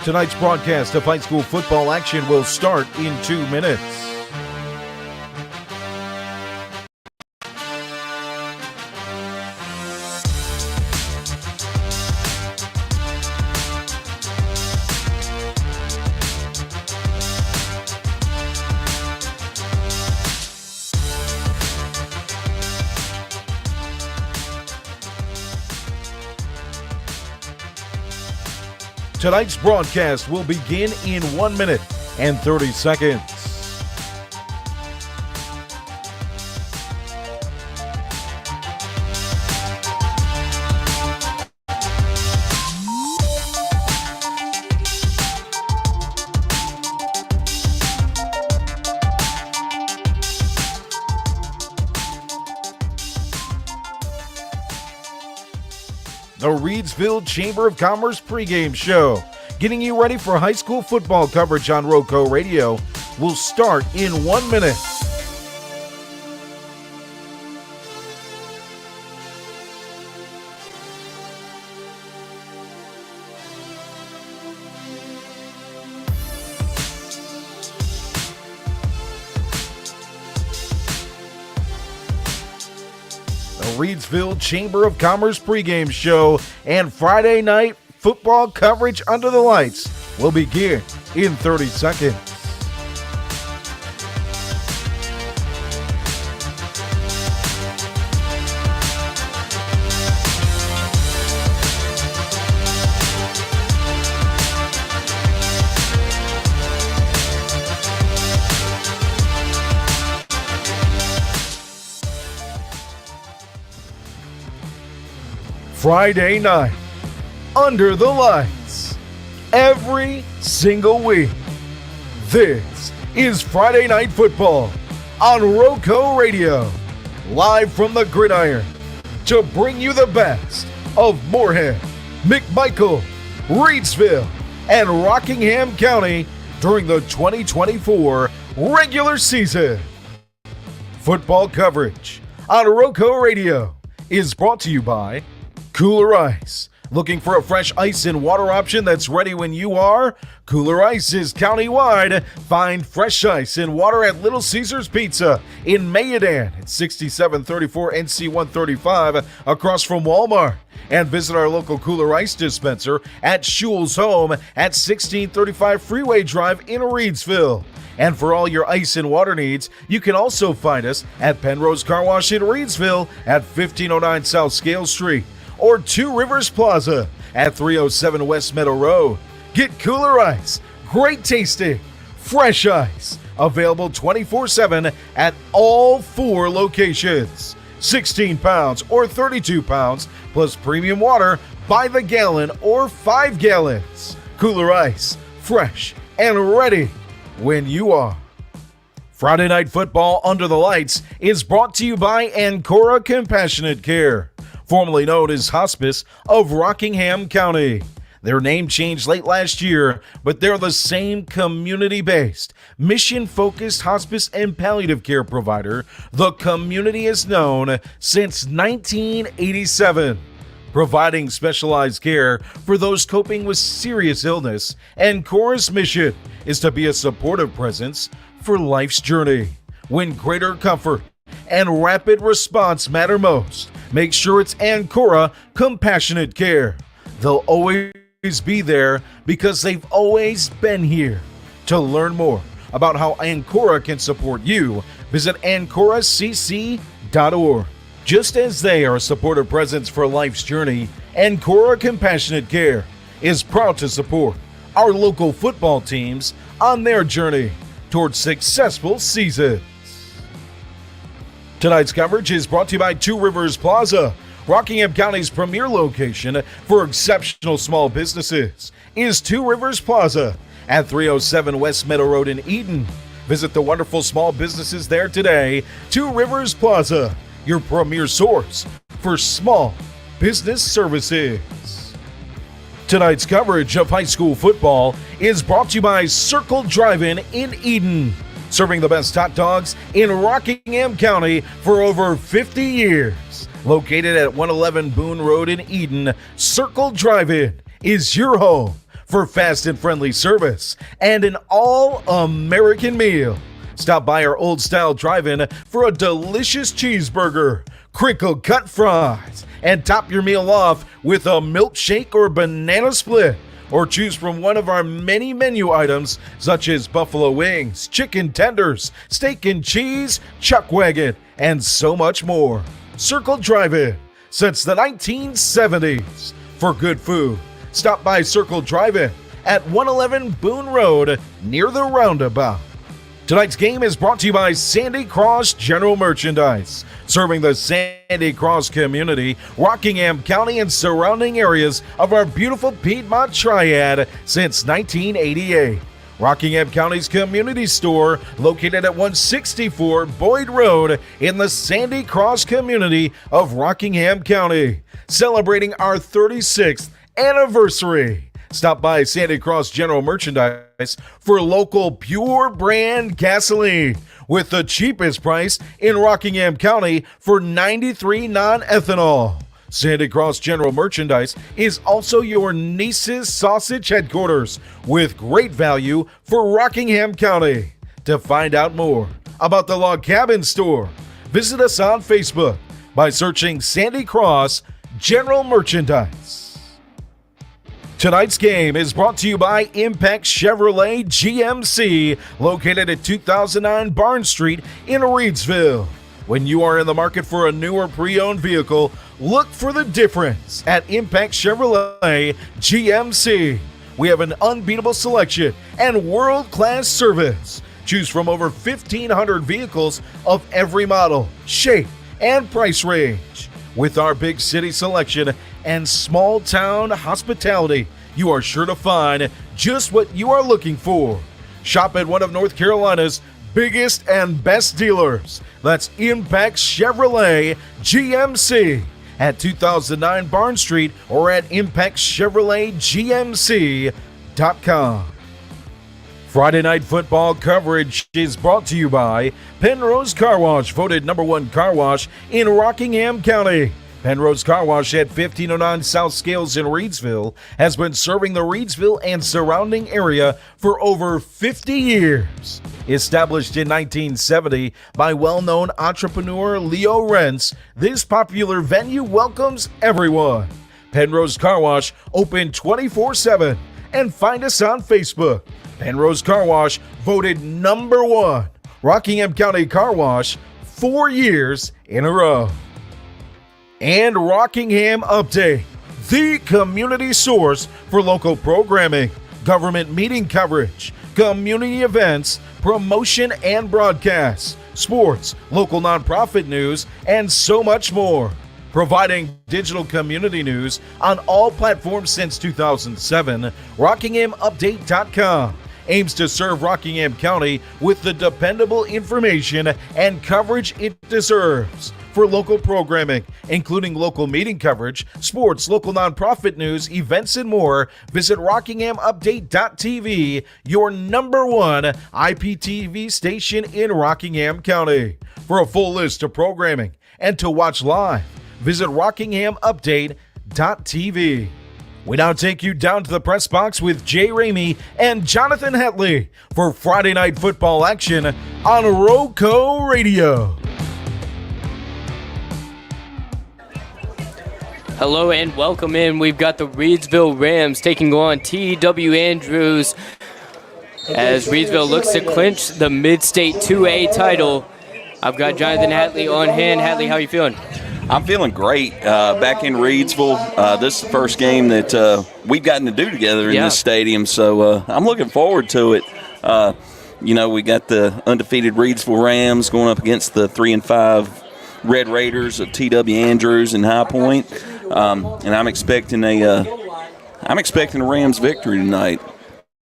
Tonight's broadcast of high school football action will start in 2 minutes. Tonight's broadcast will begin in 1 minute and 30 seconds. The Reidsville Chamber of Commerce pregame show, getting you ready for high school football coverage on Roco Radio, will start in 1 minute. Reidsville Chamber of Commerce pregame show and Friday night football coverage under the lights will begin in 30 seconds. Friday night, under the lights, every single week. This is Friday Night Football on Roco Radio, live from the gridiron, to bring you the best of Moorhead, McMichael, Reidsville, and Rockingham County during the 2024 regular season. Football coverage on Roco Radio is brought to you by Kooler Ice. Looking for a fresh ice and water option that's ready when you are? Kooler Ice is countywide. Find fresh ice and water at Little Caesars Pizza in Mayodan at 6734 NC 135 across from Walmart. And visit our local Kooler Ice dispenser at Shules Home at 1635 Freeway Drive in Reidsville. And for all your ice and water needs, you can also find us at Penrose Car Wash in Reidsville at 1509 South Scale Street, or Two Rivers Plaza at 307 West Meadow Road. Get Kooler Ice, great tasting, fresh ice, available 24/7 at all 4 locations. 16 pounds or 32 pounds, plus premium water by the gallon or 5 gallons. Kooler Ice, fresh and ready when you are. Friday Night Football Under the Lights is brought to you by Ancora Compassionate Care, formerly known as Hospice of Rockingham County. Their name changed late last year, but they're the same community-based, mission-focused hospice and palliative care provider the community has known since 1987. Providing specialized care for those coping with serious illness, Ancora's mission is to be a supportive presence for life's journey. When greater comfort and rapid response matter most, make sure it's Ancora Compassionate Care. They'll always be there because they've always been here. To learn more about how Ancora can support you, visit ancoracc.org. Just as they are a supportive presence for life's journey, Ancora Compassionate Care is proud to support our local football teams on their journey towards successful seasons. Tonight's coverage is brought to you by Two Rivers Plaza. Rockingham County's premier location for exceptional small businesses is Two Rivers Plaza at 307 West Meadow Road in Eden. Visit the wonderful small businesses there today. Two Rivers Plaza, your premier source for small business services. Tonight's coverage of high school football is brought to you by Circle Drive-In in Eden, serving the best hot dogs in Rockingham County for over 50 years. Located at 111 Boone Road in Eden, Circle Drive-In is your home for fast and friendly service and an all-American meal. Stop by our old-style drive-in for a delicious cheeseburger, crinkle-cut fries, and top your meal off with a milkshake or banana split. Or choose from one of our many menu items such as buffalo wings, chicken tenders, steak and cheese, chuck wagon, and so much more. Circle Drive-In since the 1970s. For good food, stop by Circle Drive-In at 111 Boone Road near the roundabout. Tonight's game is brought to you by Sandy Cross General Merchandise, serving the Sandy Cross community, Rockingham County, and surrounding areas of our beautiful Piedmont Triad since 1988. Rockingham County's community store, located at 164 Boyd Road in the Sandy Cross community of Rockingham County, celebrating our 36th anniversary. Stop by Sandy Cross General Merchandise for local pure brand gasoline with the cheapest price in Rockingham County for 93 non-ethanol. Sandy Cross General Merchandise is also your niece's sausage headquarters with great value for Rockingham County. To find out more about the Log Cabin Store, visit us on Facebook by searching Sandy Cross General Merchandise. Tonight's game is brought to you by Impex Chevrolet GMC, located at 2009 Barnes Street in Reidsville. When you are in the market for a new or pre-owned vehicle, look for the difference at Impex Chevrolet GMC. We have an unbeatable selection and world-class service. Choose from over 1,500 vehicles of every model, shape, and price range. With our big city selection and small town hospitality, you are sure to find just what you are looking for. Shop at one of North Carolina's biggest and best dealers. That's Impex Chevrolet GMC at 2009 Barnes Street or at ImpexChevroletGMC.com. Friday Night Football coverage is brought to you by Penrose Car Wash, voted #1 car wash in Rockingham County. Penrose Car Wash at 1509 South Scales in Reidsville has been serving the Reidsville and surrounding area for over 50 years. Established in 1970 by well-known entrepreneur Leo Rentz, this popular venue welcomes everyone. Penrose Car Wash open 24/7 and find us on Facebook. Penrose Car Wash voted #1 Rockingham County Car Wash 4 years in a row. And Rockingham Update, the community source for local programming, government meeting coverage, community events, promotion and broadcasts, sports, local nonprofit news, and so much more. Providing digital community news on all platforms since 2007, RockinghamUpdate.com aims to serve Rockingham County with the dependable information and coverage it deserves. For local programming, including local meeting coverage, sports, local nonprofit news, events, and more, visit RockinghamUpdate.tv, your #1 IPTV station in Rockingham County. For a full list of programming and to watch live, visit RockinghamUpdate.tv. We now take you down to the press box with Jay Ramey and Jonathan Hatley for Friday Night Football action on RoCo Radio. Hello and welcome in. We've got the Reidsville Rams taking on T.W. Andrews as Reidsville looks to clinch the Mid-State 2A title. I've got Jonathan Hatley on hand. Hatley, how are you feeling? I'm feeling great. Back in Reidsville, this is the first game that we've gotten to do together in this stadium, so I'm looking forward to it. We got the undefeated Reidsville Rams going up against the 3-5 Red Raiders of T.W. Andrews and High Point, and I'm expecting a Rams victory tonight.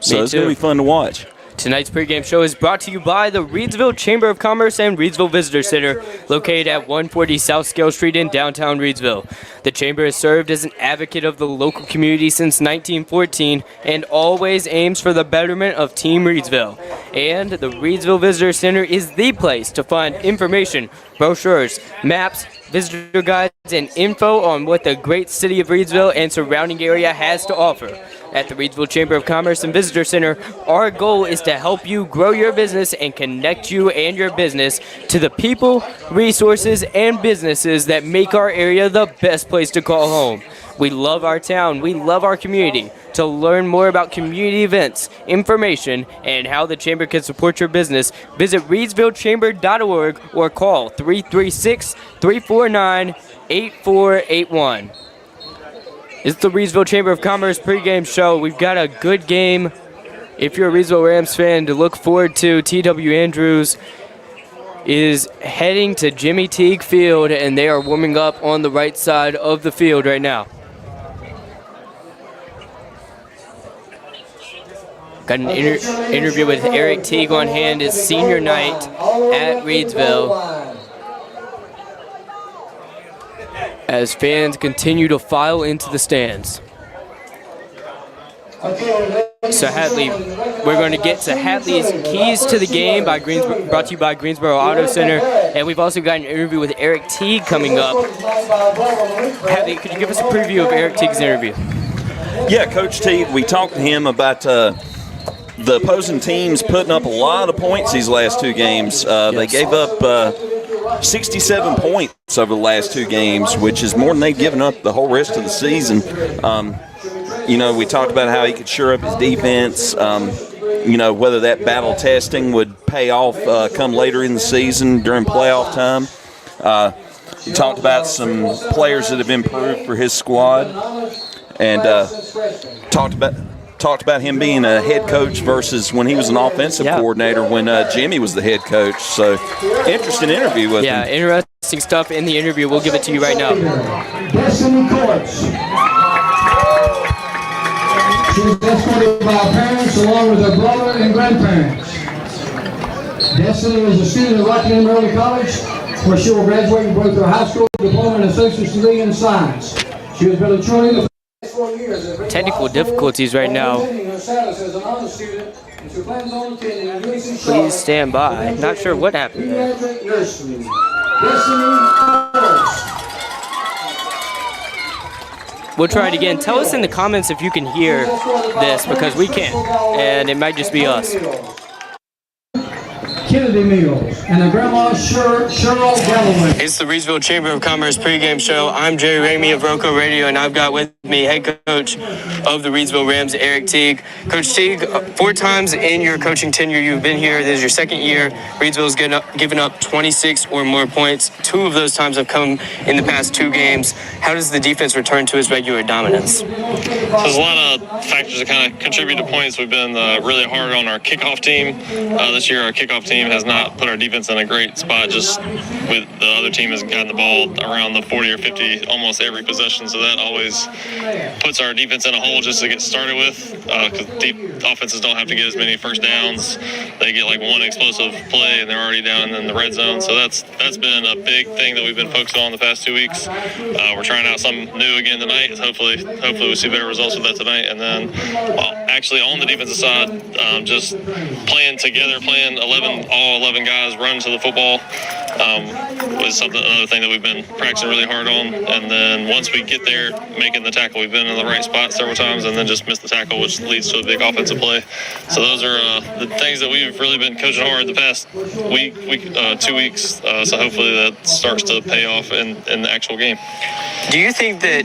So it's going to be fun to watch. Tonight's pregame show is brought to you by the Reidsville Chamber of Commerce and Reidsville Visitor Center, located at 140 South Scale Street in downtown Reidsville. The Chamber has served as an advocate of the local community since 1914 and always aims for the betterment of Team Reidsville. And the Reidsville Visitor Center is the place to find information, brochures, maps, visitor guides, and info on what the great city of Reidsville and surrounding area has to offer. At the Reidsville Chamber of Commerce and Visitor Center, our goal is to help you grow your business and connect you and your business to the people, resources, and businesses that make our area the best place to call home. We love our town. We love our community. To learn more about community events, information, and how the Chamber can support your business, visit reidsvillechamber.org or call 336-349-8481. It's the Reidsville Chamber of Commerce pregame show. We've got a good game, if you're a Reidsville Rams fan, to look forward to. T.W. Andrews is heading to Jimmy Teague Field, and they are warming up on the right side of the field right now. Got an interview with Eric Teague on hand. It's senior night at Reidsville, as fans continue to file into the stands. So Hatley, we're going to get to Hatley's keys to the game brought to you by Greensboro Auto Center, and we've also got an interview with Eric Teague coming up. Hatley, could you give us a preview of Eric Teague's interview? Yeah, Coach Teague, we talked to him about the opposing teams putting up a lot of points these last two games. They gave up 67 points over the last two games, which is more than they've given up the whole rest of the season. We talked about how he could shore up his defense, whether that battle testing would pay off come later in the season during playoff time. He talked about some players that have improved for his squad, and talked about him being a head coach versus when he was an offensive coordinator when Jimmy was the head coach. So, interesting interview with him. Yeah, interesting stuff in the interview. We'll give it to you right now. Destiny Courts. She was escorted by her parents along with her brother and grandparents. Destiny is a student at Rockingham Early College, where she will graduate with both her high school diploma and associate's degree in science. She has been a cheerleader. Technical difficulties right now. Please stand by. Not sure what happened there. We'll try it again. Tell us in the comments if you can hear this, because we can't, and it might just be us. Kennedy Mills and the Grandma Cheryl Galloway. It's the Reidsville Chamber of Commerce pregame show. I'm Jerry Ramey of Roco Radio, and I've got with me head coach of the Reidsville Rams, Eric Teague. Coach Teague, 4 times in your coaching tenure you've been here. This is your second year. Reidsville's given up 26 or more points. 2 of those times have come in the past 2 games. How does the defense return to its regular dominance? There's a lot of factors that kind of contribute to points. We've been really hard on our kickoff team. This year, our kickoff team has not put our defense in a great spot. Just with the other team has gotten the ball around the 40 or 50 almost every possession, so that always puts our defense in a hole just to get started with, because offenses don't have to get as many first downs. They get like one explosive play and they're already down in the red zone. So that's been a big thing that we've been focused on the past 2 weeks. We're trying out something new again tonight. Hopefully we see better results with that tonight. And then actually on the defensive side, just playing together, playing all 11 guys run to the football was another thing that we've been practicing really hard on. And then once we get there, making the tackle, we've been in the right spot several times and then just missed the tackle, which leads to a big offensive play. So those are the things that we've really been coaching hard the past 2 weeks. So hopefully that starts to pay off in the actual game. Do you think that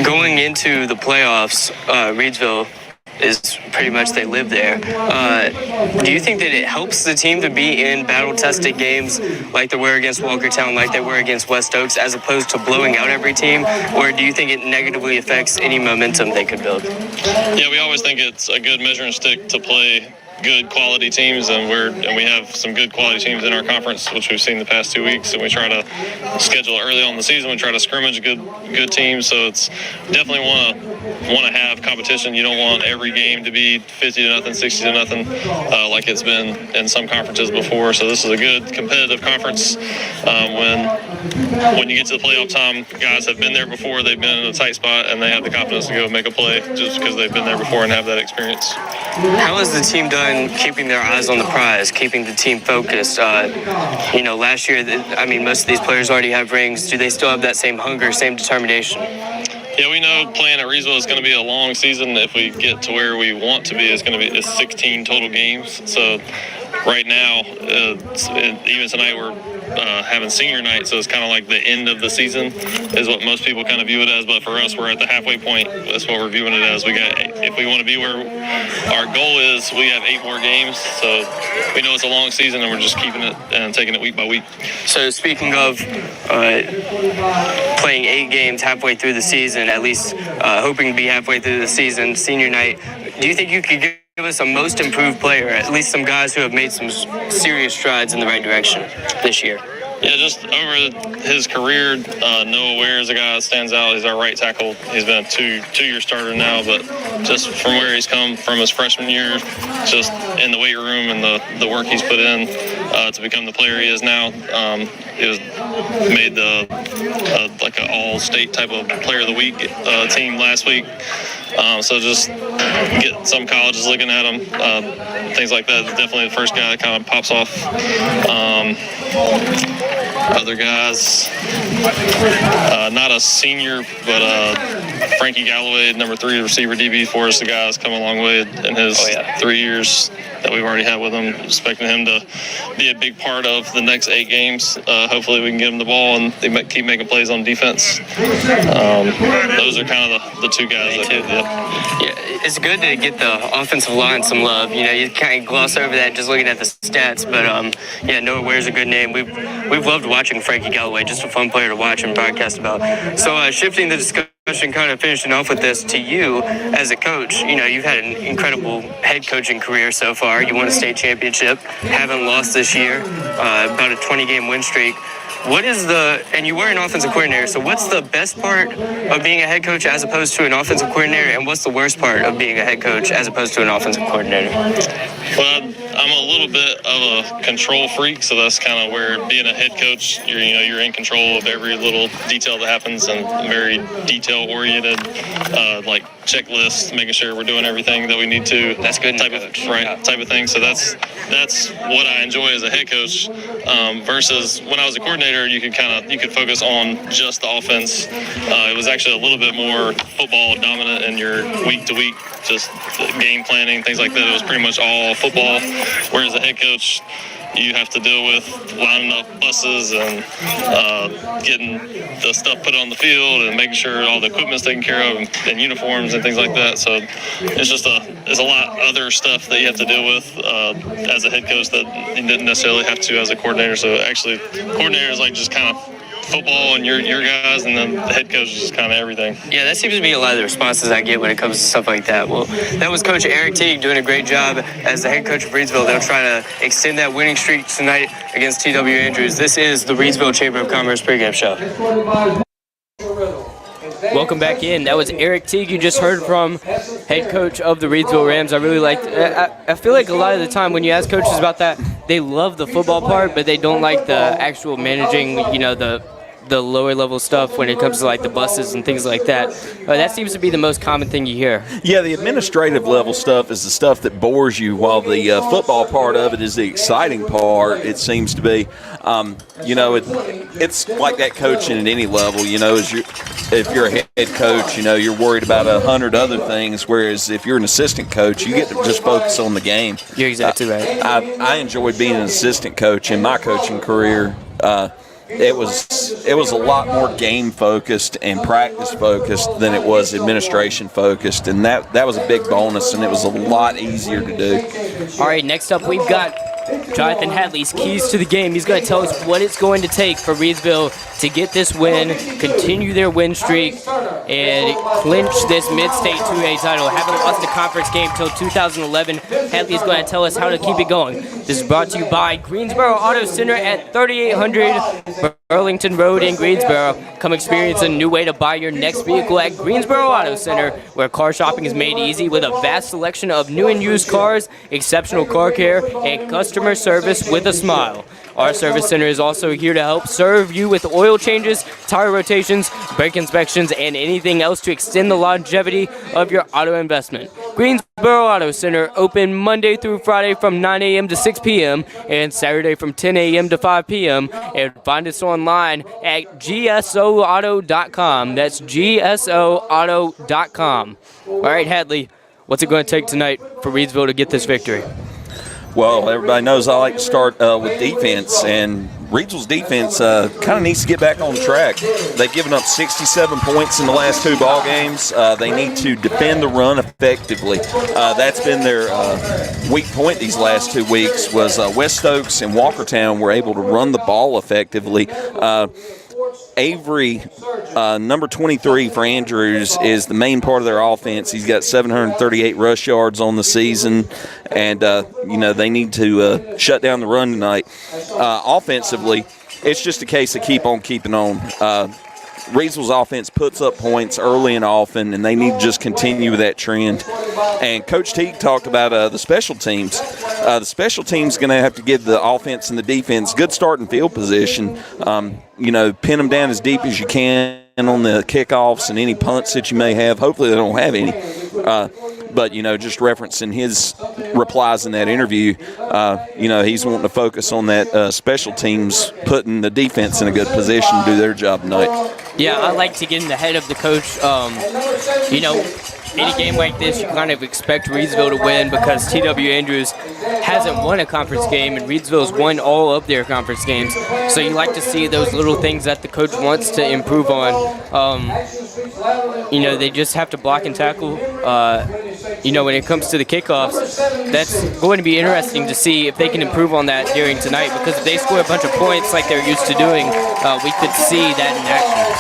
going into the playoffs, Reidsville is pretty much they live there. Do you think that it helps the team to be in battle-tested games like they were against Walkertown, like they were against West Oaks, as opposed to blowing out every team? Or do you think it negatively affects any momentum they could build? Yeah, we always think it's a good measuring stick to play good quality teams, and we have some good quality teams in our conference, which we've seen the past 2 weeks, and we try to schedule early on in the season. We try to scrimmage good teams, so it's definitely want to have competition. You don't want every game to be 50-0, 60-0, like it's been in some conferences before. So this is a good competitive conference. When you get to the playoff time, guys have been there before. They've been in a tight spot, and they have the confidence to go make a play just because they've been there before and have that experience. How has the team done keeping their eyes on the prize, keeping the team focused. Last year, most of these players already have rings. Do they still have that same hunger, same determination? Yeah, we know playing at Reidsville is going to be a long season. If we get to where we want to be, it's 16 total games. So right now, even tonight, we're having senior night, so it's kind of like the end of the season is what most people kind of view it as. But for us, we're at the halfway point. That's what we're viewing it as. If we want to be where our goal is, we have 8 more games. So we know it's a long season, and we're just keeping it and taking it week by week. So speaking of playing 8 games halfway through the season, at least hoping to be halfway through the season, senior night, do you think you could give us a most improved player, at least some guys who have made some serious strides in the right direction this year? Yeah, just over his career, Noah Ware is a guy that stands out. He's our right tackle. He's been a two-year starter now, but just from where he's come from his freshman year, just in the weight room and the work he's put in to become the player he is now. He was made like an all-state type of player of the week team last week. So just get some colleges looking at him, things like that. Definitely the first guy that kind of pops off. Other guys, not a senior, but Frankie Galloway, number 3 receiver DB for us, the guy that's come a long way in his 3 years that we've already had with him. Expecting him to be a big part of the next 8 games. Hopefully we can get him the ball and they keep making plays on defense. Those are kind of the 2 guys. It's good to get the offensive line some love. You kind of gloss over that just looking at the stats, but Noah Ware's a good name. We've loved watching Frankie Galloway, just a fun player to watch and broadcast about. So shifting the discussion, kind of finishing off with this, to you as a coach, you've had an incredible head coaching career so far. You won a state championship, haven't lost this year, about a 20-game win streak. And you were an offensive coordinator, so what's the best part of being a head coach as opposed to an offensive coordinator, and what's the worst part of being a head coach as opposed to an offensive coordinator? Well, I'm a little bit of a control freak, so that's kind of where being a head coach, you're in control of every little detail that happens and very detail-oriented, like checklists, making sure we're doing everything that we need to. That's good type of thing. So that's what I enjoy as a head coach. Versus when I was a coordinator, you could focus on just the offense. It was actually a little bit more football dominant in your week to week, just game planning, things like that. It was pretty much all football. Whereas a head coach, you have to deal with lining up buses and getting the stuff put on the field and making sure all the equipment's taken care of and uniforms and things like that. So it's a lot other stuff that you have to deal with as a head coach that you didn't necessarily have to as a coordinator. So actually, coordinator is like just kind of football and your guys, and then the head coach is just kind of everything. Yeah, that seems to be a lot of the responses I get when it comes to stuff like that. Well, that was Coach Eric Teague doing a great job as the head coach of Reidsville. They'll try to extend that winning streak tonight against T.W. Andrews. This is the Reidsville Chamber of Commerce pregame show. Welcome back in. That was Eric Teague you just heard from, head coach of the Reidsville Rams. I really liked I feel like a lot of the time when you ask coaches about that, they love the football part, but they don't like the actual managing, the lower level stuff when it comes to like the buses and things like that. That seems to be the most common thing you hear. Yeah, the administrative level stuff is the stuff that bores you, while the football part of it is the exciting part, it seems to be. It's like that coaching at any level. If you're a head coach, you're worried about 100 other things, whereas if you're an assistant coach, you get to just focus on the game. You're exactly right. I enjoyed being an assistant coach in my coaching career. It was a lot more game focused and practice focused than it was administration focused, and that was a big bonus, and it was a lot easier to do. All right, next up we've got Jonathan Hatley's keys to the game. He's going to tell us what it's going to take for Reidsville to get this win, continue their win streak, and clinch this mid-state 2A title. Haven't lost a conference game until 2011. Hatley's going to tell us how to keep it going. This is brought to you by Greensboro Auto Center at 3800 Burlington Road in Greensboro. Come experience a new way to buy your next vehicle at Greensboro Auto Center, where car shopping is made easy with a vast selection of new and used cars, exceptional car care, and customer service with a smile. Our service center is also here to help serve you with oil changes, tire rotations, brake inspections, and anything else to extend the longevity of your auto investment. Greensboro Auto Center, open Monday through Friday from 9 a.m. to 6 p.m. and Saturday from 10 a.m. to 5 p.m. And find us online at gsoauto.com. That's gsoauto.com. All right, Hatley, what's it going to take tonight for Reidsville to get this victory? Well, everybody knows I like to start with defense, and Reidsville's defense kind of needs to get back on track. They've given up 67 points in the last 2 ball games. They need to defend the run effectively. That's been their weak point these last 2 weeks. Was West Stokes and Walkertown were able to run the ball effectively. Avery, number 23 for Andrews, is the main part of their offense. He's got 738 rush yards on the season, and they need to shut down the run tonight. Offensively, it's just a case of keep on keeping on. Reidsville's offense puts up points early and often, and they need to just continue with that trend. And Coach Teague talked about the special teams. The special teams going to have to give the offense and the defense good starting field position. Pin them down as deep as you can on the kickoffs and any punts that you may have. Hopefully they don't have any. But, just referencing his replies in that interview, he's wanting to focus on that special teams, putting the defense in a good position to do their job tonight. Yeah, I like to get in the head of the coach. Any game like this, you kind of expect Reidsville to win because T.W. Andrews hasn't won a conference game, and Reidsville's won all of their conference games. So you like to see those little things that the coach wants to improve on. They just have to block and tackle. When it comes to the kickoffs, that's going to be interesting to see if they can improve on that during tonight, because if they score a bunch of points like they're used to doing, we could see that in action.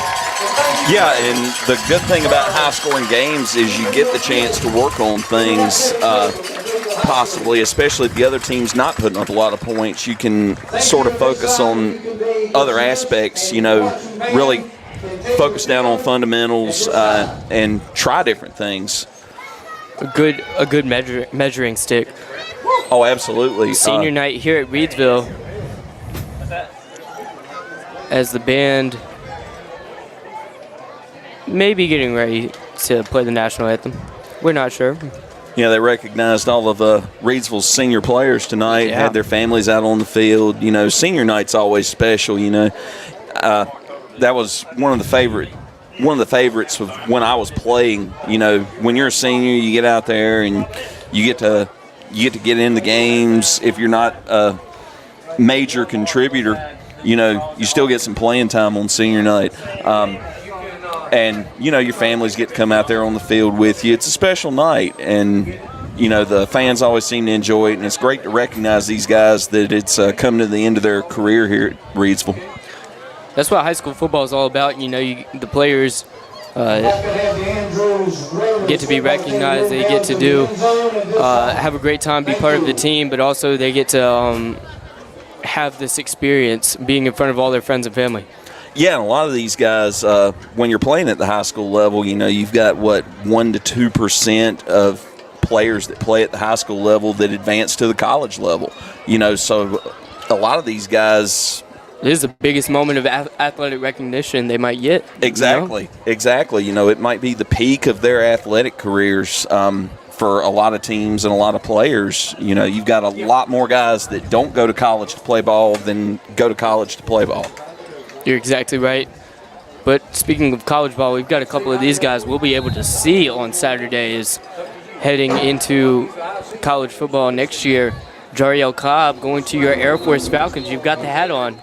Yeah, and the good thing about high-scoring games is you get the chance to work on things, possibly, especially if the other team's not putting up a lot of points. You can sort of focus on other aspects, really focus down on fundamentals and try different things. A good measuring stick. Oh, absolutely. Senior night here at Reidsville as the band may be getting ready to play the national anthem. We're not sure. Yeah, they recognized all of Reidsville's senior players tonight, had their families out on the field. Senior night's always special, That was one of the favorites of when I was playing. When you're a senior, you get out there and you get to get in the games. If you're not a major contributor, you still get some playing time on senior night. And, your families get to come out there on the field with you. It's a special night, and, the fans always seem to enjoy it, and it's great to recognize these guys that it's coming to the end of their career here at Reidsville. That's what high school football is all about. The players get to be recognized. They get to have a great time, be part of the team, but also they get to have this experience being in front of all their friends and family. Yeah, and a lot of these guys, when you're playing at the high school level, you've got, 1% to 2% of players that play at the high school level that advance to the college level. So a lot of these guys. This is the biggest moment of athletic recognition they might get. Exactly. It might be the peak of their athletic careers for a lot of teams and a lot of players. You've got a lot more guys that don't go to college to play ball than go to college to play ball. You're exactly right. But speaking of college ball, we've got a couple of these guys we'll be able to see on Saturdays heading into college football next year. Jariel Cobb going to your Air Force Falcons. You've got the hat on.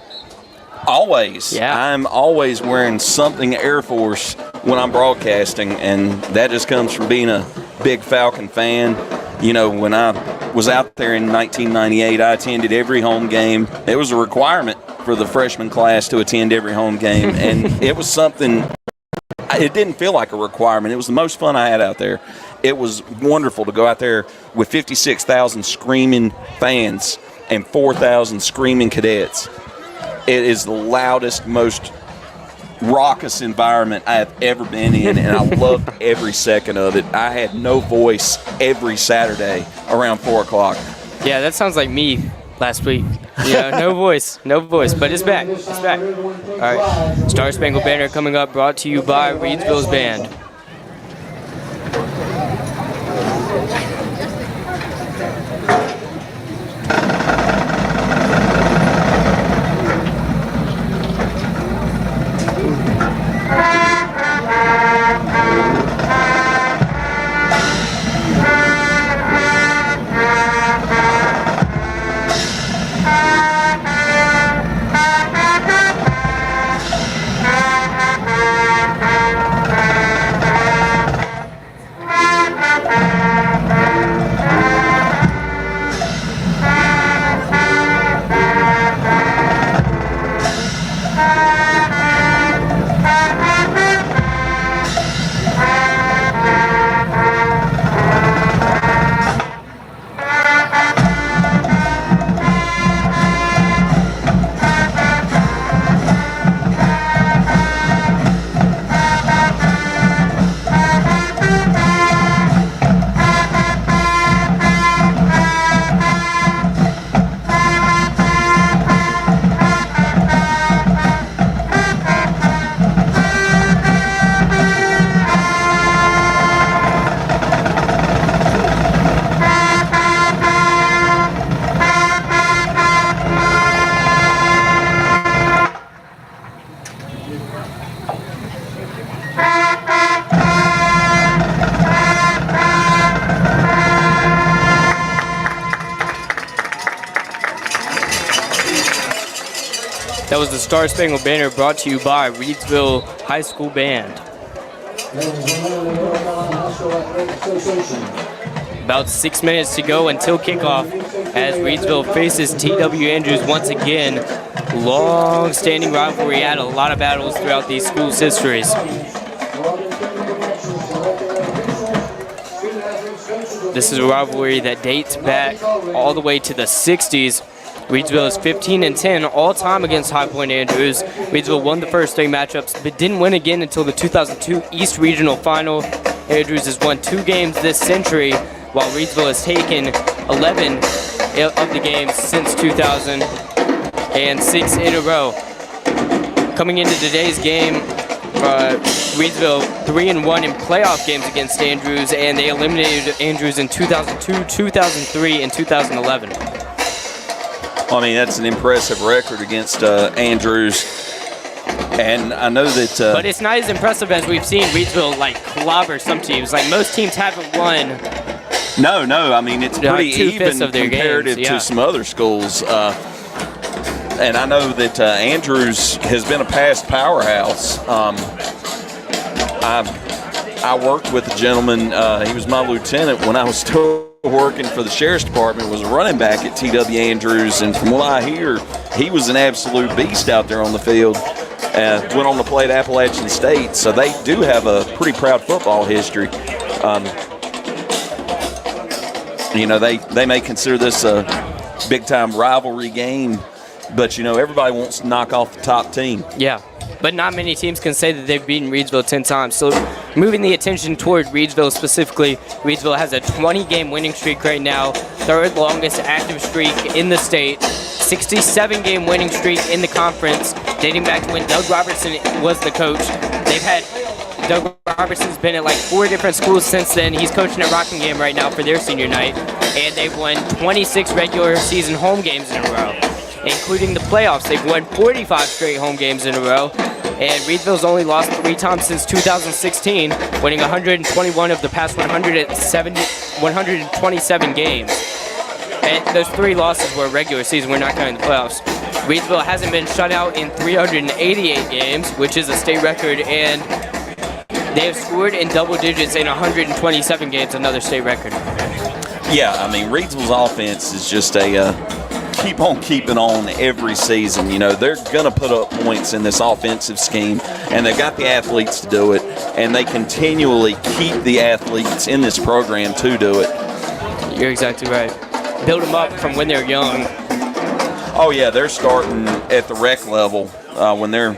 Always. Yeah. I'm always wearing something Air Force when I'm broadcasting, and that just comes from being a big Falcon fan. When I was out there in 1998, I attended every home game. It was a requirement for the freshman class to attend every home game, and it was something – it didn't feel like a requirement. It was the most fun I had out there. It was wonderful to go out there with 56,000 screaming fans and 4,000 screaming cadets. It is the loudest, most raucous environment I have ever been in, and I loved every second of it. I had no voice every Saturday around 4 o'clock. Yeah, that sounds like me last week. No voice, but it's back. All right, Star Spangled Banner coming up, brought to you by Reidsville's band. That was the Star Spangled Banner brought to you by Reidsville High School Band. About 6 minutes to go until kickoff as Reidsville faces T.W. Andrews once again. Long-standing rivalry, had a lot of battles throughout these schools' histories. This is a rivalry that dates back all the way to the 60s. Reidsville is 15-10 all-time against High Point Andrews. Reidsville won the first 3 matchups, but didn't win again until the 2002 East Regional Final. Andrews has won 2 games this century, while Reidsville has taken 11 of the games since 2000 and 6 in a row. Coming into today's game, Reidsville 3-1 in playoff games against Andrews, and they eliminated Andrews in 2002, 2003, and 2011. Well, I mean, that's an impressive record against Andrews. And I know that... but it's not as impressive as we've seen Reidsville, clobber some teams. Most teams haven't won. No. I mean, it's pretty even comparative games, to some other schools. And I know that Andrews has been a past powerhouse. I worked with a gentleman. He was my lieutenant when I was still working for the Sheriff's Department, was a running back at T.W. Andrews. And from what I hear, he was an absolute beast out there on the field. Went on to play at Appalachian State. So they do have a pretty proud football history. They may consider this a big-time rivalry game. But, everybody wants to knock off the top team. Yeah, but not many teams can say that they've beaten Reidsville 10 times. So moving the attention toward Reidsville specifically, Reidsville has a 20-game winning streak right now, 3rd longest active streak in the state, 67-game winning streak in the conference, dating back to when Doug Robertson was the coach. Doug Robertson's been at 4 different schools since then. He's coaching at Rockingham right now for their senior night, and they've won 26 regular season home games in a row. Including the playoffs. They've won 45 straight home games in a row, and Reidsville's only lost 3 times since 2016, winning 121 of the past 127 games. And those 3 losses were regular season. We're not counting the playoffs. Reidsville hasn't been shut out in 388 games, which is a state record, and they have scored in double digits in 127 games, another state record. Yeah, I mean, Reidsville's offense is just a... keep on keeping on every season. They're going to put up points in this offensive scheme, and they've got the athletes to do it, and they continually keep the athletes in this program to do it. You're exactly right. Build them up from when they're young. Oh, yeah, they're starting at the rec level when they're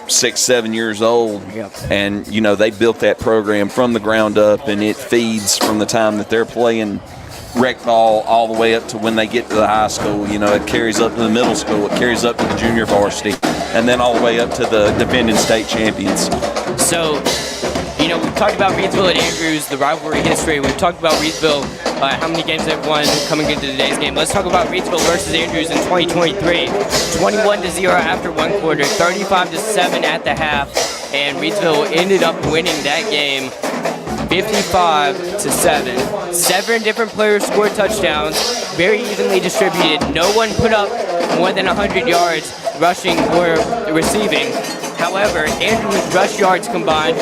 6-7 years old. Yep. And, they built that program from the ground up, and it feeds from the time that they're playing rec ball all the way up to when they get to the high school. It carries up to the middle school, it carries up to the junior varsity, and then all the way up to the defending state champions. So, we've talked about Reidsville and Andrews, the rivalry history. We've talked about Reidsville, how many games they've won coming into today's game. Let's talk about Reidsville versus Andrews in 2023. 21-0 after 1 quarter, 35-7 at the half, and Reidsville ended up winning that game 55-7. 7 different players scored touchdowns, very evenly distributed. No one put up more than 100 yards rushing or receiving. However, Andrews' rush yards combined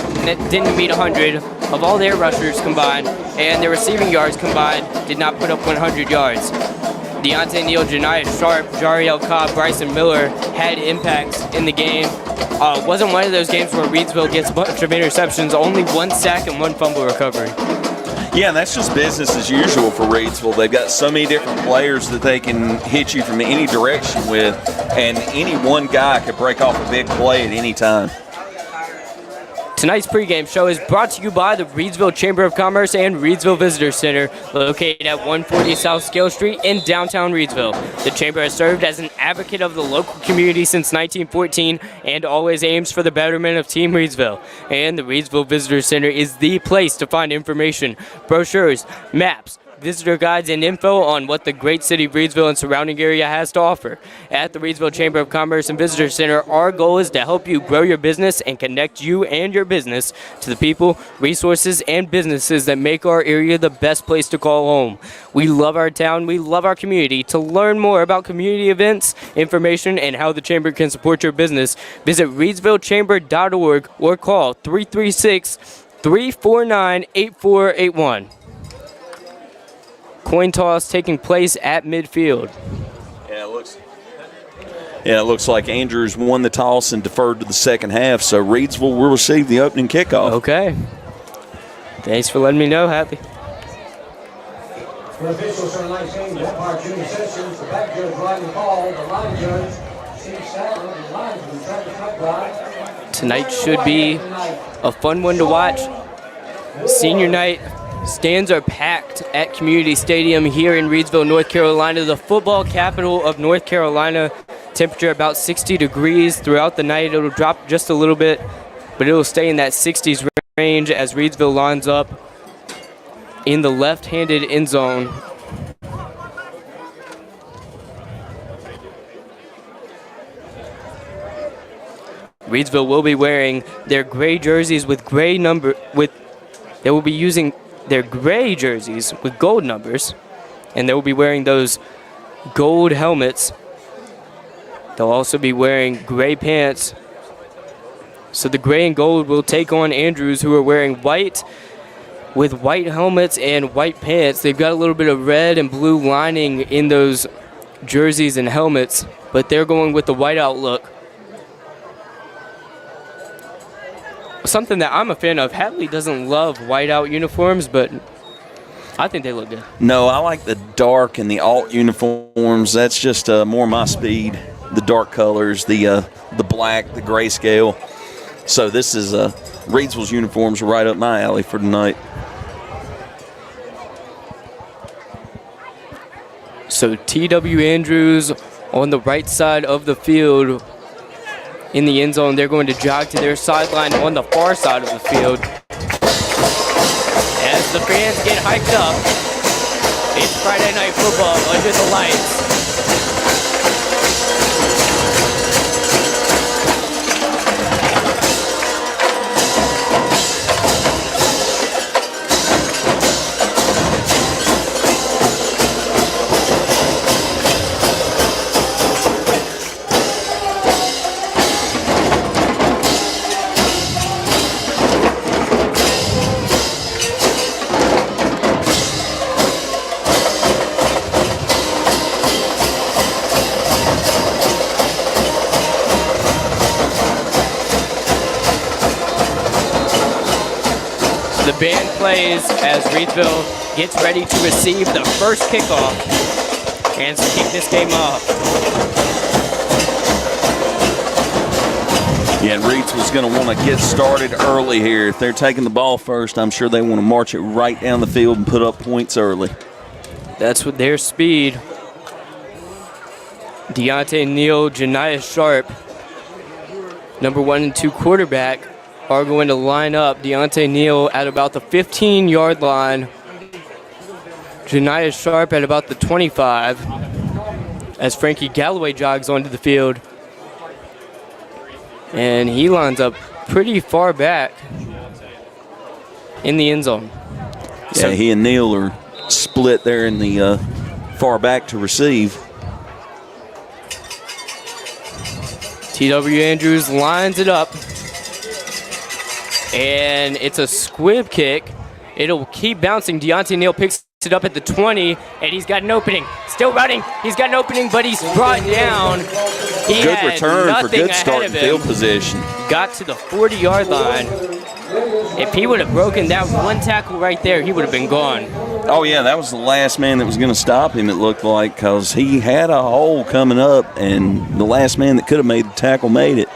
didn't meet 100 of all their rushers combined, and their receiving yards combined did not put up 100 yards. Deontay Neal, Janiah Sharp, Jariel Cobb, Bryson Miller had impacts in the game. Wasn't one of those games where Reidsville gets a bunch of interceptions, only 1 sack and 1 fumble recovery. Yeah, and that's just business as usual for Reidsville. They've got so many different players that they can hit you from any direction with, and any one guy could break off a big play at any time. Tonight's pregame show is brought to you by the Reidsville Chamber of Commerce and Reidsville Visitor Center, located at 140 South Scale Street in downtown Reidsville. The Chamber has served as an advocate of the local community since 1914 and always aims for the betterment of Team Reidsville. And the Reidsville Visitor Center is the place to find information, brochures, maps, visitor guides, and info on what the great city of Reidsville and surrounding area has to offer. At the Reidsville Chamber of Commerce and Visitor Center, our goal is to help you grow your business and connect you and your business to the people, resources, and businesses that make our area the best place to call home. We love our town, we love our community. To learn more about community events, information, and how the Chamber can support your business, visit reidsvillechamber.org or call 336-349-8481. Coin toss taking place at midfield. Yeah, it looks like Andrews won the toss and deferred to the second half, so Reidsville will receive the opening kickoff. Okay. Thanks for letting me know, Happy. For officials for tonight's game, the umpire Jimmy Sessions, the back judge writing the call, the line judge Steve Sadler, the linesman Travis McBride. Tonight should be a fun one to watch. Senior night. Stands are packed at Community Stadium here in Reidsville, North Carolina, the football capital of North Carolina. Temperature about 60 degrees throughout the night. It'll drop just a little bit, but it'll stay in that 60s range as Reidsville lines up in the left-handed end zone. Reidsville will be wearing their gray jerseys with gray number they will be using their gray jerseys with gold numbers, and they will be wearing those gold helmets. They'll also be wearing gray pants. So the gray and gold will take on Andrews, who are wearing white with white helmets and white pants. They've got a little bit of red and blue lining in those jerseys and helmets, but they're going with the whiteout look. Something that I'm a fan of. Hatley doesn't love whiteout uniforms, but I think they look good. No, I like the dark and the alt uniforms. That's just more my speed. The dark colors, the black, the grayscale. So this is Reidsville's uniforms right up my alley for tonight. So T.W. Andrews on the right side of the field in the end zone. They're going to jog to their sideline on the far side of the field. As the fans get hyped up, it's Friday Night Football under the lights. The band plays as Reidsville gets ready to receive the first kickoff and to kick this game off. Yeah, and Reidsville's going to want to get started early here. If they're taking the ball first, I'm sure they want to march it right down the field and put up points early. That's with their speed. Deontay Neal, Janiah Sharp, number 1 and 2 quarterback, are going to line up. Deontay Neal at about the 15-yard line. Janiah Sharp at about the 25 as Frankie Galloway jogs onto the field. And he lines up pretty far back in the end zone. Yeah, so he and Neal are split there in the far back to receive. T.W. Andrews lines it up. And it's a squib kick. It'll keep bouncing. Deontay Neal picks it up at the 20, and he's got an opening. Still running. He's got an opening, but he's brought down. He good had return for good ahead start of in him. field position. Got to the 40-yard line. If he would have broken that one tackle right there, he would have been gone. Oh, yeah, that was the last man that was going to stop him, it looked like, because he had a hole coming up, and the last man that could have made the tackle made it.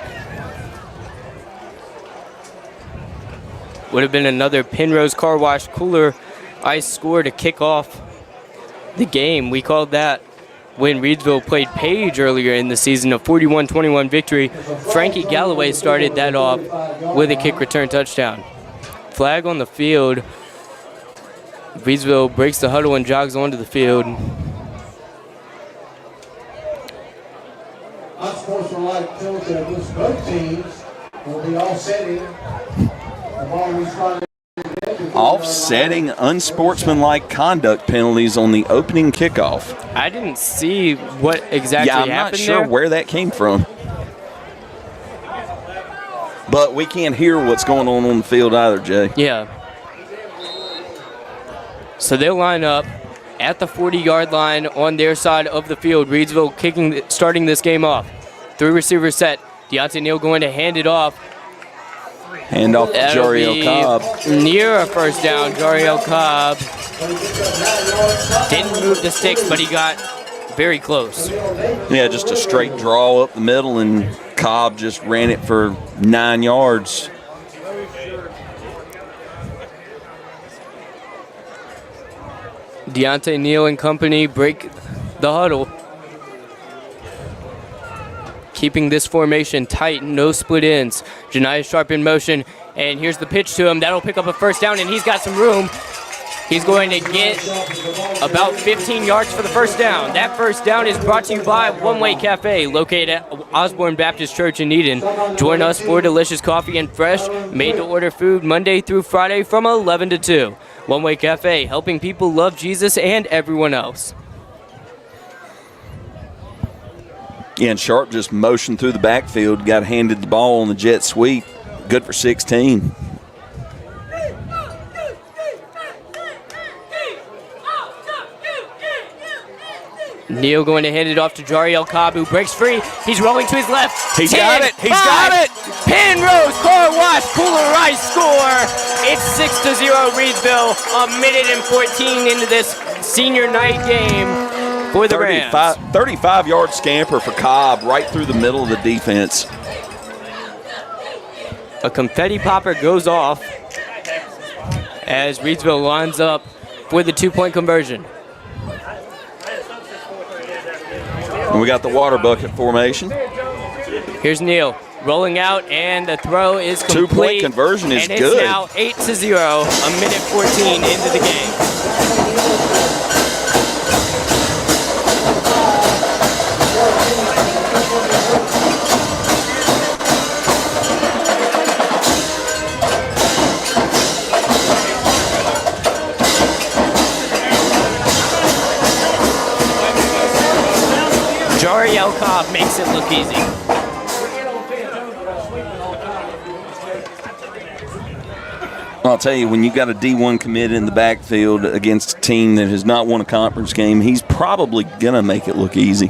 Would have been another Penrose Car Wash Kooler Ice score to kick off the game. We called that when Reidsville played Page earlier in the season, a 41-21 victory. Frankie Galloway started that off with a kick return touchdown. Flag on the field. Reidsville breaks the huddle and jogs onto the field. Unsportsmanlike penalty against both teams will be offsetting. The ball responded. Offsetting unsportsmanlike conduct penalties on the opening kickoff. I didn't see what exactly happened there. I'm not sure where that came from. But we can't hear what's going on the field either, Jay. Yeah. So they'll line up at the 40-yard line on their side of the field. Reidsville starting this game off. 3 receivers set. Deontay Neal going to hand it off. Hand off to Jariel Cobb. Near a first down. Jariel Cobb didn't move the sticks, but he got very close. Yeah, just a straight draw up the middle, and Cobb just ran it for 9 yards. Deontay Neal and company break the huddle. Keeping this formation tight, no split ends. Janiah Sharp in motion, and here's the pitch to him. That'll pick up a first down, and he's got some room. He's going to get about 15 yards for the first down. That first down is brought to you by One Way Cafe, located at Osborne Baptist Church in Eden. Join us for delicious coffee and fresh, made-to-order food Monday through Friday from 11 to 2. One Way Cafe, helping people love Jesus and everyone else. Yeah, and Sharp just motioned through the backfield, got handed the ball on the jet sweep. Good for 16. Neal going to hand it off to Jariel Cobb, who breaks free. He's rolling to his left. He's got it. He's got it. Penrose, car wash, Kooler Ice score. It's 6-0 Reidsville. A minute and 14 into this senior night game for the Rams. 35-yard scamper for Cobb right through the middle of the defense. A confetti popper goes off as Reidsville lines up for the two-point conversion. And we got the water bucket formation. Here's Neal rolling out, and the throw is complete. Two-point conversion is good. good. And it's now 8-0, a minute 14 into the game. Jariel Cobb makes it look easy. I'll tell you, when you got a D1 commit in the backfield against a team that has not won a conference game, he's probably going to make it look easy.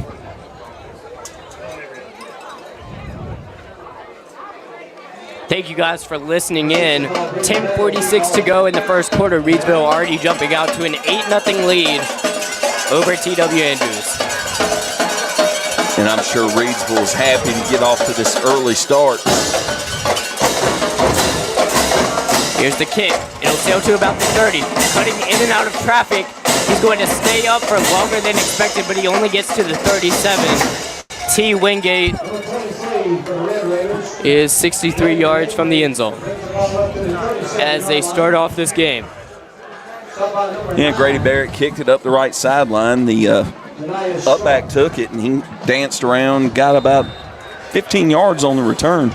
Thank you guys for listening in. 10:46 to go in the first quarter. Reidsville already jumping out to an 8-0 lead over TW Andrews. And I'm sure Reidsville is happy to get off to this early start. Here's the kick. It'll sail to about the 30. Cutting in and out of traffic. He's going to stay up for longer than expected, but he only gets to the 37. T. Wingate is 63 yards from the end zone as they start off this game. Yeah, Grady Barrett kicked it up the right sideline. The upback took it, and he danced around, got about 15 yards on the return.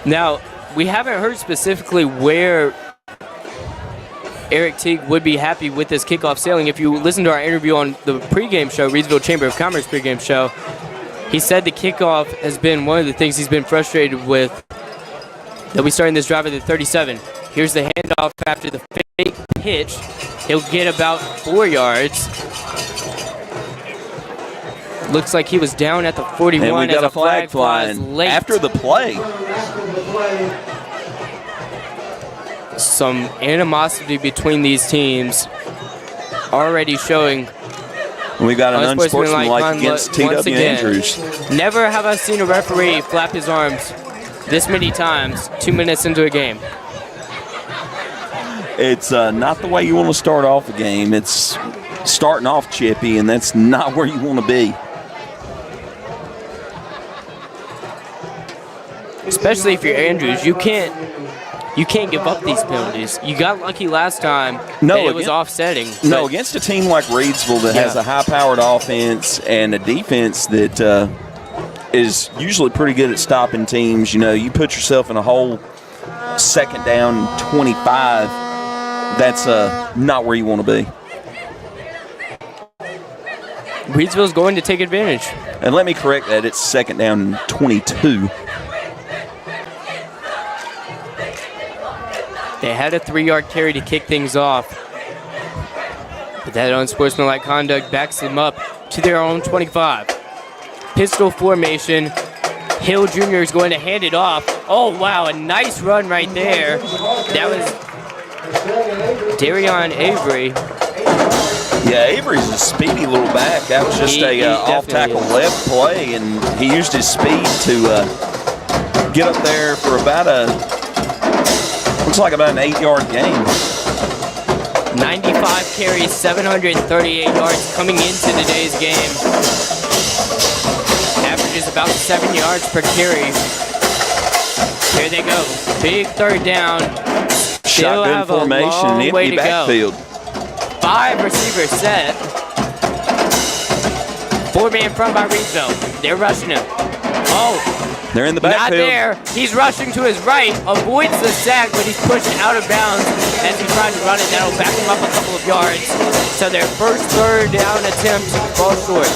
Now, we haven't heard specifically where Eric Teague would be happy with this kickoff sailing. If you listen to our interview on the pregame show, Reidsville Chamber of Commerce pregame show, he said the kickoff has been one of the things he's been frustrated with. That we starting this drive at the 37. Here's the handoff after the fake pitch. He'll get about 4 yards. Looks like he was down at the 41 and we got as a flag flies flying late. after the play. Some animosity between these teams already showing. We got an unsportsmanlike against TW once again. Andrews. Never have I seen a referee flap his arms this many times 2 minutes into a game. It's not the way you want to start off a game. It's starting off chippy, and that's not where you want to be. Especially if you're Andrews, you can't You can't give up these penalties. You got lucky last time that it was offsetting. No, against a team like Reidsville that has a high-powered offense and a defense that is usually pretty good at stopping teams. You know, you put yourself in a hole, second down, 25. That's not where you want to be. Reidsville's going to take advantage. And let me correct that. It's second down, 22. They had a 3-yard carry to kick things off. But that unsportsmanlike conduct backs them up to their own 25. Pistol formation. Hill Jr. is going to hand it off. Oh, wow, a nice run right there. That was Darion Avery. Yeah, Avery's a speedy little back. That was just a off-tackle left play, and he used his speed to get up there for about looks like about an 8-yard gain. 95 carries, 738 yards coming into today's game. Averages about 7 yards per carry. Here they go. Big third down. Still Shotgun have formation, a long way empty to backfield. go. 5 receivers set. 4-man front by Reidsville. They're rushing him. Oh. They're in the Not backfield. there. He's rushing to his right, avoids the sack, but he's pushed out of bounds as he tries to run it. That'll back him up a couple of yards. So their first third down attempt falls short.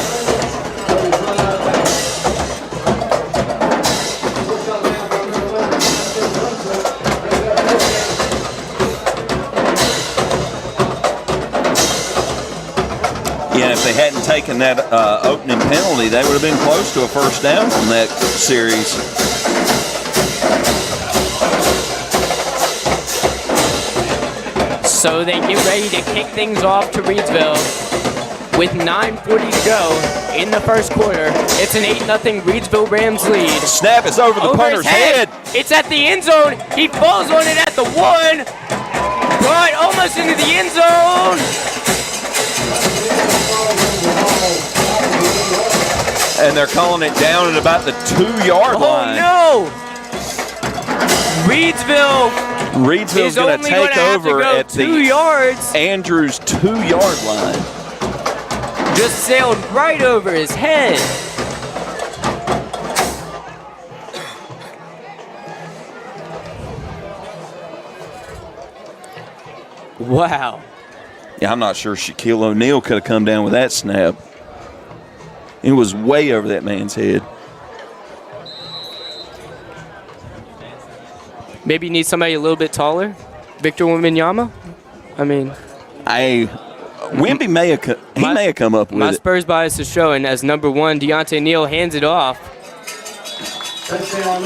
Yeah, if they hadn't taken that opening penalty, they would have been close to a first down from that series. So they get ready to kick things off to Reidsville with 9:40 to go in the first quarter. It's an 8-0 Reidsville Rams lead. Snap is over the punter's head. It's at the end zone. He falls on it at the 1. Brought almost into the end zone. And they're calling it down at about the 2-yard line. Oh, no. Reidsville's going to take over at 2 yards. Andrews' 2-yard line. Just sailed right over his head. Wow. Yeah, I'm not sure Shaquille O'Neal could have come down with that snap. It was way over that man's head. Maybe you need somebody a little bit taller. Victor Wembanyama? I mean, Wemby may have come up with my it. Spurs bias is showing as number 1, Deontay Neal hands it off.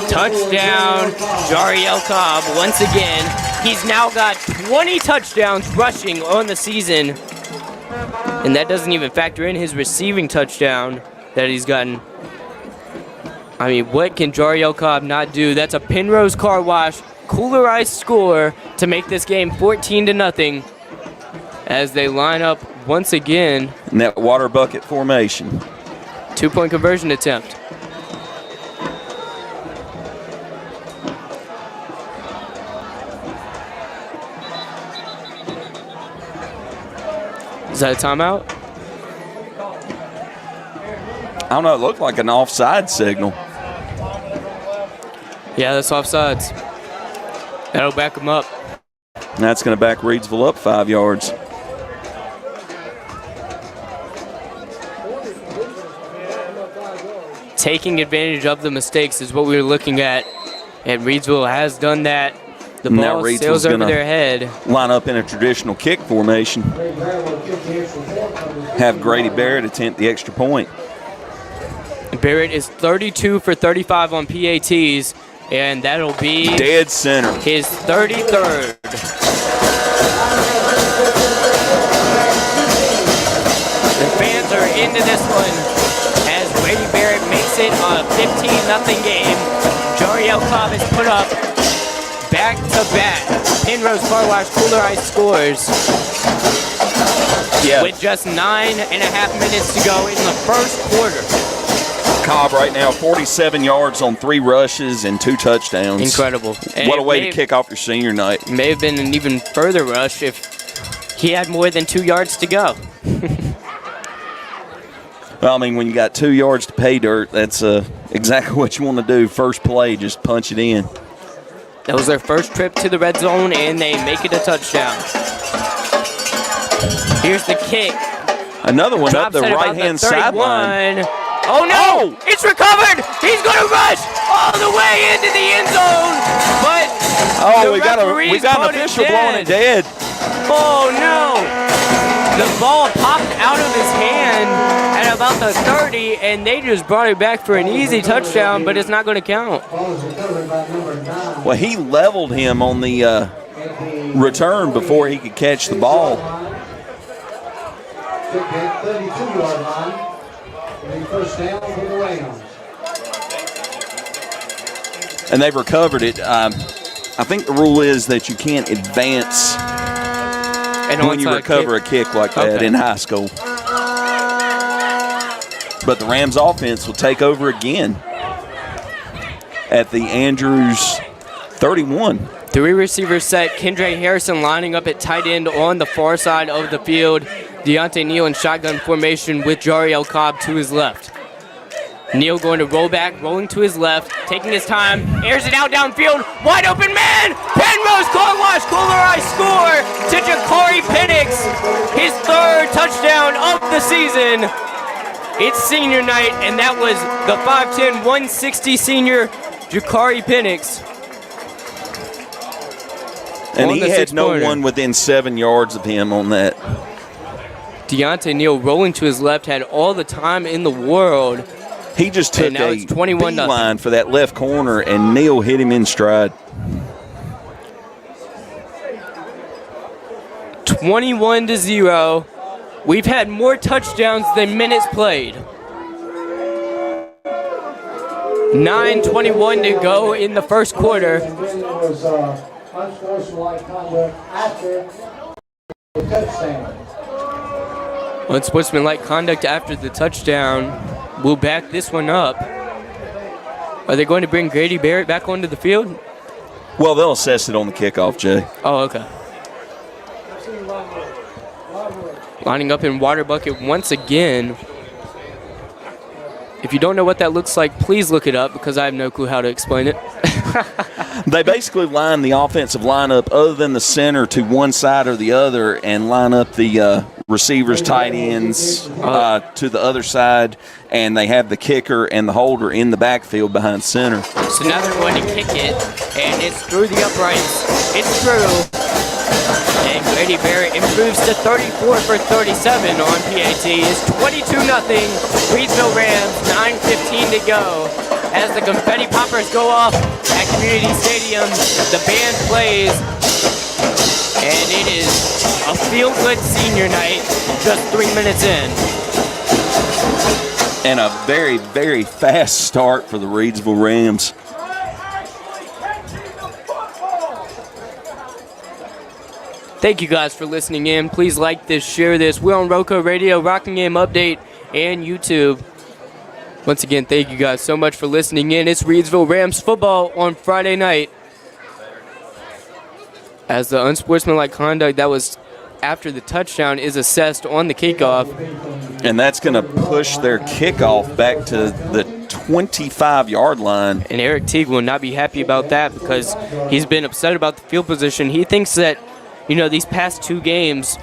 Touchdown, Jariel Cobb once again. He's now got 20 touchdowns rushing on the season. And that doesn't even factor in his receiving touchdown that he's gotten. I mean, what can Jariel Cobb not do? That's a Penrose Car Wash, Kooler Ice score to make this game 14-0 as they line up once again. In that water bucket formation. 2-point conversion attempt. Is that a timeout? I don't know. It looked like an offside signal. Yeah, that's offsides. That'll back them up. And that's going to back Reidsville up 5 yards. Taking advantage of the mistakes is what we were looking at. And Reidsville has done that. The ball sails over their head. Line up in a traditional kick formation. Have Grady Barrett attempt the extra point. Barrett is 32 for 35 on PATs, and that'll be dead center. His 33rd. The fans are into this one as Grady Barrett makes it a 15-0 game. Jariel Cobb is put up back-to-back. Penrose Car Wash Kooler Ice scores. Yeah. With just 9.5 minutes to go in the first quarter. Cobb right now, 47 yards on 3 rushes and 2 touchdowns. Incredible. And what a way to kick off your senior night. May have been an even further rush if he had more than 2 yards to go. Well, I mean, when you got 2 yards to pay dirt, that's exactly what you want to do. First play, just punch it in. That was their first trip to the red zone, and they make it a touchdown. Here's the kick. Another one Drops up the at about right-hand the 31. sideline. Oh, no! It's recovered! He's going to rush all the way into the end zone, but we got an official blowing it dead. Oh, no! The ball popped out of his hand at about the 30, and they just brought it back for an easy touchdown, but it's not going to count. Well, he leveled him on the return before he could catch the ball. 32-yard line. First down for the Rams. And they've recovered it. I think the rule is that you can't advance when you recover a kick like that in high school. But the Rams offense will take over again at the Andrews 31. 3 receivers set. Kendra Harrison lining up at tight end on the far side of the field. Deontay Neal in shotgun formation with Jariel Cobb to his left. Neal going to roll back, rolling to his left, taking his time, airs it out downfield, wide open man! Penrose car wash, Kooler Ice score to Jakari Penix, his 3rd touchdown of the season. It's senior night, and that was the 5'10", 160 senior Jakari Penix. And he had no one within 7 yards of him on that. Deontay Neal rolling to his left, had all the time in the world. He just took a beeline for that left corner, and Neal hit him in stride. 21-0. We've had more touchdowns than minutes played. 9:21 to go in the first quarter. Unsportsmanlike conduct after the touchdown. We'll back this one up. Are they going to bring Grady Barrett back onto the field? Well, they'll assess it on the kickoff, Jay. Oh, okay. Lining up in water bucket once again. If you don't know what that looks like, please look it up because I have no clue how to explain it. They basically line the offensive lineup other than the center to one side or the other and line up the receivers, tight ends to the other side, and they have the kicker and the holder in the backfield behind center. So now they're going to kick it, and it's through the uprights. It's through. And Grady Barrett improves to 34 for 37 on PAT. It's 22-0. Reidsville Rams, 9:15 to go. As the confetti poppers go off at Community Stadium, the band plays, and it is a feel-good senior night just 3 minutes in. And a very, very fast start for the Reidsville Rams. Thank you guys for listening in. Please like this, share this. We're on Roco Radio, Rocking Game Update, and YouTube. Once again, thank you guys so much for listening in. It's Reidsville Rams football on Friday night. As the unsportsmanlike conduct that was after the touchdown is assessed on the kickoff. And that's going to push their kickoff back to the 25-yard line. And Eric Teague will not be happy about that because he's been upset about the field position. He thinks that, you know, these past 2 games,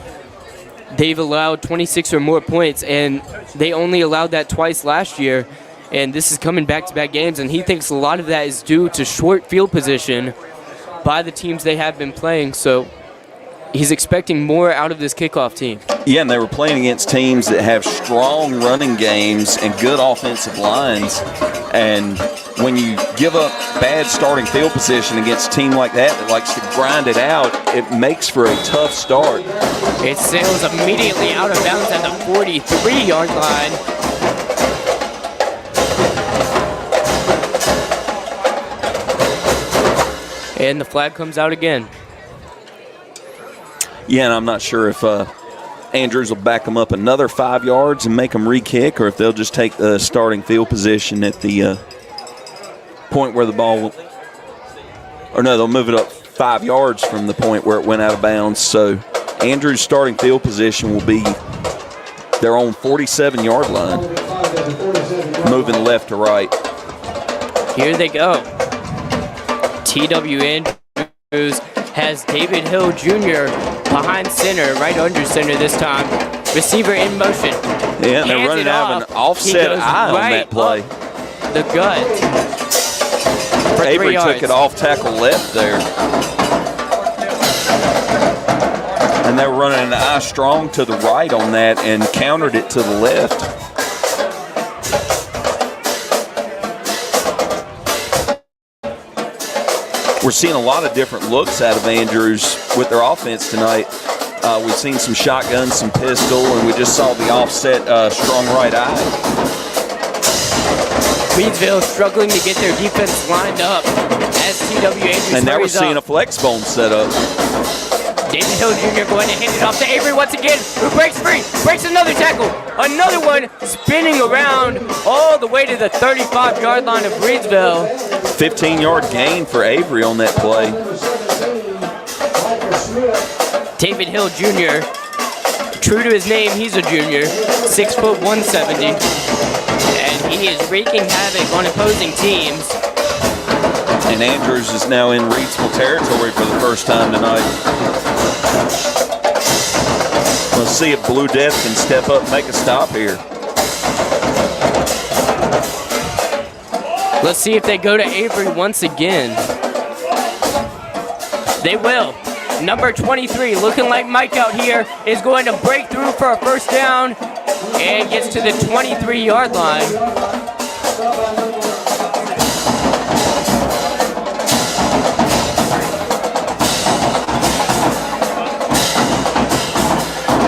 they've allowed 26 or more points, and they only allowed that twice last year. And this is coming back-to-back games, and he thinks a lot of that is due to short field position by the teams they have been playing. So he's expecting more out of this kickoff team. Yeah, and they were playing against teams that have strong running games and good offensive lines. And when you give up bad starting field position against a team like that likes to grind it out, it makes for a tough start. It sails immediately out of bounds at the 43-yard line. And the flag comes out again. Yeah, and I'm not sure if Andrews will back them up another 5 yards and make them re-kick, or if they'll just take the starting field position at the point where the ball will, or no, they'll move it up 5 yards from the point where it went out of bounds. So Andrews' starting field position will be their own 47-yard line, moving left to right. Here they go. T.W. Andrews has David Hill Jr. behind center, right under center this time. Receiver in motion. Yeah, and they're running out of an offset eye on that play. The gut. Avery took it off tackle left there. And they're running an eye strong to the right on that and countered it to the left. We're seeing a lot of different looks out of Andrews with their offense tonight. We've seen some shotguns, some pistol, and we just saw the offset strong right eye. Reidsville struggling to get their defense lined up as T.W. Andrews and now we're hurries seeing up. a flex bone set up. David Hill Jr. going to hand it off to Avery once again, who breaks free, breaks another tackle. Another one spinning around all the way to the 35-yard line of Reidsville. 15-yard gain for Avery on that play. David Hill Jr., true to his name, he's a junior, 6 foot 170, and he is wreaking havoc on opposing teams. And Andrews is now in Reidsville territory for the first time tonight. Let's see if Blue Death can step up and make a stop here. Let's see if they go to Avery once again. They will. Number 23, looking like Mike out here, is going to break through for a first down and gets to the 23-yard line.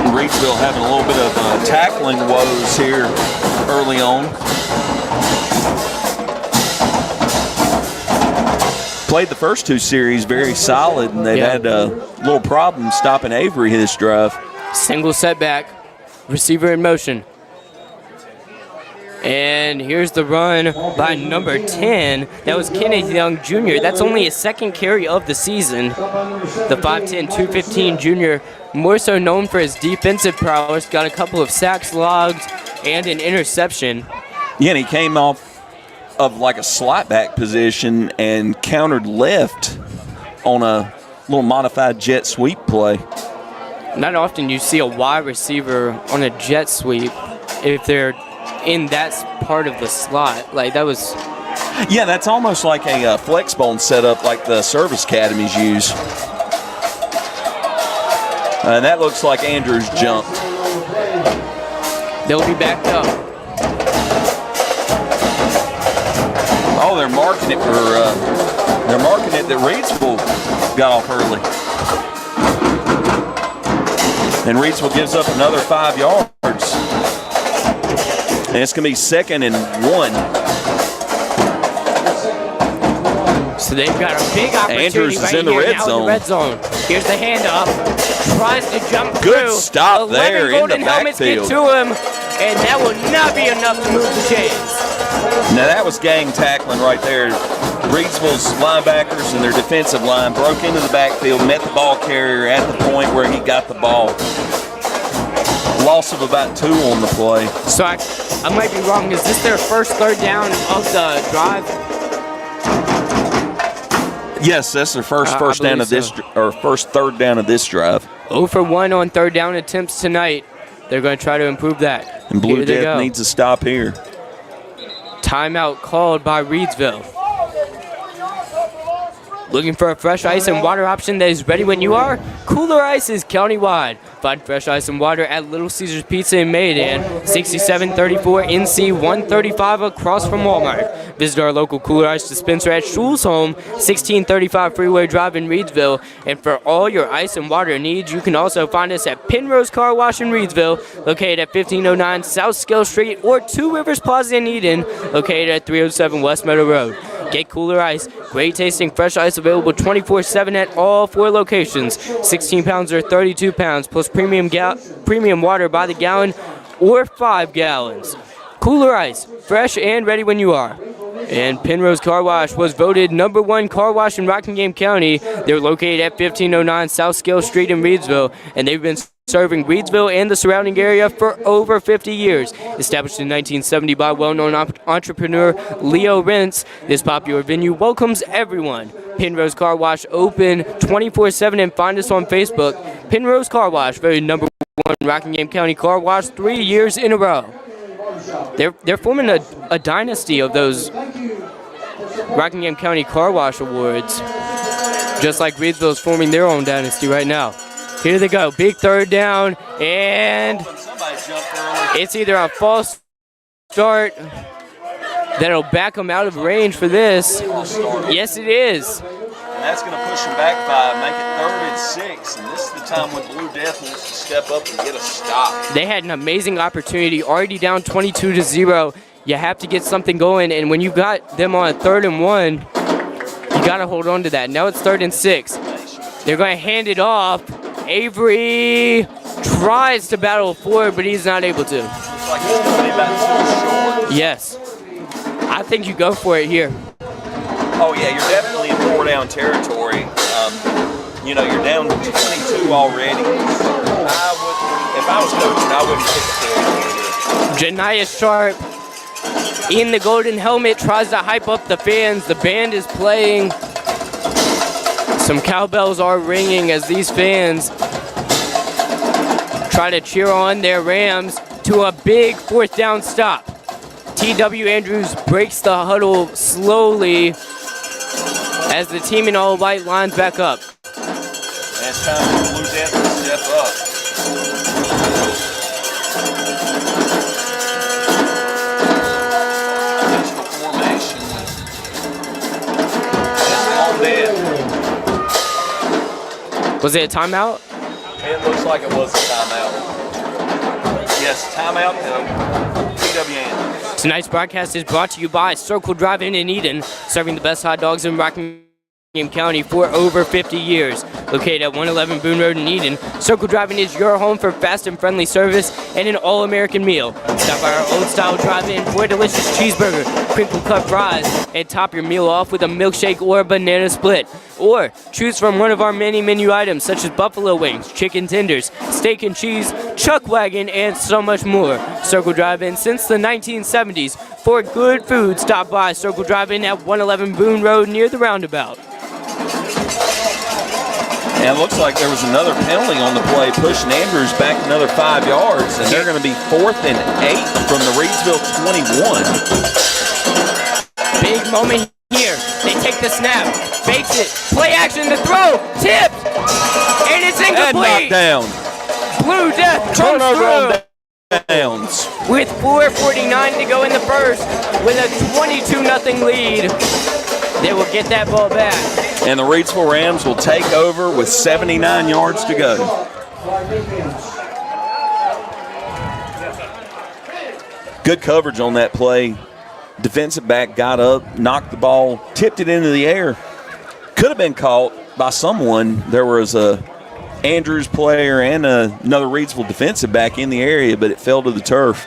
Reidsville having a little bit of tackling woes here early on. Played the first 2 series very solid, and they've had a little problem stopping Avery this drive. Single setback, receiver in motion. And here's the run by number 10. That was Kenneth Young Jr. That's only his second carry of the season. The 5'10", 215 junior, more so known for his defensive prowess, got a couple of sacks logged and an interception. Yeah, and he came off of like a slot back position and countered left on a little modified jet sweep play. Not often you see a wide receiver on a jet sweep if they're in that part of the slot. Like that was... Yeah, that's almost like a flex bone setup like the service academies use. And that looks like Andrews jumped. They'll be backed up. Oh, they're marking it for, they're marking it that Reidsville got off early. And Reidsville gives up another 5 yards. And it's going to be 2nd and 1. So they've got a big opportunity Andrews is right in the here red now zone. in the red zone. Here's the handoff. Tries to jump through. Good stop there in the golden helmets get backfield. to him, and that will not be enough to move the chains. Now that was gang tackling right there. Reidsville's linebackers and their defensive line broke into the backfield, met the ball carrier at the point where he got the ball. Loss of about 2 on the play. So I might be wrong. Is this their first third down of the drive? Yes, that's their first down of this, or first third down of this drive. 0 for 1 on third down attempts tonight. They're going to try to improve that. And Blue Death needs a stop here. Timeout called by Reidsville. Looking for a fresh ice and water option that is ready when you are? Kooler Ice is county-wide. Find fresh ice and water at Little Caesars Pizza in Maydan, 6734 NC 135 across from Walmart. Visit our local Kooler Ice dispenser at Schul's Home, 1635 Freeway Drive in Reidsville. And for all your ice and water needs, you can also find us at Penrose Car Wash in Reidsville, located at 1509 South Scale Street, or Two Rivers Plaza in Eden, located at 307 West Meadow Road. Get Kooler Ice. Great tasting fresh ice available 24/7 at all 4 locations. 16 pounds or 32 pounds plus premium water by the gallon or 5 gallons. Kooler Ice, fresh and ready when you are. And Penrose Car Wash was voted #1 car wash in Rockingham County. They're located at 1509 South Scale Street in Reidsville, and they've been serving Reidsville and the surrounding area for over 50 years. Established in 1970 by well-known entrepreneur Leo Rentz, this popular venue welcomes everyone. Penrose Car Wash open 24/7 and find us on Facebook. Penrose Car Wash, voted #1 Rockingham County car wash 3 years in a row. They're forming a dynasty of those Rockingham County Car Wash Awards, just like Reidsville is forming their own dynasty right now. Here they go, big third down, and it's either a false start that'll back them out of range for this. Yes, it is. And that's going to push them back 5, make it 3rd and 6. And this is the time when Blue Death wants to step up and get a stop. They had an amazing opportunity, already down 22-0. You have to get something going, and when you got them on a 3rd and 1, you got to hold on to that. Now it's 3rd and 6. They're going to hand it off. Avery tries to battle forward, but he's not able to. Looks like he's going to be about 2 short. Yes. I think you go for it here. Oh, yeah, you're definitely in 4-down territory. You're down 22 already. If I was coaching, I wouldn't kick the field goal here. Janiah Sharp in the golden helmet tries to hype up the fans. The band is playing. Some cowbells are ringing as these fans try to cheer on their Rams to a big 4th down stop. T.W. Andrews breaks the huddle slowly as the team in all white lines back up. And it's time for Blue Death to step up. Pistol formation. Was it a timeout? It looks like it was a timeout. Yes, timeout. T.W. Andrews. Tonight's broadcast is brought to you by Circle Drive-In in Eden, serving the best hot dogs in Rockingham County for over 50 years. Located at 111 Boone Road in Eden, Circle Drive-In is your home for fast and friendly service and an all-American meal. Stop by our old-style drive-in for a delicious cheeseburger, crinkle-cut fries, and top your meal off with a milkshake or a banana split. Or choose from one of our many menu items such as buffalo wings, chicken tenders, steak and cheese, chuck wagon, and so much more. Circle Drive-In since the 1970s. For good food, stop by Circle Drive-In at 111 Boone Road near the roundabout. And it looks like there was another penalty on the play, pushing Andrews back another 5 yards, and they're going to be 4th and 8 from the Reidsville 21. Big moment here. They take the snap, fakes it, play action to throw, tipped, and it's incomplete. And knocked down. Blue Death comes through Downs. with 4:49 to go in the first, with a 22-0 lead. They will get that ball back. And the Reidsville Rams will take over with 79 yards to go. Good coverage on that play. Defensive back got up, knocked the ball, tipped it into the air. Could have been caught by someone. There was a Andrews player and another Reidsville defensive back in the area, but it fell to the turf.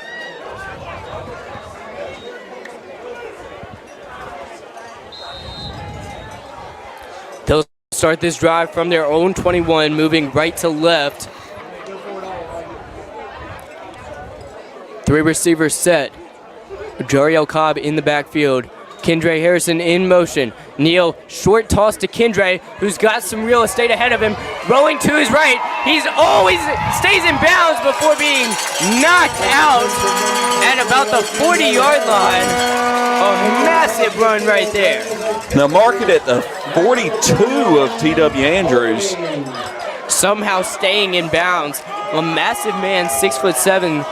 They'll start this drive from their own 21, moving right to left. 3 receivers set. Jariel Cobb in the backfield. Kendra Harrison in motion. Neal, short toss to Kendra, who's got some real estate ahead of him. Rolling to his right. He's always stays in bounds before being knocked out at about the 40-yard line. A massive run right there. Now mark it at the 42 of T.W. Andrews. Somehow staying in bounds. A massive man, 6'7",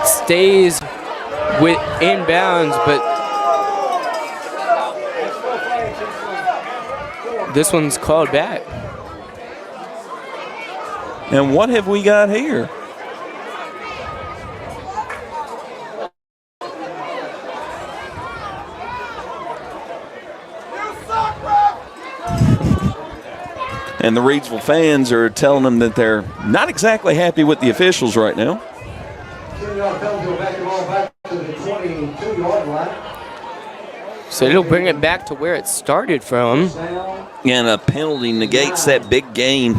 stays in bounds, but this one's called back. And what have we got here? And the Reidsville fans are telling them that they're not exactly happy with the officials right now. So it'll bring it back to where it started from. And a penalty negates that big gain.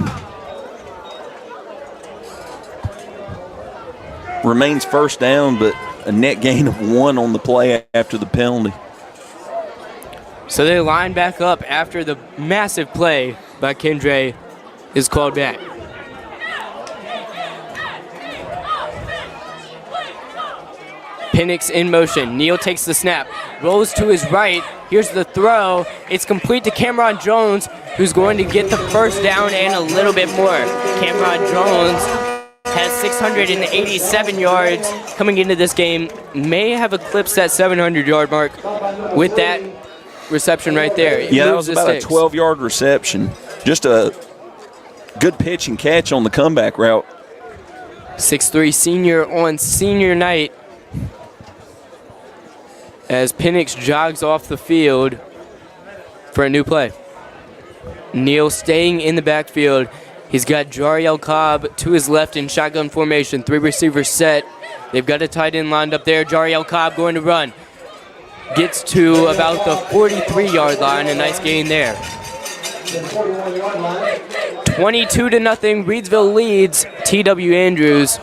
Remains first down, but a net gain of 1 on the play after the penalty. So they line back up after the massive play by Kendre is called back. Penix in motion. Neal takes the snap, rolls to his right. Here's the throw. It's complete to Cameron Jones, who's going to get the first down and a little bit more. Cameron Jones has 687 yards coming into this game. May have eclipsed that 700-yard mark with that reception right there. Yeah, that was about a 12-yard reception. Just a good pitch and catch on the comeback route. 6'3" senior on senior night as Penix jogs off the field for a new play. Neal staying in the backfield. He's got Jariel Cobb to his left in shotgun formation. 3 receivers set. They've got a tight end lined up there. Jariel Cobb going to run. Gets to about the 43-yard line. A nice gain there. 22-0. Reidsville leads T.W. Andrews.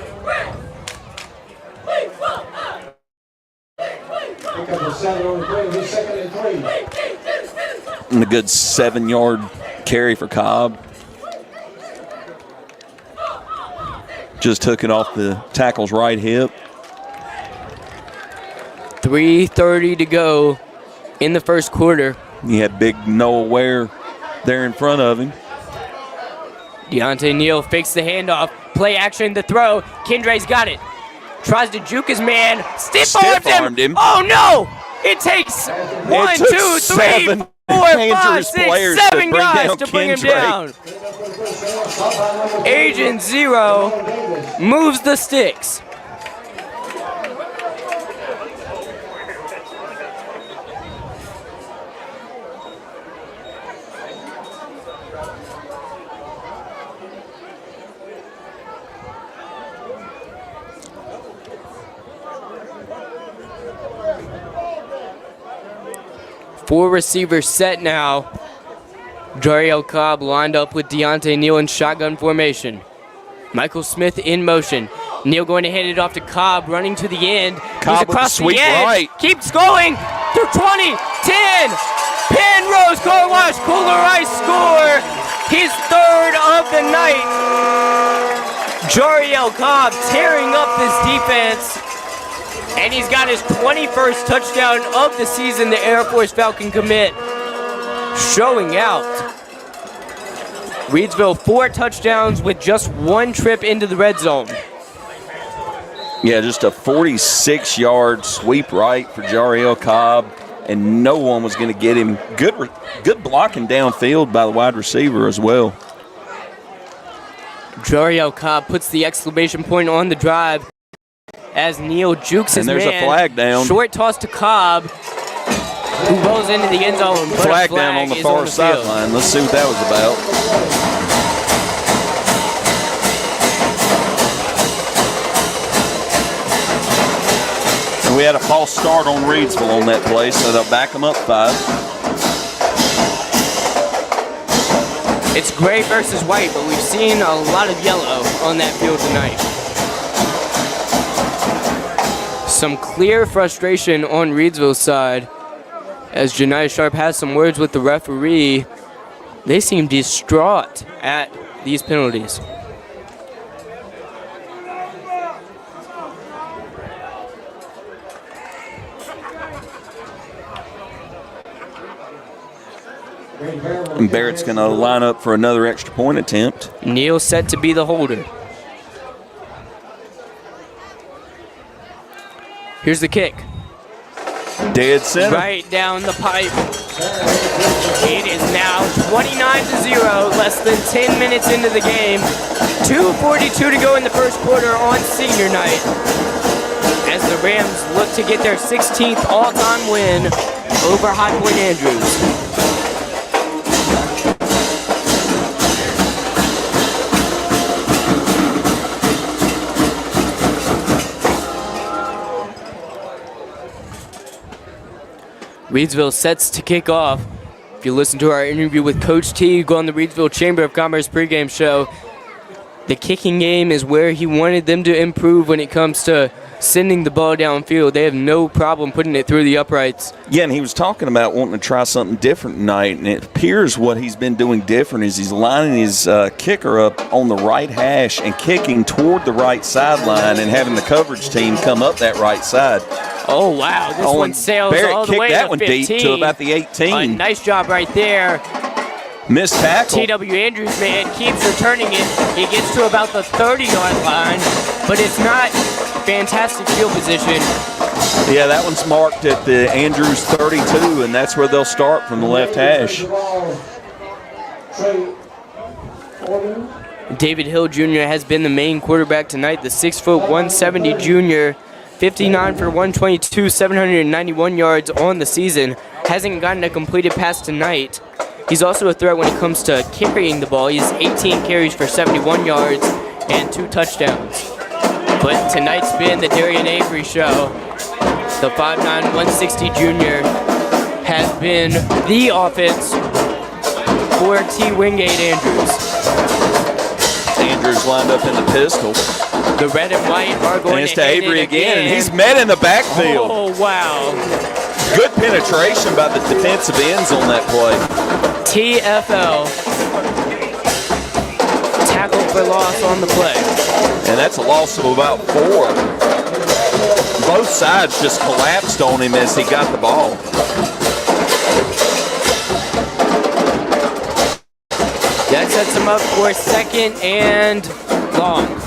And a good 7-yard carry for Cobb. Just took it off the tackle's right hip. 3:30 to go in the first quarter. He had big Noah Ware there in front of him. Deontay Neal fakes the handoff. Play action, the throw. Kendre's got it. Tries to juke his man. Stiff-armed him. Oh, no! It takes 1, 2, 3, 4, 5, 6, 7 guys to bring him down. Agent Zero moves the sticks. Four receivers set now. Jariel Cobb lined up with Deontay Neal in shotgun formation. Michael Smith in motion. Neal going to hand it off to Cobb, running to the end. Cobb He's across with the the edge. right. Keeps going through 20, 10. Penrose car wash. Kooler Ice score. His 3rd of the night. Jariel Cobb tearing up this defense. And he's got his 21st touchdown of the season, the Air Force Falcon commit. Showing out. Reidsville 4 touchdowns with just 1 trip into the red zone. Yeah, just a 46-yard sweep right for Jariel Cobb, and no one was going to get him. Good blocking downfield by the wide receiver as well. Jariel Cobb puts the exclamation point on the drive as Neal jukes his man. And there's a flag down. Short toss to Cobb, who rolls into the end zone. Flag down on the far sideline. Let's see what that was about. And we had a false start on Reidsville on that play, so they'll back them up 5. It's gray versus white, but we've seen a lot of yellow on that field tonight. Some clear frustration on Reidsville's side as Janiah Sharp has some words with the referee. They seem distraught at these penalties. And Barrett's going to line up for another extra point attempt. Neal set to be the holder. Here's the kick. Dead center. Right down the pipe. It is now 29-0, less than 10 minutes into the game. 2:42 to go in the first quarter on senior night, as the Rams look to get their 16th all-time win over High Point Andrews. Reidsville sets to kick off. If you listen to our interview with Coach T, go on the Reidsville Chamber of Commerce pregame show. The kicking game is where he wanted them to improve when it comes to sending the ball downfield. They have no problem putting it through the uprights. Yeah, and he was talking about wanting to try something different tonight, and it appears what he's been doing different is he's lining his kicker up on the right hash and kicking toward the right sideline and having the coverage team come up that right side. Oh, wow. This one sails Barrett all the kicked way that to one 15. deep to about the 18. A nice job right there. Missed tackle. T.W. Andrews, man, keeps returning it. He gets to about the 30-yard line, but it's not fantastic field position. Yeah, that one's marked at the Andrews 32, and that's where they'll start from the left hash. David Hill Jr. has been the main quarterback tonight. The 6', 170 junior, 59 for 122, 791 yards on the season. Hasn't gotten a completed pass tonight. He's also a threat when it comes to carrying the ball. He has 18 carries for 71 yards and 2 touchdowns. But tonight's been the Darian Avery show. The 5'9", 160 junior has been the offense for T. Wingate Andrews. Andrews lined up in the pistol. The red and white are going and it's to Avery again, and he's and met in the backfield. Oh, wow. Good penetration by the defensive ends on that play. TFL. Tackle for loss on the play. And that's a loss of about 4. Both sides just collapsed on him as he got the ball. That sets him up for 2nd and long.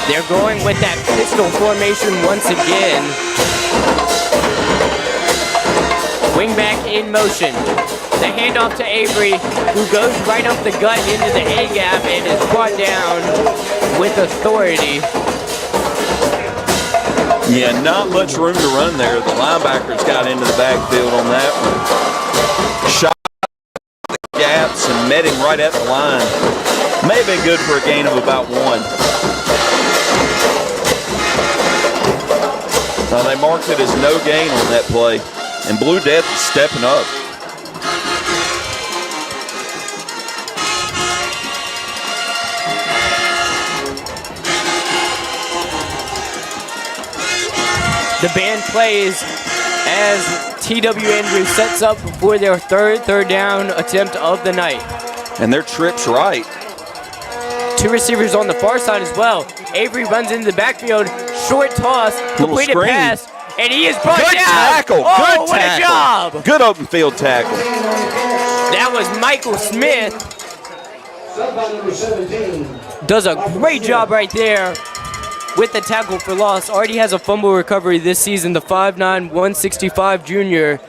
They're going with that pistol formation once again. Wingback in motion. The handoff to Avery, who goes right up the gut into the A-gap and is brought down with authority. Yeah, not much room to run there. The linebackers got into the backfield on that one. Shot the gaps and met him right at the line. May have been good for a gain of about 1. They marked it as no gain on that play, and Blue Death is stepping up. The band plays as T.W. Andrews sets up for their third down attempt of the night. And their trip's right. 2 receivers on the far side as well. Avery runs into the backfield, short toss, completed pass, and he is brought down. Good tackle, oh, good what tackle. a job. Good open field tackle. That was Michael Smith. Does a great job right there with the tackle for loss. Already has a fumble recovery this season. The 5'9", 165 junior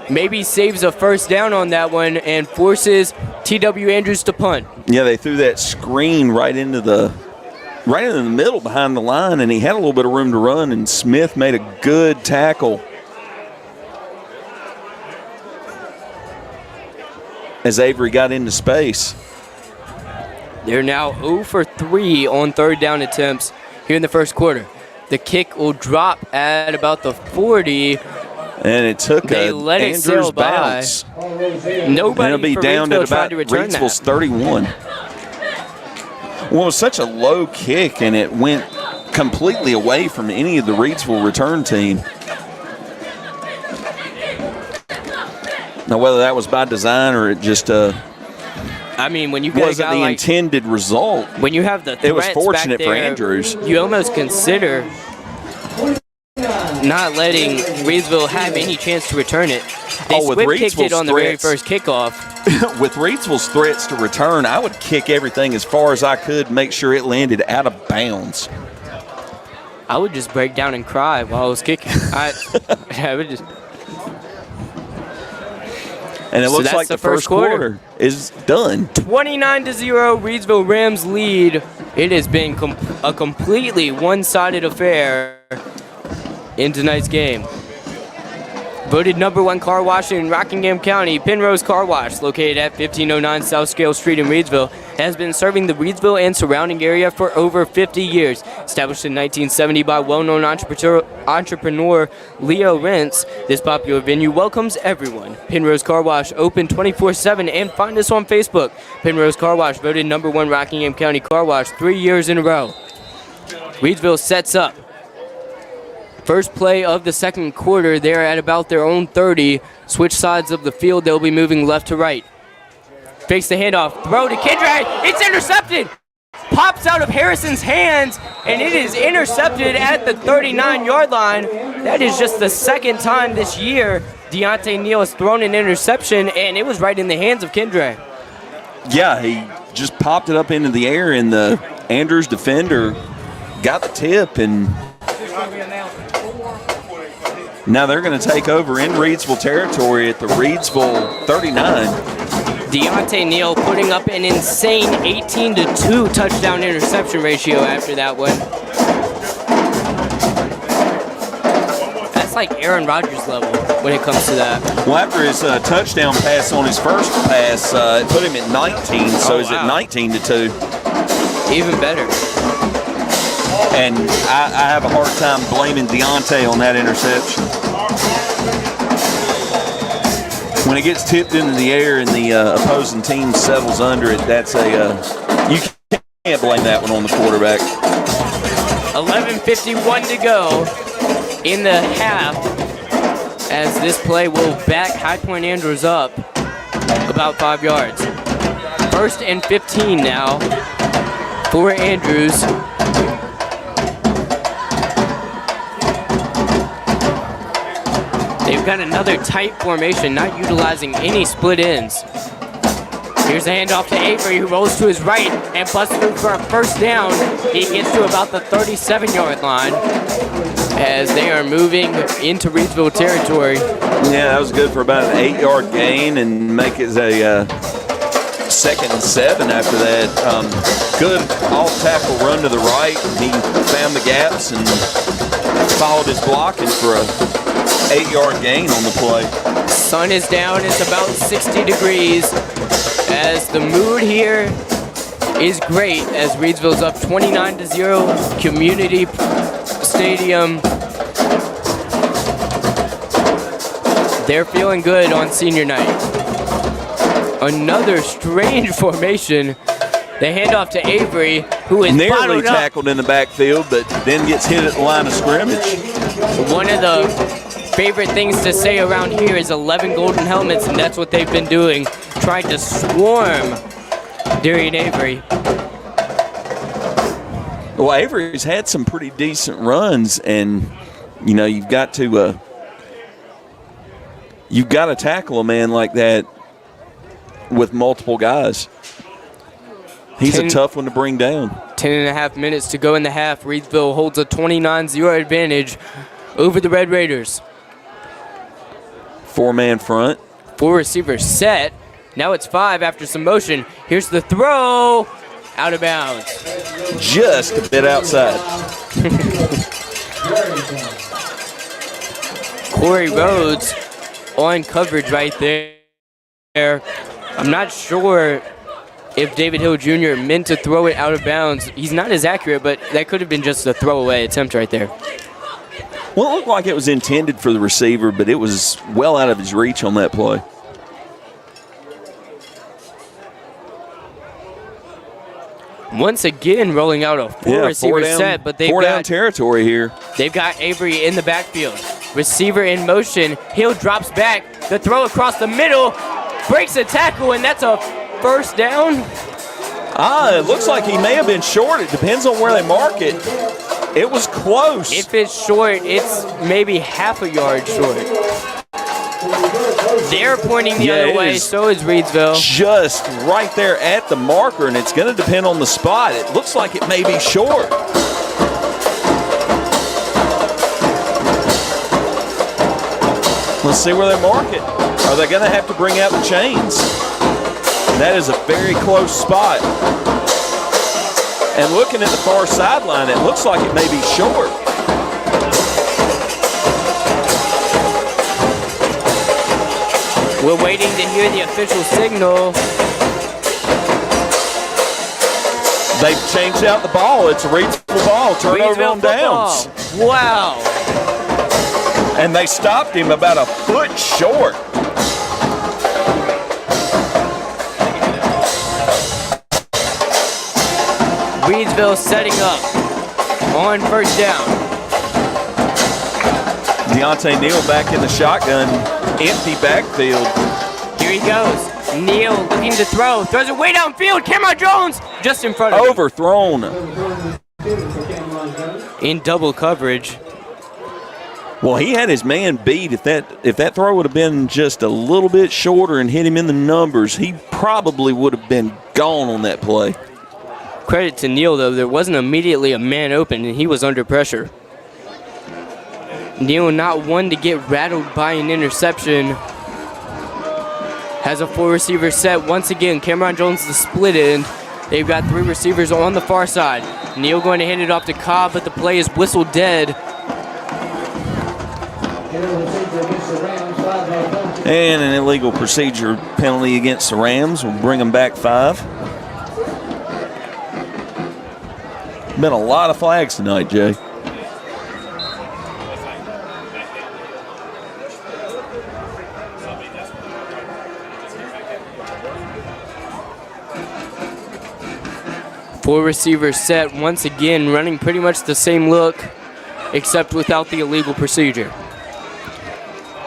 maybe saves a first down on that one and forces T.W. Andrews to punt. Yeah, they threw that screen right into the middle behind the line, and he had a little bit of room to run, and Smith made a good tackle. As Avery got into space. They're now 0 for 3 on 3rd down attempts here in the first quarter. The kick will drop at about the 40. And it took they let it sail bounce. By. Nobody and it'll be for down Reidsville at about Reidsville's 31. Well, it was such a low kick, and it went completely away from any of the Reidsville return team. Now, whether that was by design or it just I mean, when you wasn't the intended result. When you have the threats it was fortunate back there, for Andrews. You almost consider not letting Reidsville have any chance to return it. They kicked it on the very first kickoff. With Reidsville's threats to return, I would kick everything as far as I could, make sure it landed out of bounds. I would just break down and cry while I was kicking. I would just. And it looks like the first quarter is done. 29-0, Reidsville Rams lead. It has been a completely one-sided affair in tonight's game. Voted #1 car wash in Rockingham County, Penrose Car Wash, located at 1509 South Scale Street in Reidsville, has been serving the Reidsville and surrounding area for over 50 years. Established in 1970 by well-known entrepreneur Leo Rentz, this popular venue welcomes everyone. Penrose Car Wash, open 24/7, and find us on Facebook. Penrose Car Wash, voted #1 Rockingham County Car Wash 3 years in a row. Reidsville sets up. First play of the second quarter, they're at about their own 30. Switch sides of the field, they'll be moving left to right. Fakes the handoff, throw to Kindred, it's intercepted! Pops out of Harrison's hands, and it is intercepted at the 39-yard line. That is just the second time this year Deontay Neal has thrown an interception, and it was right in the hands of Kindred. Yeah, he just popped it up into the air, and the Andrews defender got the tip, and now they're going to take over in Reidsville territory at the Reidsville 39. Deontay Neal putting up an insane 18-2 touchdown interception ratio after that one. That's like Aaron Rodgers level when it comes to that. Well, after his touchdown pass on his first pass, it put him at 19, so he's at 19-2. Even better. And I have a hard time blaming Deontay on that interception. When it gets tipped into the air and the opposing team settles under it, that's you can't blame that one on the quarterback. 11:51 to go in the half as this play will back High Point Andrews up about 5 yards. 1st and 15 now for Andrews. They've got another tight formation, not utilizing any split ends. Here's a handoff to Avery, who rolls to his right and busts through for a first down. He gets to about the 37-yard line as they are moving into Reidsville territory. Yeah, that was good for about an 8-yard gain and make it a 2nd and 7 after that. Good off-tackle run to the right. He found the gaps and followed his blocking for a 8-yard gain on the play. Sun is down, it's about 60 degrees as the mood here is great as Reidsville's up 29-0, Community Stadium. They're feeling good on senior night. Another strange formation. The handoff to Avery, who is nearly tackled in the backfield, but then gets hit at the line of scrimmage. One of the favorite things to say around here is 11 golden helmets, and that's what they've been doing, trying to swarm Darian Avery. Well, Avery's had some pretty decent runs, and you've got to tackle a man like that with multiple guys. He's a tough one to bring down. 10.5 minutes to go in the half. Reidsville holds a 29-0 advantage over the Red Raiders. 4-man front. 4 receivers set. Now it's 5 after some motion. Here's the throw. Out of bounds. Just a bit outside. Corey Rhodes on coverage right there. I'm not sure if David Hill Jr. meant to throw it out of bounds. He's not as accurate, but that could have been just a throwaway attempt right there. Well, it looked like it was intended for the receiver, but it was well out of his reach on that play. Once again, rolling out a four-receiver set, but they've down territory here. They've got Avery in the backfield. Receiver in motion. Hill drops back. The throw across the middle breaks a tackle, and that's a first down. It looks like he may have been short. It depends on where they mark it. It was close. If it's short, it's maybe half a yard short. They're pointing the other way, so is Reidsville. Just right there at the marker, and it's going to depend on the spot. It looks like it may be short. Let's see where they mark it. Are they going to have to bring out the chains? That is a very close spot. And looking at the far sideline, it looks like it may be short. We're waiting to hear the official signal. They've changed out the ball. It's a Reidsville ball. Turnover on downs. Wow. And they stopped him about a foot short. Reidsville setting up on first down. Deontay Neal back in the shotgun. Empty backfield. Here he goes. Neal looking to throw. Throws it way downfield. Cameron Jones just in front of him. Overthrown. In double coverage. Well, he had his man beat. If that throw would have been just a little bit shorter and hit him in the numbers, he probably would have been gone on that play. Credit to Neal, though. There wasn't immediately a man open, and he was under pressure. Neal not one to get rattled by an interception. Has a 4-receiver set once again. Cameron Jones the split end. They've got 3 receivers on the far side. Neal going to hand it off to Cobb, but the play is whistled dead. And an illegal procedure penalty against the Rams will bring them back 5. Been a lot of flags tonight, Jay. Four receivers set once again, running pretty much the same look, except without the illegal procedure.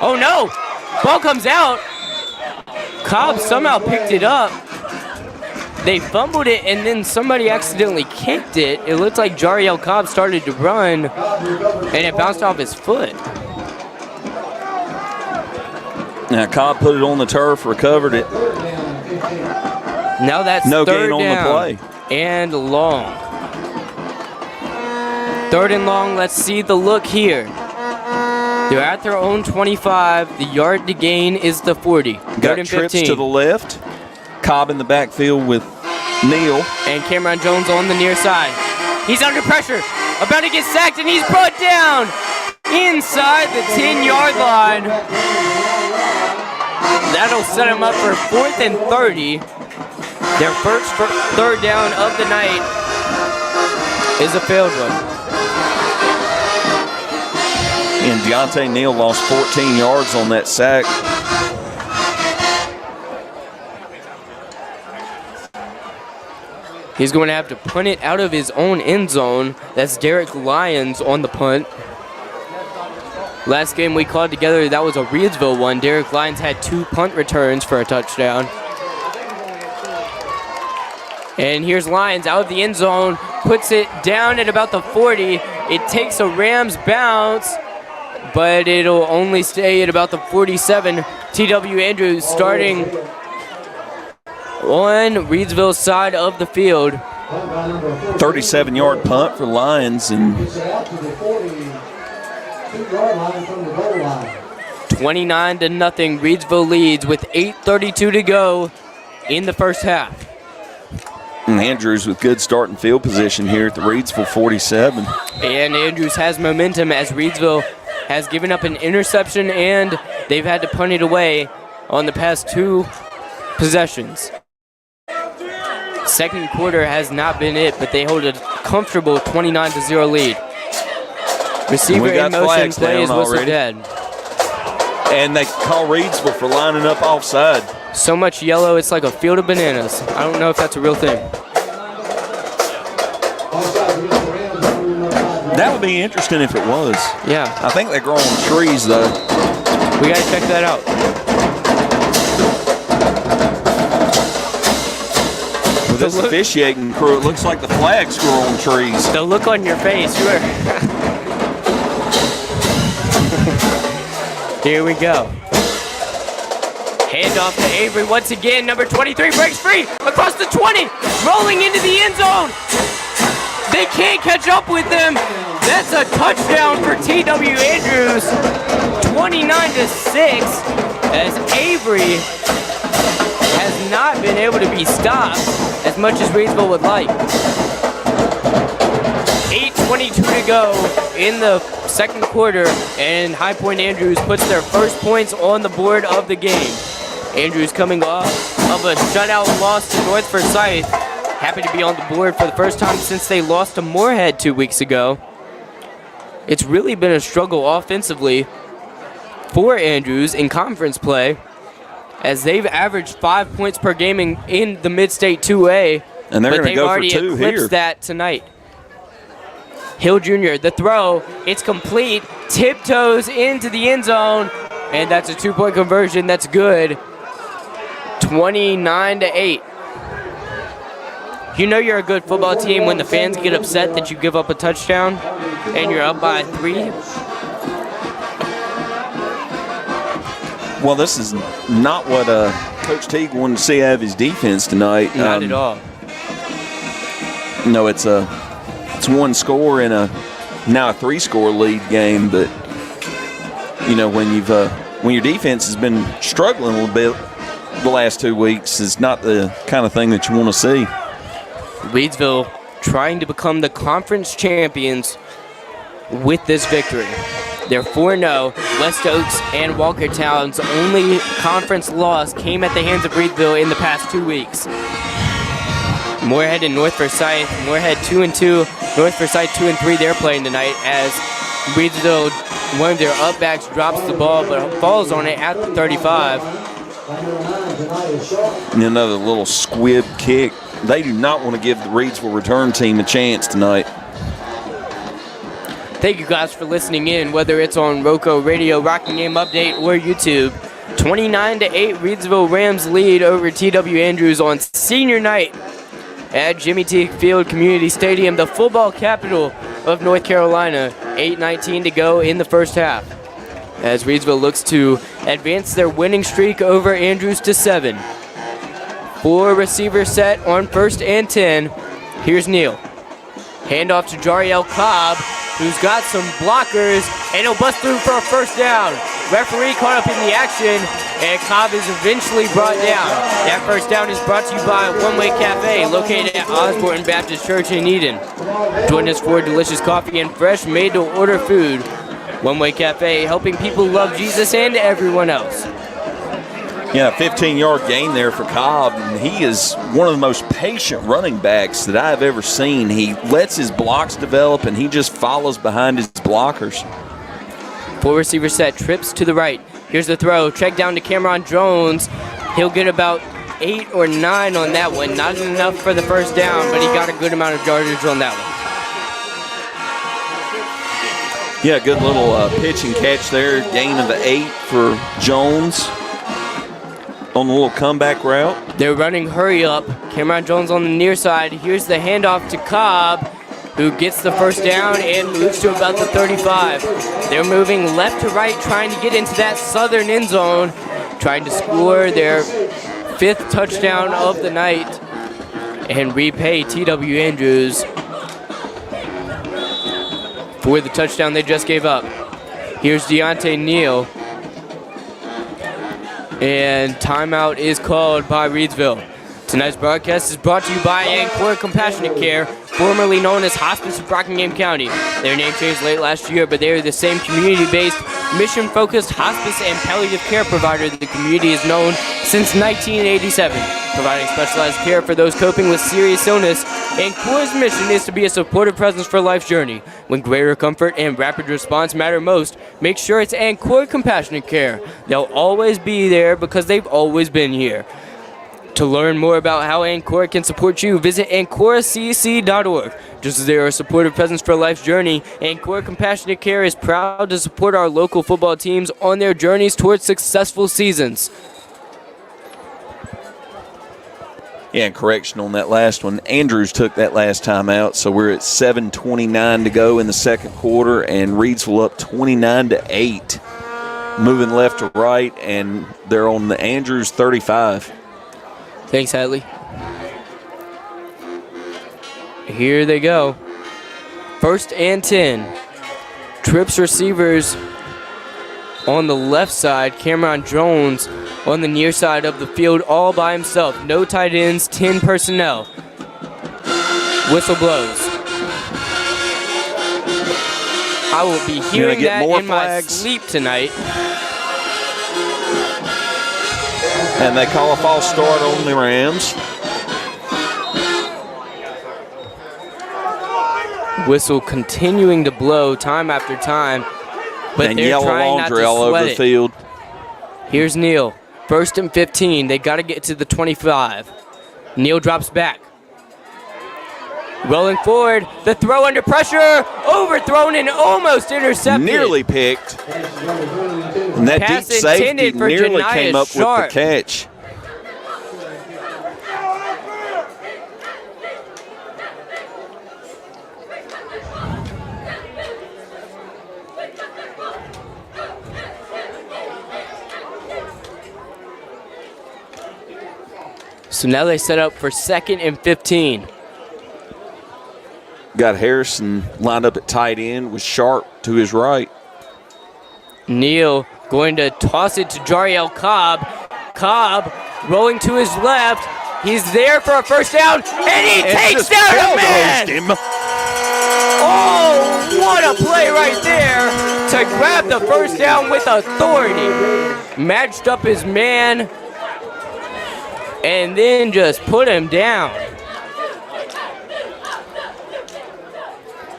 Oh no! Ball comes out. Cobb somehow picked it up. They fumbled it, and then somebody accidentally kicked it. It looked like Jariel Cobb started to run, and it bounced off his foot. Now Cobb put it on the turf, recovered it. Now that's no third gain on down the play. And long. 3rd and long. Let's see the look here. They're at their own 25. The yard to gain is the 40. Got 3rd and trips 15. to the left. Cobb in the backfield with Neal. And Cameron Jones on the near side. He's under pressure. About to get sacked, and he's brought down inside the 10-yard line. That'll set him up for 4th and 30. Their first 3rd down of the night is a failed one. And Deontay Neal lost 14 yards on that sack. He's going to have to punt it out of his own end zone. That's Derek Lyons on the punt. Last game we called together, that was a Reidsville one. Derek Lyons had 2 punt returns for a touchdown. And here's Lyons out of the end zone, puts it down at about the 40. It takes a Rams bounce, but it'll only stay at about the 47. T.W. Andrews starting on Reidsville's side of the field. 37-yard punt for Lions, and 29-0. Reidsville leads with 8:32 to go in the first half. And Andrews with good starting field position here at the Reidsville 47. And Andrews has momentum as Reidsville has given up an interception and they've had to punt it away on the past 2 possessions. Second quarter has not been it, but they hold a comfortable 29-0 lead. Receiver in motion, play is whistled dead. And they call Reidsville for lining up offside. So much yellow, it's like a field of bananas. I don't know if that's a real thing. That would be interesting if it was. Yeah. I think they grow on trees, though. We got to check that out. With this officiating crew, it looks like the flags grow on trees. The look on your face, you are... Here we go. Hand off to Avery once again. Number 23 breaks free across the 20, rolling into the end zone. They can't catch up with them. That's a touchdown for T.W. Andrews. 29-6 as Avery has not been able to be stopped as much as Reidsville would like. 8:22 to go in the second quarter, and High Point Andrews puts their first points on the board of the game. Andrews coming off of a shutout loss to North Forsyth. Happy to be on the board for the first time since they lost to Moorhead 2 weeks ago. It's really been a struggle offensively for Andrews in conference play, as they've averaged 5 points per game in the Mid-State 2A. And they're going to go for 2 here. They've already eclipsed that tonight. Hill Jr., the throw, it's complete, tiptoes into the end zone, and that's a 2-point conversion. That's good. 29-8. You know you're a good football team when the fans get upset that you give up a touchdown and you're up by 3. Well, this is not what Coach Teague wanted to see out of his defense tonight. Not at all. You know, it's one score in now a 3-score lead game, but you know when your defense has been struggling a little bit the last 2 weeks, it's not the kind of thing that you want to see. Reidsville trying to become the conference champions with this victory. They're 4-0. West Oaks and Walkertown's only conference loss came at the hands of Reidsville in the past 2 weeks. Moorhead and North Forsyth. Moorhead 2-2. North Forsyth 2-3. They're playing tonight as Reidsville, one of their upbacks, drops the ball but falls on it at the 35. And another little squib kick. They do not want to give the Reidsville return team a chance tonight. Thank you guys for listening in, whether it's on Roco Radio, Rocking Game Update, or YouTube. 29-8, Reidsville Rams lead over TW Andrews on senior night at Jimmy T. Field Community Stadium, the football capital of North Carolina. 8:19 to go in the first half, as Reidsville looks to advance their winning streak over Andrews to 7. 4 receiver set on 1st and 10. Here's Neal. Handoff to Jariel Cobb, who's got some blockers, and he'll bust through for a first down. Referee caught up in the action, and Cobb is eventually brought down. That first down is brought to you by One Way Cafe, located at Osborne Baptist Church in Eden. Join us for delicious coffee and fresh made-to-order food. One Way Cafe, helping people love Jesus and everyone else. Yeah, 15-yard gain there for Cobb, and he is one of the most patient running backs that I've ever seen. He lets his blocks develop, and he just follows behind his blockers. 4 receiver set, trips to the right. Here's the throw, check down to Cameron Jones. He'll get about 8 or 9 on that one. Not enough for the first down, but he got a good amount of yardage on that one. Yeah, good little pitch and catch there. Gain of 8 for Jones on the little comeback route. They're running hurry up. Cameron Jones on the near side. Here's the handoff to Cobb, who gets the first down and moves to about the 35. They're moving left to right, trying to get into that southern end zone, trying to score their 5th touchdown of the night and repay TW Andrews for the touchdown they just gave up. Here's Deontay Neal. And timeout is called by Reidsville. Tonight's broadcast is brought to you by Ancora Compassionate Care, formerly known as Hospice of Rockingham County. Their name changed late last year, but they are the same community-based, mission-focused hospice and palliative care provider that the community has known since 1987. Providing specialized care for those coping with serious illness, Ancora's mission is to be a supportive presence for life's journey. When greater comfort and rapid response matter most, make sure it's Ancora Compassionate Care. They'll always be there because they've always been here. To learn more about how Ancora can support you, visit AncoraCC.org. Just as they are a supportive presence for life's journey, Ancora Compassionate Care is proud to support our local football teams on their journeys towards successful seasons. Yeah, and correction on that last one. Andrews took that last time out, so we're at 7:29 to go in the second quarter, and Reidsville up 29-8. Moving left to right, and they're on the Andrews 35. Thanks, Hatley. Here they go. 1st and 10. Trips receivers on the left side. Cameron Jones on the near side of the field all by himself. No tight ends, 10 personnel. Whistle blows. I will be hearing that in my sleep tonight. And they call a false start on the Rams. Whistle continuing to blow time after time, but and they're yellow trying not laundry to all over sweat the it. field. Here's Neal. 1st and 15. They got to get to the 25. Neal drops back. Rolling forward. The throw under pressure. Overthrown and almost intercepted. Nearly picked. And that Pass deep safety intended for nearly Janiah came up Sharp. with the catch. So now they set up for 2nd and 15. Got Harrison lined up at tight end with Sharp to his right. Neal going to toss it to Jariel Cobb. Cobb rolling to his left. He's there for a first down, and he takes down a man! Him. Oh, what a play right there to grab the first down with authority. Matched up his man, and then just put him down.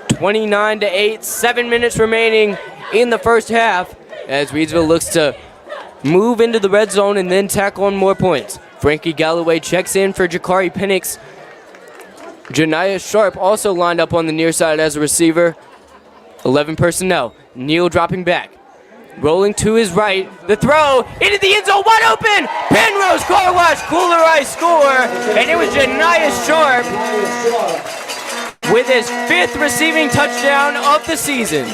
29-8, 7 minutes remaining in the first half as Reidsville looks to move into the red zone and then tack on more points. Frankie Galloway checks in for Jakari Penix. Janiah Sharp also lined up on the near side as a receiver. 11 personnel. Neal dropping back. Rolling to his right. The throw into the end zone, wide open. Penrose car wash, Kooler Ice score. And it was Janiah Sharp with his 5th receiving touchdown of the season.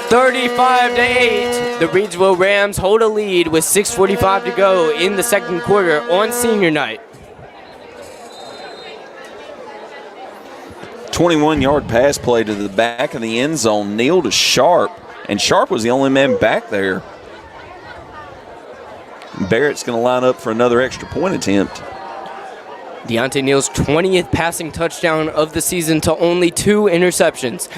35-8. The Reidsville Rams hold a lead with 6:45 to go in the second quarter on senior night. 21-yard pass play to the back of the end zone. Neal to Sharp. And Sharp was the only man back there. Barrett's going to line up for another extra point attempt. Deontay Neal's 20th passing touchdown of the season to only 2 interceptions.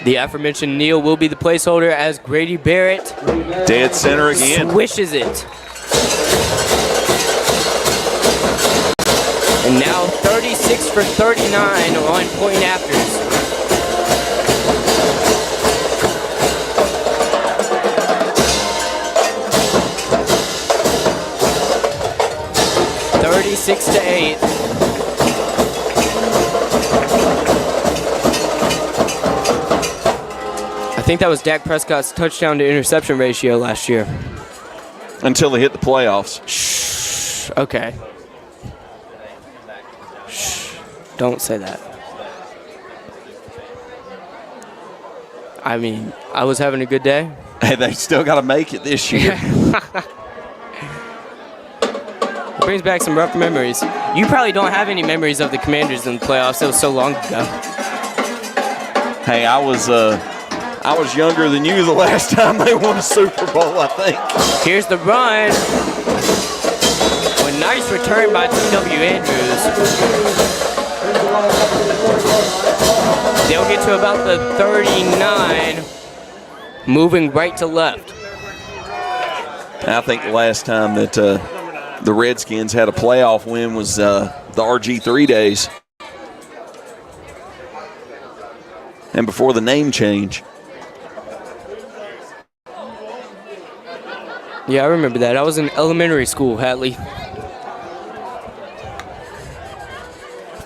The aforementioned Neal will be the placeholder as Grady Barrett Dead center again. swishes it. And now 36 for 39 on point afters. Six to 8. I think that was Dak Prescott's touchdown to interception ratio last year. Until they hit the playoffs. Shh. Okay. Shh. Don't say that. I mean, I was having a good day. Hey, they still got to make it this year. Brings back some rough memories. You probably don't have any memories of the Commanders in the playoffs. It was so long ago. Hey, I was younger than you the last time they won a Super Bowl, I think. Here's the run. A nice return by T.W. Andrews. They'll get to about the 39, moving right to left. I think the last time that the Redskins had a playoff win was the RG3 days. And before the name change. Yeah, I remember that. I was in elementary school, Hatley.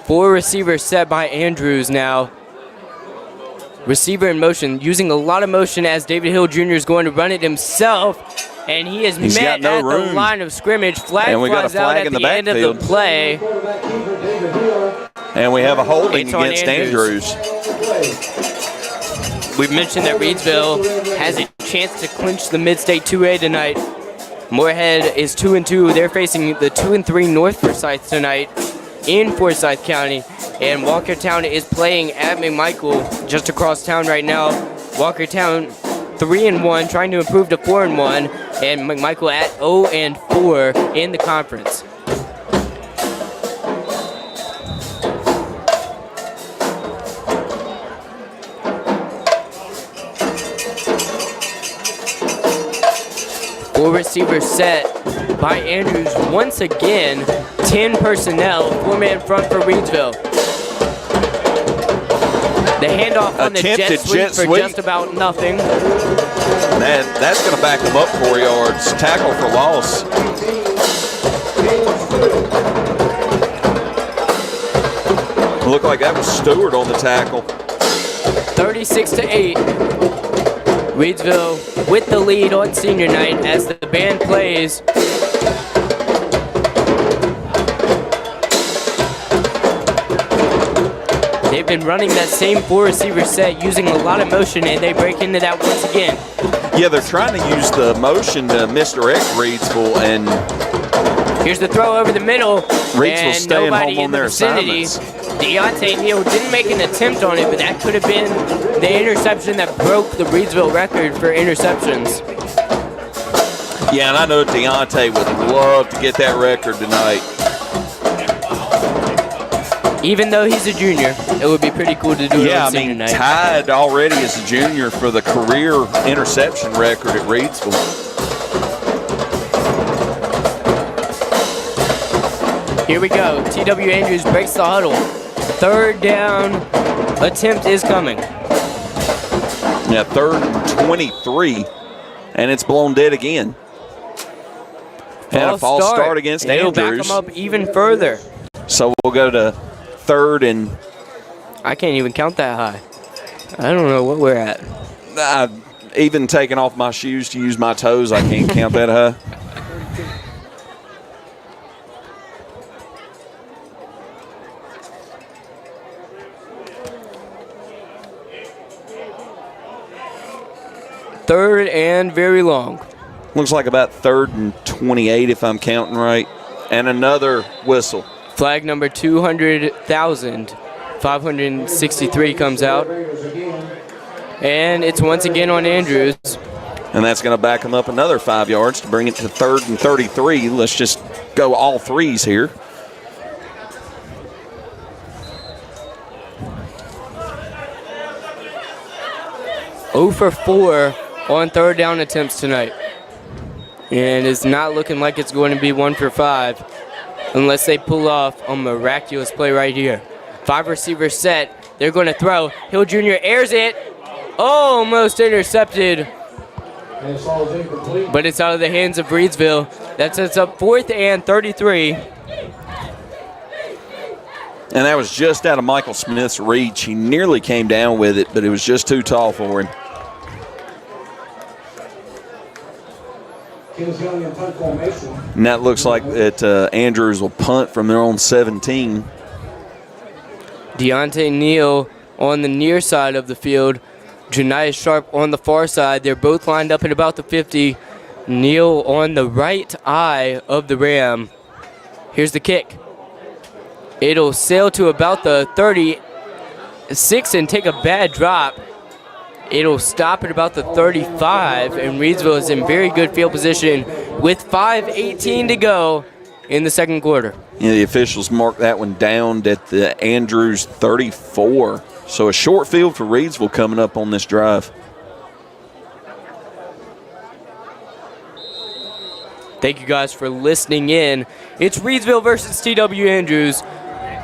4 receivers set by Andrews now. Receiver in motion, using a lot of motion as David Hill Jr. is going to run it himself. And he is met no at room. the line of scrimmage. Flag And we got a flies out flag at in the the end of backfield. the play. And we have a holding It's on against Andrews. We've mentioned that Reidsville has a chance to clinch the Mid-State 2A tonight. Moorhead is 2-2. They're facing the 2-3 North Forsyth tonight in Forsyth County. And Walkertown is playing at McMichael just across town right now. Walkertown 3-1, trying to improve to 4-1, and McMichael at 0-4 in the conference. Full receiver set by Andrews once again. 10 personnel, 4-man front for Reidsville. The handoff on the jet sweep for just about nothing. Man, that's going to back them up 4 yards. Tackle for loss. Looked like that was Stewart on the tackle. 36-8. Reidsville with the lead on senior night as the band plays. They've been running that same 4-receiver set, using a lot of motion, and they break into that once again. Yeah, they're trying to use the motion to misdirect Reidsville, and here's the throw over the middle. Reidsville staying home on their assignments. Deontay Neal didn't make an attempt on it, but that could have been the interception that broke the Reidsville record for interceptions. Yeah, and I know Deontay would love to get that record tonight. Even though he's a junior, it would be pretty cool to do it on senior night. Tied already as a junior for the career interception record at Reidsville. Here we go. T.W. Andrews breaks the huddle. 3rd down attempt is coming. Yeah, 3rd and 23, and it's blown dead again. And a false start against It'll Andrews. back them up even further. So we'll go to 3rd and... I can't even count that high. I don't know what we're at. Even taking off my shoes to use my toes, I can't count that high. Third and very long. Looks like about 3rd and 28 if I'm counting right. And another whistle. Flag number 200,563 comes out. And it's once again on Andrews. And that's going to back them up another 5 yards to bring it to 3rd and 33. Let's just go all threes here. Oh for 4 on 3rd down attempts tonight. And it's not looking like it's going to be 1 for 5 unless they pull off a miraculous play right here. 5-receiver set. They're going to throw. Hill Jr. airs it. Almost intercepted. But it's out of the hands of Reidsville. That sets up 4th and 33. And that was just out of Michael Smith's reach. He nearly came down with it, but it was just too tall for him. And that looks like that Andrews will punt from their own 17. Deontay Neal on the near side of the field. Janiah Sharp on the far side. They're both lined up at about the 50. Neal on the right eye of the Ram. Here's the kick. It'll sail to about the 36 and take a bad drop. It'll stop at about the 35, and Reidsville is in very good field position with 5:18 to go in the second quarter. Yeah, the officials marked that one down at the Andrews 34. So a short field for Reidsville coming up on this drive. Thank you guys for listening in. It's Reidsville versus T.W. Andrews.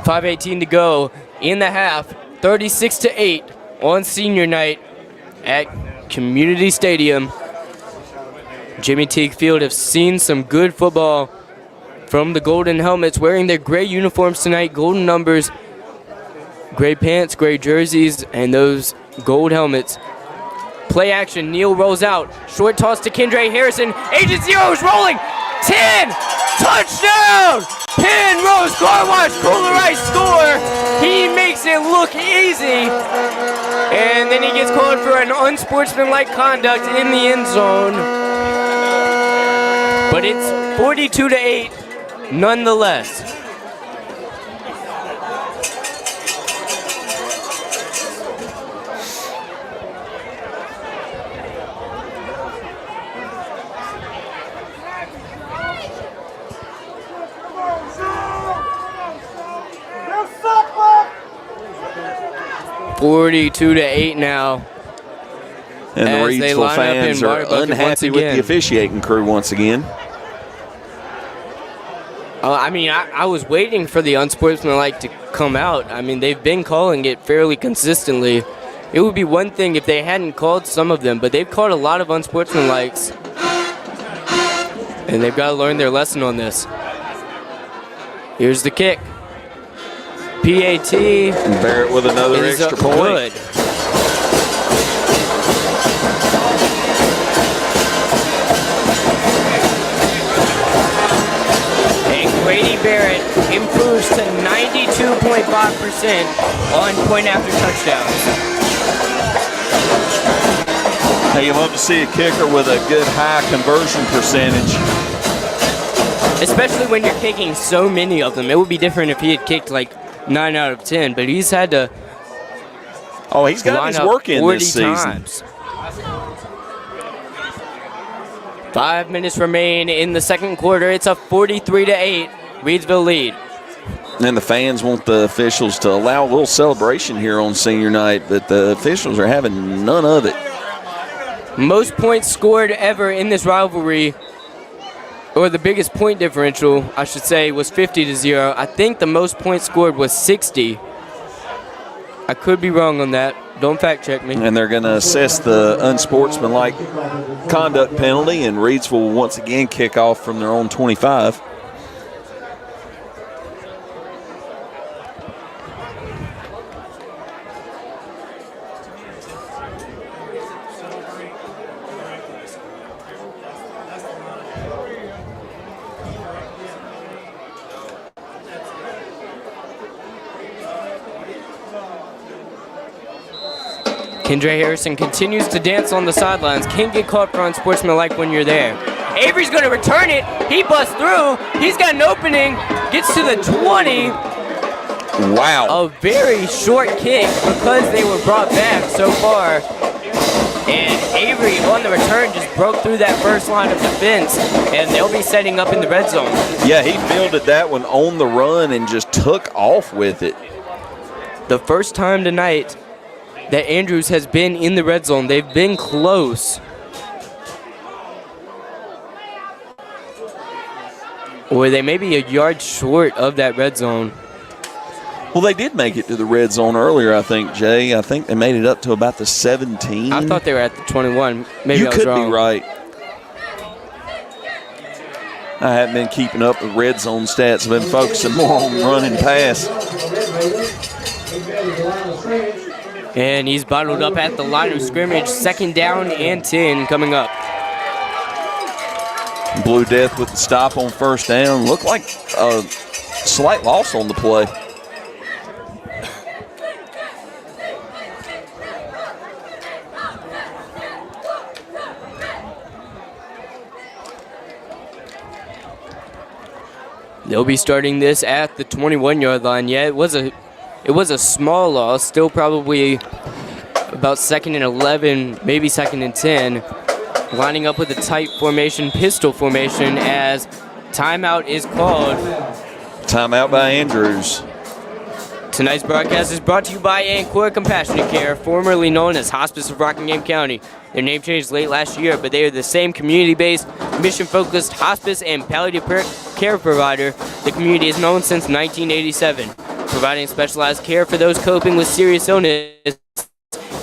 5:18 to go in the half. 36-8 on senior night at Community Stadium. Jimmy Teague Field have seen some good football from the Golden Helmets, wearing their gray uniforms tonight, golden numbers, gray pants, gray jerseys, and those gold helmets. Play action, Neal rolls out. Short toss to Kendra Harrison. Agent Zero is rolling. 10, touchdown! Penrose Car Wash, Kooler Ice score. He makes it look easy. And then he gets called for an unsportsmanlike conduct in the end zone. But it's 42-8 nonetheless. (42-8) now. And the Reidsville fans are unhappy with the officiating crew once again. I mean, I was waiting for the unsportsmanlike to come out. I mean, they've been calling it fairly consistently. It would be one thing if they hadn't called some of them, but they've called a lot of unsportsmanlikes. And they've got to learn their lesson on this. Here's the kick. PAT. And Barrett with another extra point. Good. Barrett improves to 92.5% on point after touchdowns. Hey, you love to see a kicker with a good high conversion percentage. Especially when you're kicking so many of them. It would be different if he had kicked like 9 out of 10, but he's had to. Oh, he's got his work in this season. 5 minutes remain in the second quarter. It's a 43-8. Reidsville lead. And the fans want the officials to allow a little celebration here on senior night, but the officials are having none of it. Most points scored ever in this rivalry, or the biggest point differential, I should say, was 50-0. I think the most points scored was 60. I could be wrong on that. Don't fact check me. And they're going to assess the unsportsmanlike conduct penalty, and Reidsville will once again kick off from their own 25. Kendra Harrison continues to dance on the sidelines. Can't get caught for unsportsmanlike when you're there. Avery's going to return it. He busts through. He's got an opening. Gets to the 20. Wow. A very short kick because they were brought back so far. And Avery on the return just broke through that first line of defense, and they'll be setting up in the red zone. Yeah, he fielded that one on the run and just took off with it. The first time tonight that Andrews has been in the red zone. They've been close. Or they may be a yard short of that red zone. Well, they did make it to the red zone earlier, I think, Jay. I think they made it up to about the 17. I thought they were at the 21. Maybe I was wrong. You could be right. I haven't been keeping up with red zone stats. I've been focusing more on run and pass. And he's bottled up at the line of scrimmage. 2nd down and 10 coming up. Blue Death with the stop on 1st down. Looked like a slight loss on the play. They'll be starting this at the 21-yard line. Yeah, it was a small loss, still probably about 2nd and 11, maybe 2nd and 10. Lining up with a tight formation, pistol formation, as timeout is called. Timeout by Andrews. Tonight's broadcast is brought to you by Ancora Compassionate Care, formerly known as Hospice of Rockingham County. Their name changed late last year, but they are the same community-based, mission-focused hospice and palliative care provider the community has known since 1987. Providing specialized care for those coping with serious illness,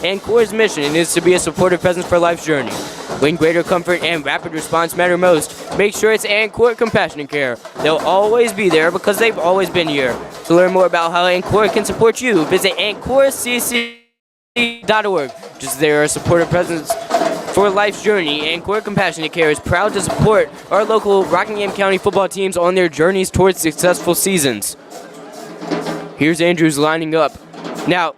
Ancora's mission is to be a supportive presence for life's journey. When greater comfort and rapid response matter most, make sure it's Ancora Compassionate Care. They'll always be there because they've always been here. To learn more about how Ancora can support you, visit ancoracc.org. Just there a supportive presence for life's journey. Ancora Compassionate Care is proud to support our local Rockingham County football teams on their journeys towards successful seasons. Here's Andrews lining up. Now,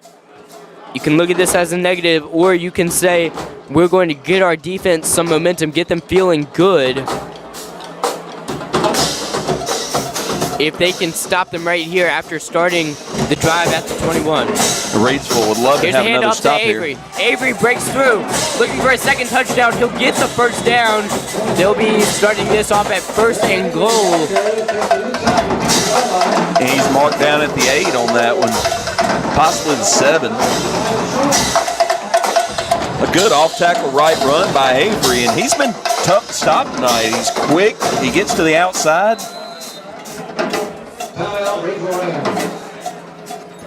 you can look at this as a negative, or you can say, we're going to get our defense some momentum, get them feeling good. If they can stop them right here after starting the drive at the 21. Reidsville would love to have another stop here. Avery breaks through, looking for a 2nd touchdown. He'll get the 1st down. They'll be starting this off at 1st and goal. And he's marked down at the 8 on that one, possibly the 7. A good off-tackle right run by Avery, and he's been tough to stop tonight. He's quick. He gets to the outside.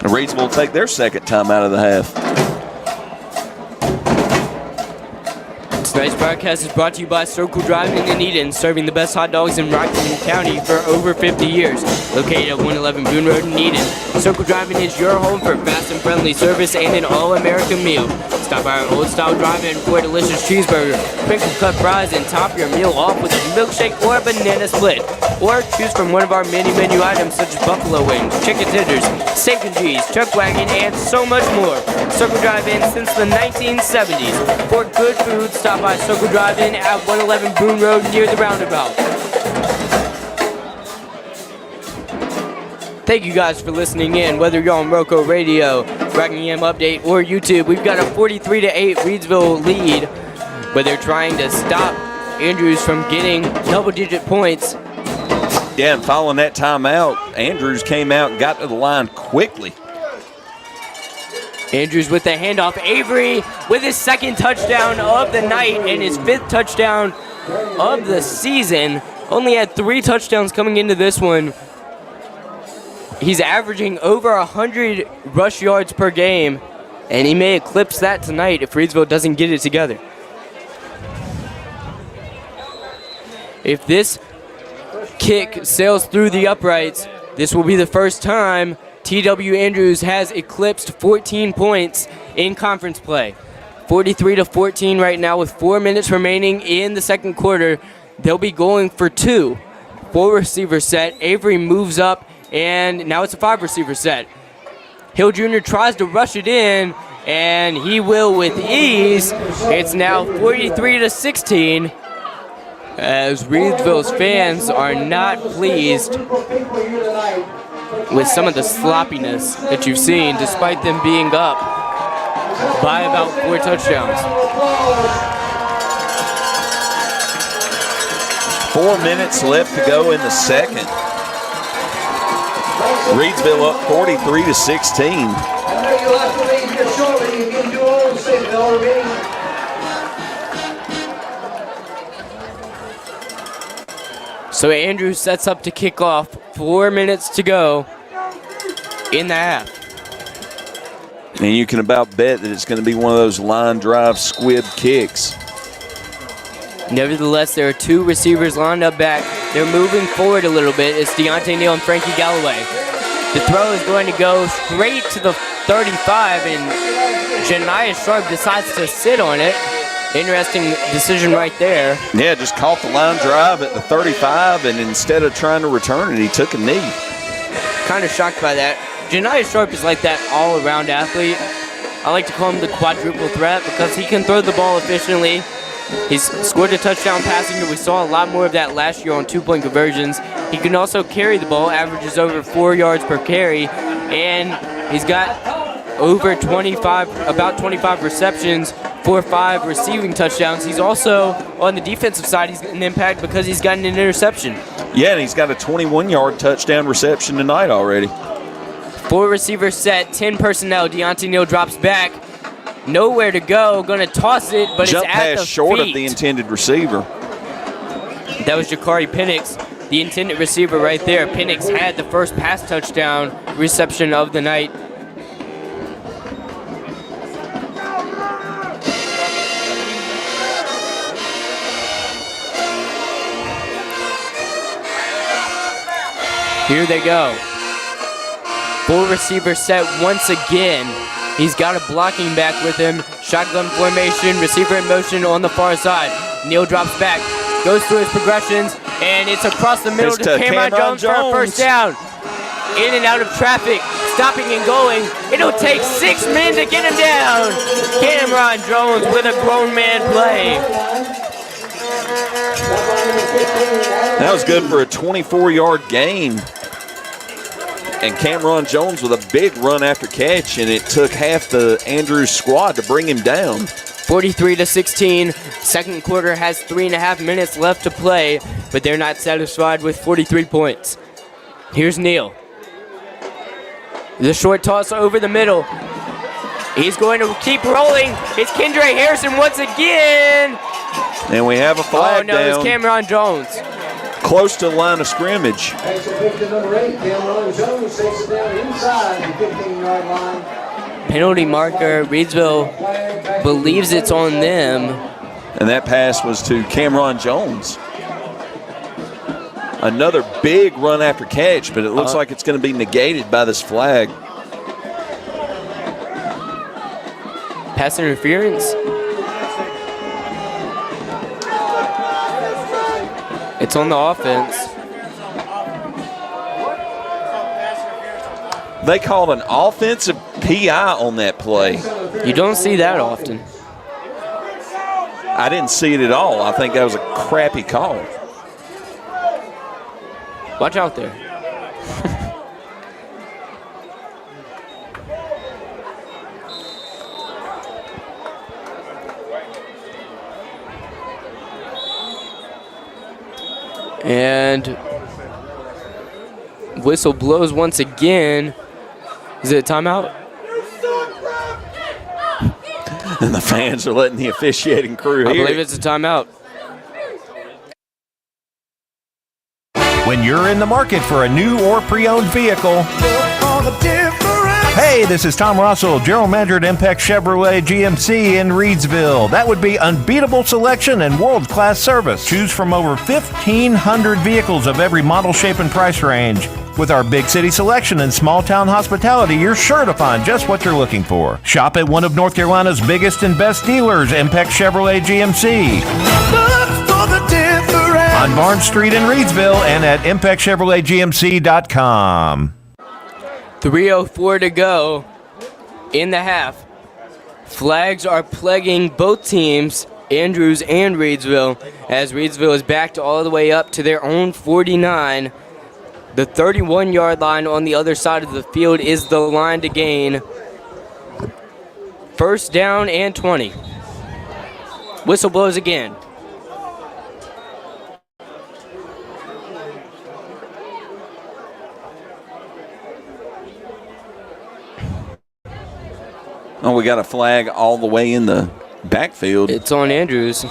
And Reidsville will take their second time out of the half. Tonight's broadcast is brought to you by Circle Drive-In in Eden, serving the best hot dogs in Rockland County for over 50 years. Located at 111 Boone Road in Eden, Circle Drive-In is your home for fast and friendly service and an all-American meal. Stop by our old-style drive-in for a delicious cheeseburger, crinkle-cut fries, and top your meal off with a milkshake or a banana split. Or choose from one of our many menu items such as buffalo wings, chicken tenders, steak and cheese, chuck wagon, and so much more. Circle Drive-In since the 1970s. For good food, stop by Circle Drive-In at 111 Boone Road near the roundabout. Thank you guys for listening in, whether you're on Roco Radio, Rockingham Update, or YouTube. We've got a 43-8 Reidsville lead, but they're trying to stop Andrews from getting double-digit points. Yeah, and following that timeout, Andrews came out and got to the line quickly. Andrews with the handoff. Avery with his second touchdown of the night and his fifth touchdown of the season. Only had 3 touchdowns coming into this one. He's averaging over 100 rush yards per game, and he may eclipse that tonight if Reidsville doesn't get it together. If this kick sails through the uprights, this will be the first time T.W. Andrews has eclipsed 14 points in conference play. 43-14 right now with 4 minutes remaining in the second quarter. They'll be going for 2. 4-receiver set. Avery moves up, and now it's a 5-receiver set. Hill Jr. tries to rush it in, and he will with ease. It's now 43-16. As Reidsville's fans are not pleased with some of the sloppiness that you've seen, despite them being up by about 4 touchdowns. 4 minutes left to go in the second. Reidsville up 43-16. So Andrews sets up to kick off. 4 minutes to go in the half. And you can about bet that it's going to be one of those line drive squib kicks. Nevertheless, there are 2 receivers lined up back. They're moving forward a little bit. It's Deontay Neal and Frankie Galloway. The throw is going to go straight to the 35, and Janiah Sharp decides to sit on it. Interesting decision right there. Yeah, just caught the line drive at the 35, and instead of trying to return it, he took a knee. Kind of shocked by that. Janiah Sharp is like that all-around athlete. I like to call him the quadruple threat because he can throw the ball efficiently. He's scored a touchdown passing, and we saw a lot more of that last year on 2-point conversions. He can also carry the ball, averages over 4 yards per carry, and he's got over about 25 receptions for 5 receiving touchdowns. He's also, on the defensive side, he's an impact because he's gotten an interception. Yeah, and he's got a 21-yard touchdown reception tonight already. 4-receiver set, 10 personnel. Deontay Neal drops back. Nowhere to go. Going to toss it, but Jump it's at the pass short feet of the intended receiver. That was Jakari Penix, the intended receiver right there. Penix had the first pass touchdown reception of the night. Here they go. 4-receiver set once again. He's got a blocking back with him. Shotgun formation, receiver in motion on the far side. Neal drops back, goes through his progressions, and it's across the middle to Cameron Jones for a first down. In and out of traffic, stopping and going. It'll take 6 men to get him down. Cameron Jones with a grown man play. That was good for a 24-yard gain. And Cameron Jones with a big run after catch, and it took half the Andrews squad to bring him down. 43-16. Second quarter has 3.5 minutes left to play, but they're not satisfied with 43 points. Here's Neal. The short toss over the middle. He's going to keep rolling. It's Kendra Harrison once again. And we have a flag down. It's Cameron Jones. Close to the line of scrimmage. Number 8, Cameron Jones takes it down inside the 15-yard line. Penalty marker. Reidsville believes it's on them. And that pass was to Cameron Jones. Another big run after catch, but it looks like it's going to be negated by this flag. Pass interference. It's on the offense. They called an offensive PI on that play. You don't see that often. I didn't see it at all. I think that was a crappy call. Watch out there. And whistle blows once again. Is it a timeout? And the fans are letting the officiating crew I hear believe it. it's a timeout. When you're in the market for a new or pre-owned vehicle. Hey, this is Tom Russell, General Manager at Impex Chevrolet GMC in Reidsville. That would be unbeatable selection and world-class service. Choose from over 1,500 vehicles of every model, shape, and price range. With our big city selection and small town hospitality, you're sure to find just what you're looking for. Shop at one of North Carolina's biggest and best dealers, Impex Chevrolet GMC. Look for the difference. On Barnes Street in Reidsville and at ImpexChevroletGMC.com. 3:04 to go in the half. Flags are plaguing both teams, Andrews and Reidsville, as Reidsville is backed all the way up to their own 49. The 31-yard line on the other side of the field is the line to gain. First down and 20. Whistle blows again. Oh, we got a flag all the way in the backfield. It's on Andrews.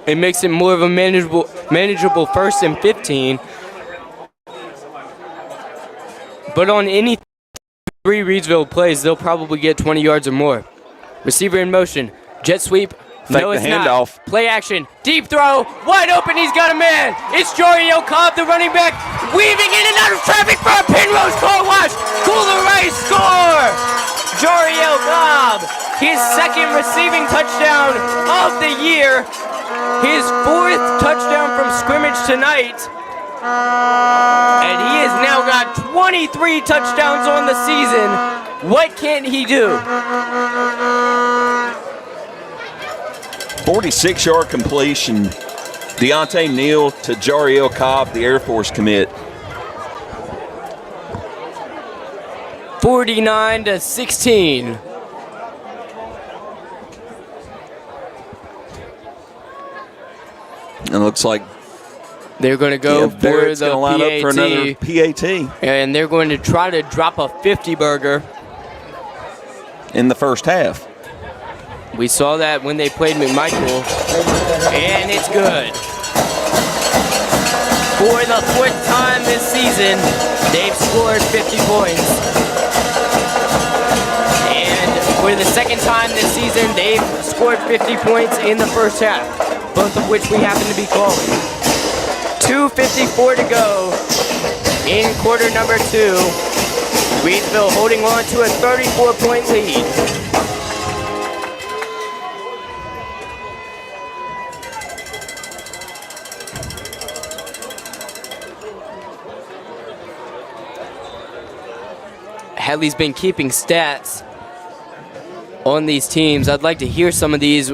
It makes it more of a manageable 1st and 15. But on any 3 Reidsville plays, they'll probably get 20 yards or more. Receiver in motion. Jet sweep. No, it's not. Play action. Deep throw. Wide open. He's got a man. It's Joriel Cobb, the running back, weaving in and out of traffic for a Penrose car wash. Kooler Ice score. Joriel Cobb, his 2nd receiving touchdown of the year. His 4th touchdown from scrimmage tonight. And he has now got 23 touchdowns on the season. What can he do? 46-yard completion. Deontay Neal to Jariel Cobb, the Air Force commit. 49-16. It looks like they're going to go for Barrett's the gonna line PAT. up for another PAT And they're going to try to drop a 50-burger. in the first half. We saw that when they played McMichael. And it's good. For the 4th time this season, they've scored 50 points. And for the 2nd time this season, they've scored 50 points in the first half, both of which we happen to be calling. 2:54 to go in quarter number 2. Reidsville holding on to a 34-point lead. Hatley's been keeping stats on these teams. I'd like to hear some of these.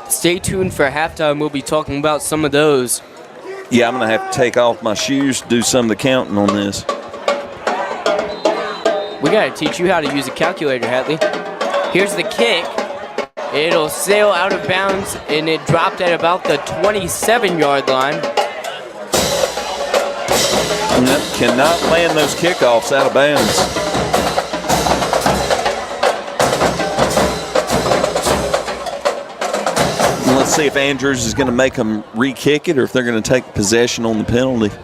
Stay tuned for halftime. We'll be talking about some of those. Yeah, I'm going to have to take off my shoes to do some of the counting on this. We got to teach you how to use a calculator, Hatley. Here's the kick. It'll sail out of bounds, and it dropped at about the 27-yard line. Cannot land those kickoffs out of bounds. Let's see if Andrews is going to make them re-kick it or if they're going to take possession on the penalty.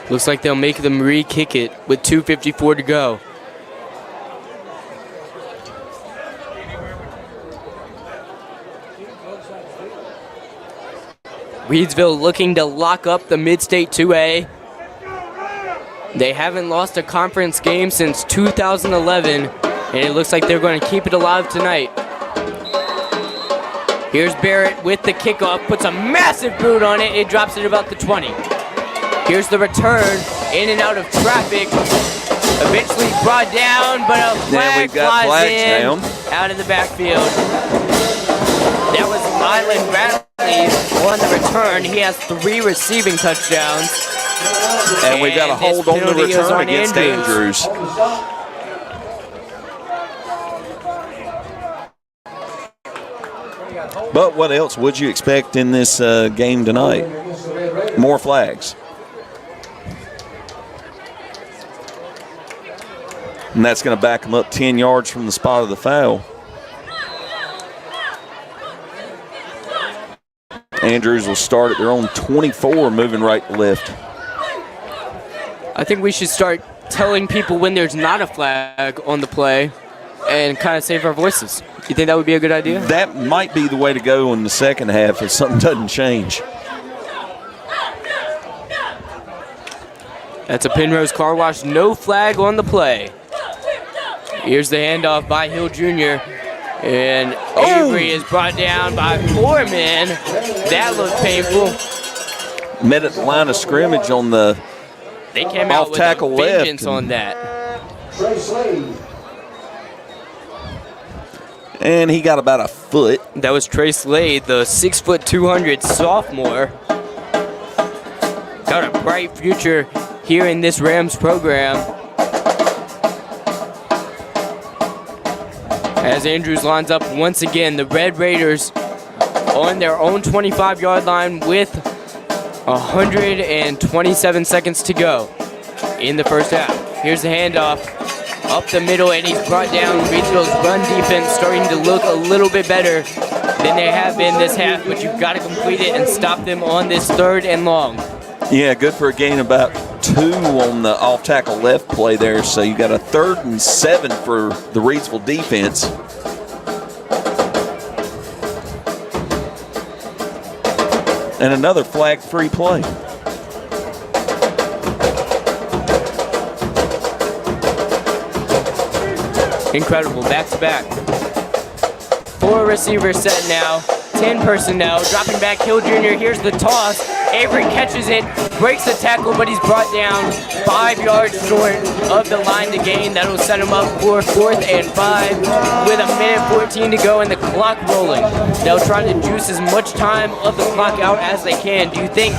Looks like they'll make them re-kick it with 2:54 to go. Reidsville looking to lock up the Mid-State 2A. They haven't lost a conference game since 2011, and it looks like they're going to keep it alive tonight. Here's Barrett with the kickoff, puts a massive boot on it. It drops it about the 20. Here's the return, in and out of traffic. Eventually brought down, but a flag flies in out of the backfield. That was Island Bradley on the return. He has 3 receiving touchdowns. And we've got a hold on the return against Andrews. But what else would you expect in this game tonight? More flags. And that's going to back them up 10 yards from the spot of the foul. Andrews will start at their own 24, moving right to left. I think we should start telling people when there's not a flag on the play and kind of save our voices. You think that would be a good idea? That might be the way to go in the second half if something doesn't change. That's a Penrose Car Wash, no flag on the play. Here's the handoff by Hill Jr. And Avery is brought down by Foreman. That looked painful. Met at the line of scrimmage on the They came out with a vengeance on that. And he got about a foot. That was Trey Slade, the 6', 200 sophomore. Got a bright future here in this Rams program. As Andrews lines up once again, the Red Raiders on their own 25-yard line with 127 seconds to go in the first half. Here's the handoff up the middle, and he's brought down. Reidsville's run defense starting to look a little bit better than they have been this half, but you've got to complete it and stop them on this 3rd and long. Yeah, good for a gain about 2 on the off-tackle left play there, so you got a 3rd and 7 for the Reidsville defense. And another flag-free play. Incredible, back-to-back. 4 receivers set now, 10 personnel, dropping back Hill Jr. Here's the toss. Avery catches it, breaks the tackle, but he's brought down 5 yards short of the line to gain. That'll set him up for 4th and 5 with 1:14 to go and the clock rolling. They'll try to juice as much time of the clock out as they can. Do you think,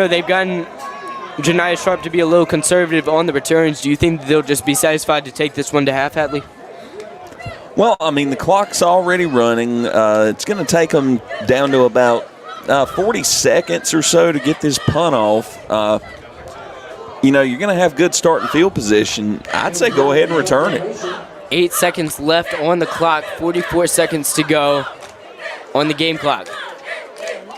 they've gotten Janiah Sharp to be a little conservative on the returns. Do you think they'll just be satisfied to take this one to half, Hatley? Well, the clock's already running. It's going to take them down to about 40 seconds or so to get this punt off. You're going to have good starting field position. I'd say go ahead and return it. 8 seconds left on the clock, 44 seconds to go on the game clock.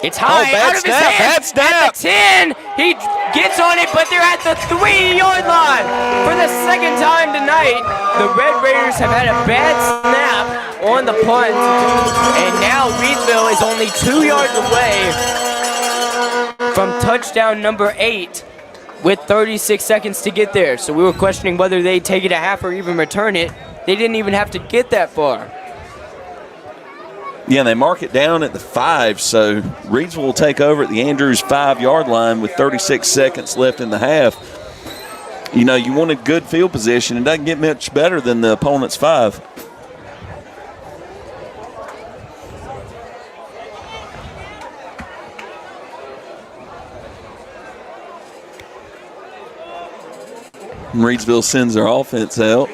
It's high, out of his hands, at the 10. He gets on it, but they're at the 3-yard line. For the second time tonight, the Red Raiders have had a bad snap on the punt, and now Reidsville is only 2 yards away from touchdown number 8 with 36 seconds to get there. So we were questioning whether they'd take it a half or even return it. They didn't even have to get that far. Yeah, they mark it down at the 5, so Reidsville will take over at the Andrews 5-yard line with 36 seconds left in the half. You wanted good field position. It doesn't get much better than the opponent's 5. Reidsville sends their offense out.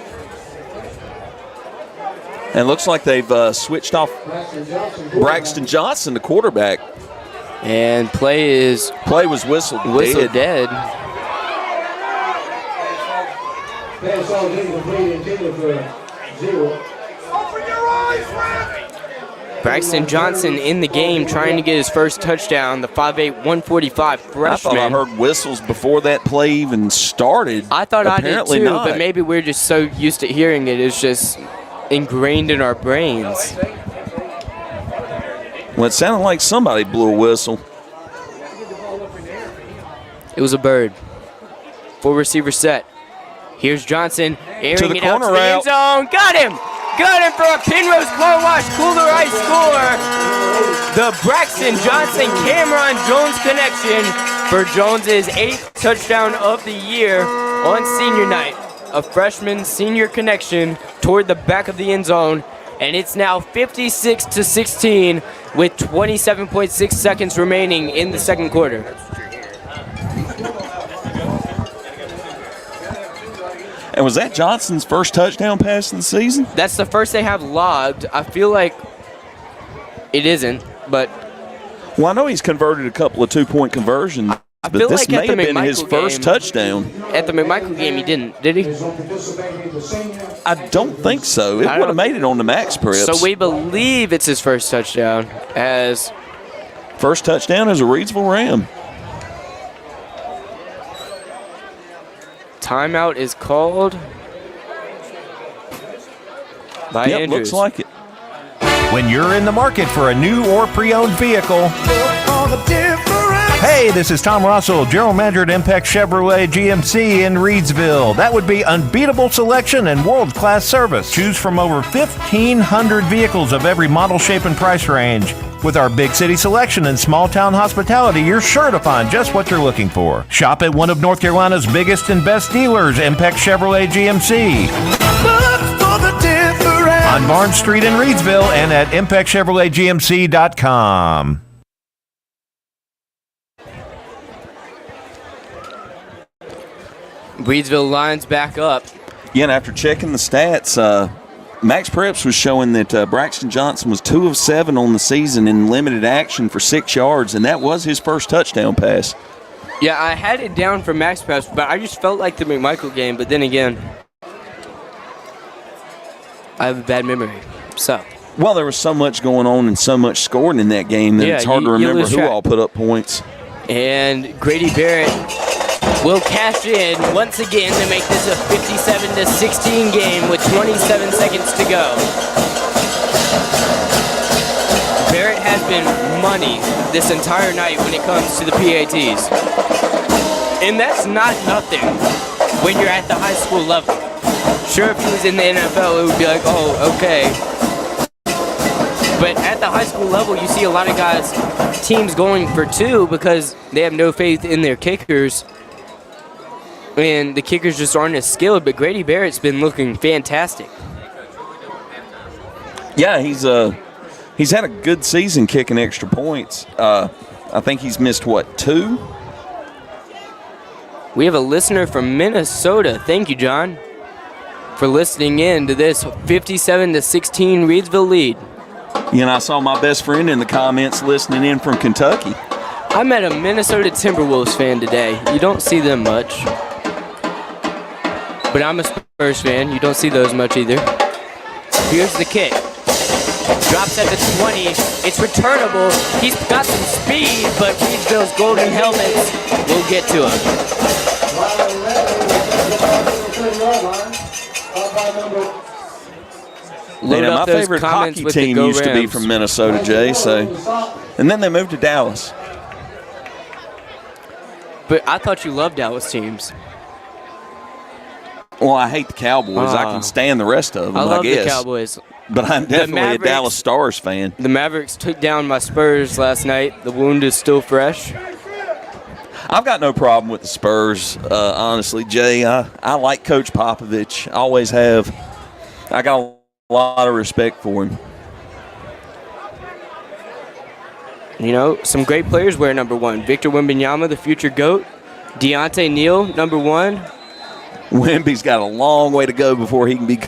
And looks like they've switched off Braxton Johnson, the quarterback. And play was whistled dead. Braxton Johnson in the game trying to get his first touchdown, the 5'8", 145 freshman. I thought I heard whistles before that play even started. I thought Apparently I did too, not. but maybe we're just so used to hearing it, it's just ingrained in our brains. Well, it sounded like somebody blew a whistle. It was a bird. Full receiver set. Here's Johnson airing it out to the end zone. Got him! Got him for a Penrose Car Wash Kooler Ice score. The Braxton Johnson Cameron Jones connection for Jones's 8th touchdown of the year on senior night. A freshman senior connection toward the back of the end zone. And it's now 56-16 with 27.6 seconds remaining in the second quarter. And was that Johnson's first touchdown pass of the season? That's the first they have logged. I feel like it isn't, but... Well, I know he's converted a couple of two-point conversions, but this may have been his first touchdown. At the McMichael game, he didn't, did he? I don't think so. It would have made it on the Max Preps. So we believe it's his first touchdown as... First touchdown as a Reidsville Ram. Timeout is called by Andrews. Looks like it. When you're in the market for a new or pre-owned vehicle, hey, this is Tom Russell, General Manager at Impex Chevrolet GMC in Reidsville. That would be unbeatable selection and world-class service. Choose from over 1,500 vehicles of every model, shape, and price range. With our big city selection and small-town hospitality, you're sure to find just what you're looking for. Shop at one of North Carolina's biggest and best dealers, Impex Chevrolet GMC. Look for the difference. On Barnes Street in Reidsville and at ImpexChevroletGMC.com. Reidsville lines back up. Yeah, and after checking the stats, Max Preps was showing that Braxton Johnson was 2 of 7 on the season in limited action for 6 yards, and that was his first touchdown pass. Yeah, I had it down for Max Preps, but I just felt like the McMichael game. But then again, I have a bad memory. So. Well, there was so much going on and so much scoring in that game that it's hard to remember who all put up points. And Grady Barrett will cash in once again to make this a 57-16 game with 27 seconds to go. Barrett has been money this entire night when it comes to the PATs. And that's not nothing when you're at the high school level. Sure, if he was in the NFL, it would be like, oh, okay. But at the high school level, you see a lot of guys, teams going for 2 because they have no faith in their kickers. And the kickers just aren't as skilled, but Grady Barrett's been looking fantastic. Yeah, he's had a good season kicking extra points. I think he's missed, 2? We have a listener from Minnesota. Thank you, John, for listening in to this 57-16 Reidsville lead. You know, I saw my best friend in the comments listening in from Kentucky. I met a Minnesota Timberwolves fan today. You don't see them much. But I'm a Spurs fan. You don't see those much either. Here's the kick. Drops at the 20. It's returnable. He's got some speed, but Reidsville's golden helmets will get to him. My favorite hockey team used to be from Minnesota, Jay. And then they moved to Dallas. But I thought you loved Dallas teams. Well, I hate the Cowboys. I can stand the rest of them, I love guess. the Cowboys. But I'm definitely a Dallas Stars fan. The Mavericks took down my Spurs last night. The wound is still fresh. I've got no problem with the Spurs, honestly, Jay. I like Coach Popovich. I always have. I got a lot of respect for him. You know, some great players wear number 1. Victor Wembanyama, the future GOAT. Deontay Neal, number 1. Wemby's got a long way to go before he can be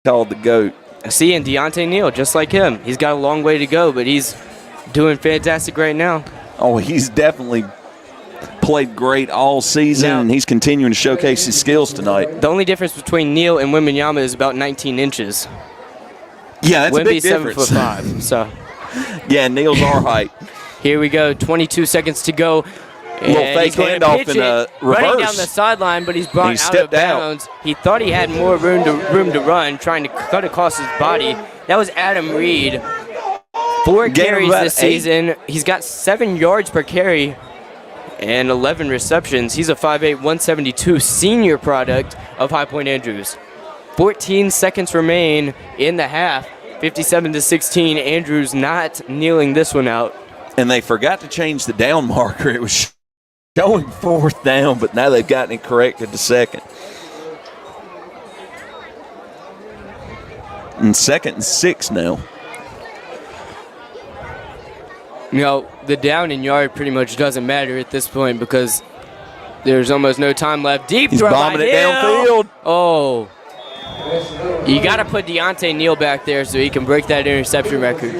called the GOAT. See, and Deontay Neal, just like him. He's got a long way to go, but he's doing fantastic right now. Oh, he's definitely played great all season, and he's continuing to showcase his skills tonight. The only difference between Neal and Wembanyama is about 19 inches. Yeah, that's a big Wemby's difference. 7'5", so. Yeah, Neil's our height. Here we go, 22 seconds to go. Little fake he's going to handoff pitch in a it, running reverse. down the sideline, but he's brought He out of stepped out. bounds. He thought he had more room to run, trying to cut across his body. That was Adam Reed. 4 Gained carries about this 8. season. He's got 7 yards per carry and 11 receptions. He's a 5'8", 172 senior product of High Point Andrews. 14 seconds remain in the half. 57-16. Andrews not kneeling this one out. And they forgot to change the down marker. It was showing 4th down, but now they've gotten it corrected to 2nd. And 2nd and 6 now. You know, the down and yard pretty much doesn't matter at this point because there's almost no time left. Deep He's throw bombing by it Neal. downfield. Oh. You got to put Deontay Neal back there so he can break that interception record.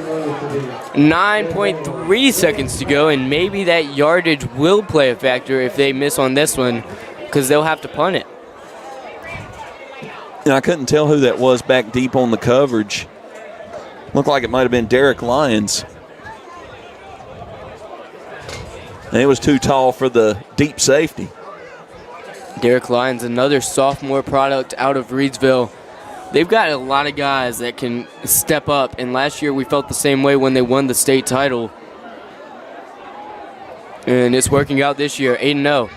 9.3 seconds to go, and maybe that yardage will play a factor if they miss on this one because they'll have to punt it. And I couldn't tell who that was back deep on the coverage. Looked like it might have been Derek Lyons. And it was too tall for the deep safety. Derek Lyons, another sophomore product out of Reidsville. They've got a lot of guys that can step up, and last year we felt the same way when they won the state title. And it's working out this year, 8-0.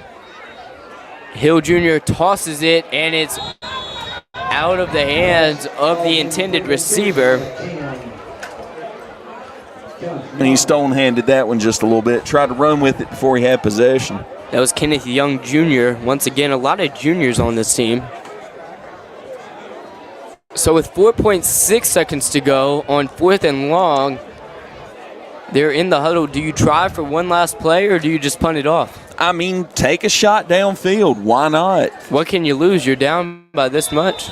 Hill Jr. tosses it, and it's out of the hands of the intended receiver. And he stone-handed that one just a little bit. Tried to run with it before he had possession. That was Kenneth Young Jr. Once again, a lot of juniors on this team. So with 4.6 seconds to go on 4th and long, they're in the huddle. Do you try for one last play or do you just punt it off? I mean, take a shot downfield. Why not? What can you lose? You're down by this much.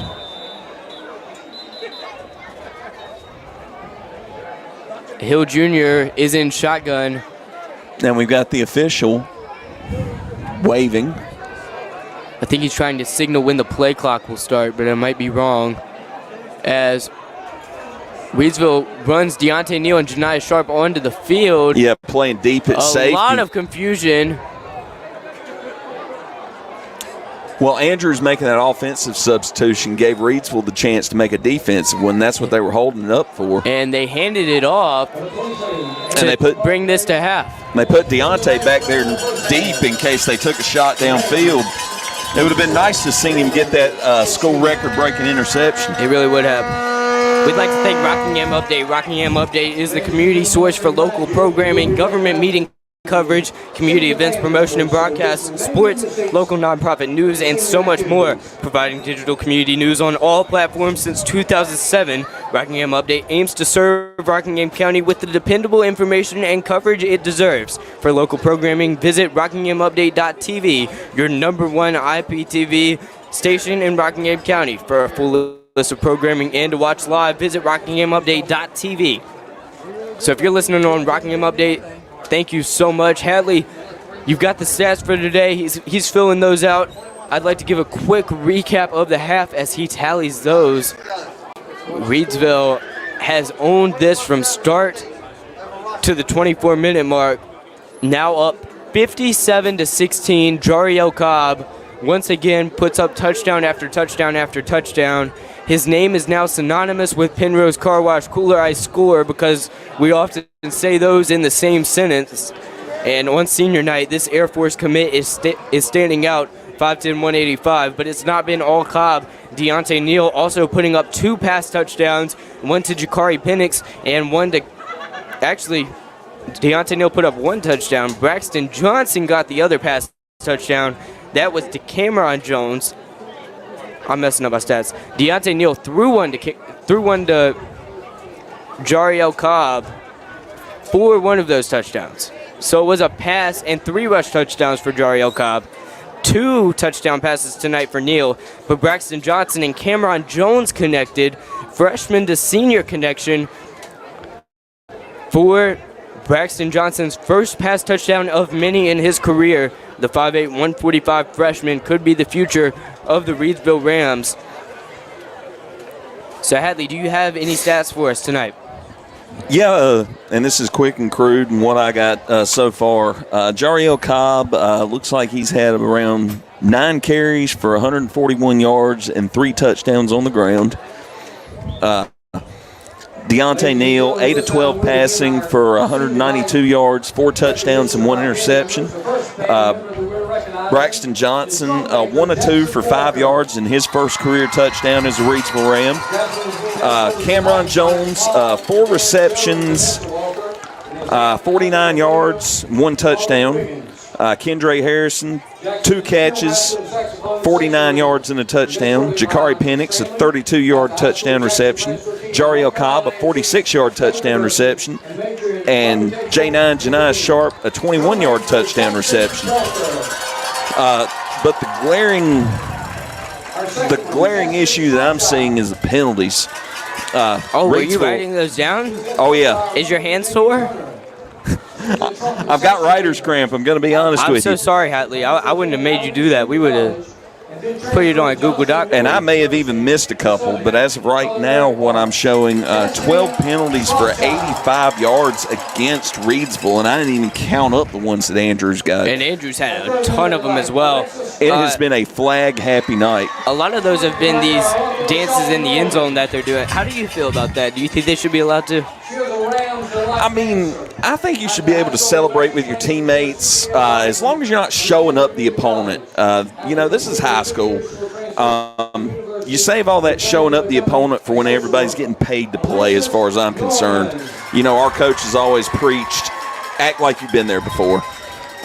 Hill Jr. is in shotgun. And we've got the official waving. I think he's trying to signal when the play clock will start, but I might be wrong. As Reidsville runs Deontay Neal and Janiah Sharp onto the field. Yeah, playing deep at safety. A lot of confusion. Well, Andrews making that offensive substitution gave Reidsville the chance to make a defensive one. That's what they were holding it up for. And they handed it off to bring this to half. They put Deontay back there deep in case they took a shot downfield. It would have been nice to see him get that school record-breaking interception. It really would have. We'd like to thank Rockingham Update. Rockingham Update is the community source for local programming, government meeting coverage, community events, promotion and broadcast, sports, local nonprofit news, and so much more. Providing digital community news on all platforms since 2007, Rockingham Update aims to serve Rockingham County with the dependable information and coverage it deserves. For local programming, visit rockinghamupdate.tv, your #1 IPTV station in Rockingham County. For a full list of programming and to watch live, visit rockinghamupdate.tv. So if you're listening on Rockingham Update, thank you so much. Hatley, you've got the stats for today. He's filling those out. I'd like to give a quick recap of the half as he tallies those. Reidsville has owned this from start to the 24-minute mark. Now up 57-16. Jariel Cobb once again puts up touchdown after touchdown after touchdown. His name is now synonymous with Penrose Car Wash Kooler Ice Score because we often say those in the same sentence. And on senior night, this Air Force commit is standing out, 5'10", 185, but it's not been all Cobb. Deontay Neal also putting up 2 pass touchdowns, one to Jakari Penix and one to, actually, Deontay Neal put up 1 touchdown. Braxton Johnson got the other pass touchdown. That was to Cameron Jones. I'm messing up my stats. Deontay Neal threw one to Jariel Cobb for one of those touchdowns. So it was a pass and 3 rush touchdowns for Jariel Cobb. 2 touchdown passes tonight for Neal, but Braxton Johnson and Cameron Jones connected. Freshman to senior connection for Braxton Johnson's first pass touchdown of many in his career. The 5'8", 145 freshman could be the future of the Reidsville Rams. So, Hatley, do you have any stats for us tonight? Yeah, and this is quick and crude and what I got so far. Jariel Cobb looks like he's had around 9 carries for 141 yards and 3 touchdowns on the ground. Deontay Neal, 8 of 12 passing for 192 yards, 4 touchdowns and 1 interception. Braxton Johnson, 1 of 2 for 5 yards and his first career touchdown as a Reidsville Ram. Cameron Jones, 4 receptions, 49 yards, 1 touchdown. Kendra Harrison, 2 catches, 49 yards and a touchdown. Jakari Penix, a 32-yard touchdown reception. Jariel Cobb, a 46-yard touchdown reception. And J9 Janiah Sharp, a 21-yard touchdown reception. But the glaring issue that I'm seeing is the penalties. Were you writing those down? Oh, yeah. Is your hand sore? I've got writer's cramp. I'm going to be honest with you. I'm so sorry, Hatley. I wouldn't have made you do that. We would have put it on a Google Doc. And I may have even missed a couple, but as of right now, what I'm showing, 12 penalties for 85 yards against Reidsville, and I didn't even count up the ones that Andrews got. And Andrews had a ton of them as well. It has been a flag-happy night. A lot of those have been these dances in the end zone that they're doing. How do you feel about that? Do you think they should be allowed to? I mean, I think you should be able to celebrate with your teammates as long as you're not showing up the opponent. This is high school. You save all that showing up the opponent for when everybody's getting paid to play, as far as I'm concerned. Our coach has always preached, act like you've been there before.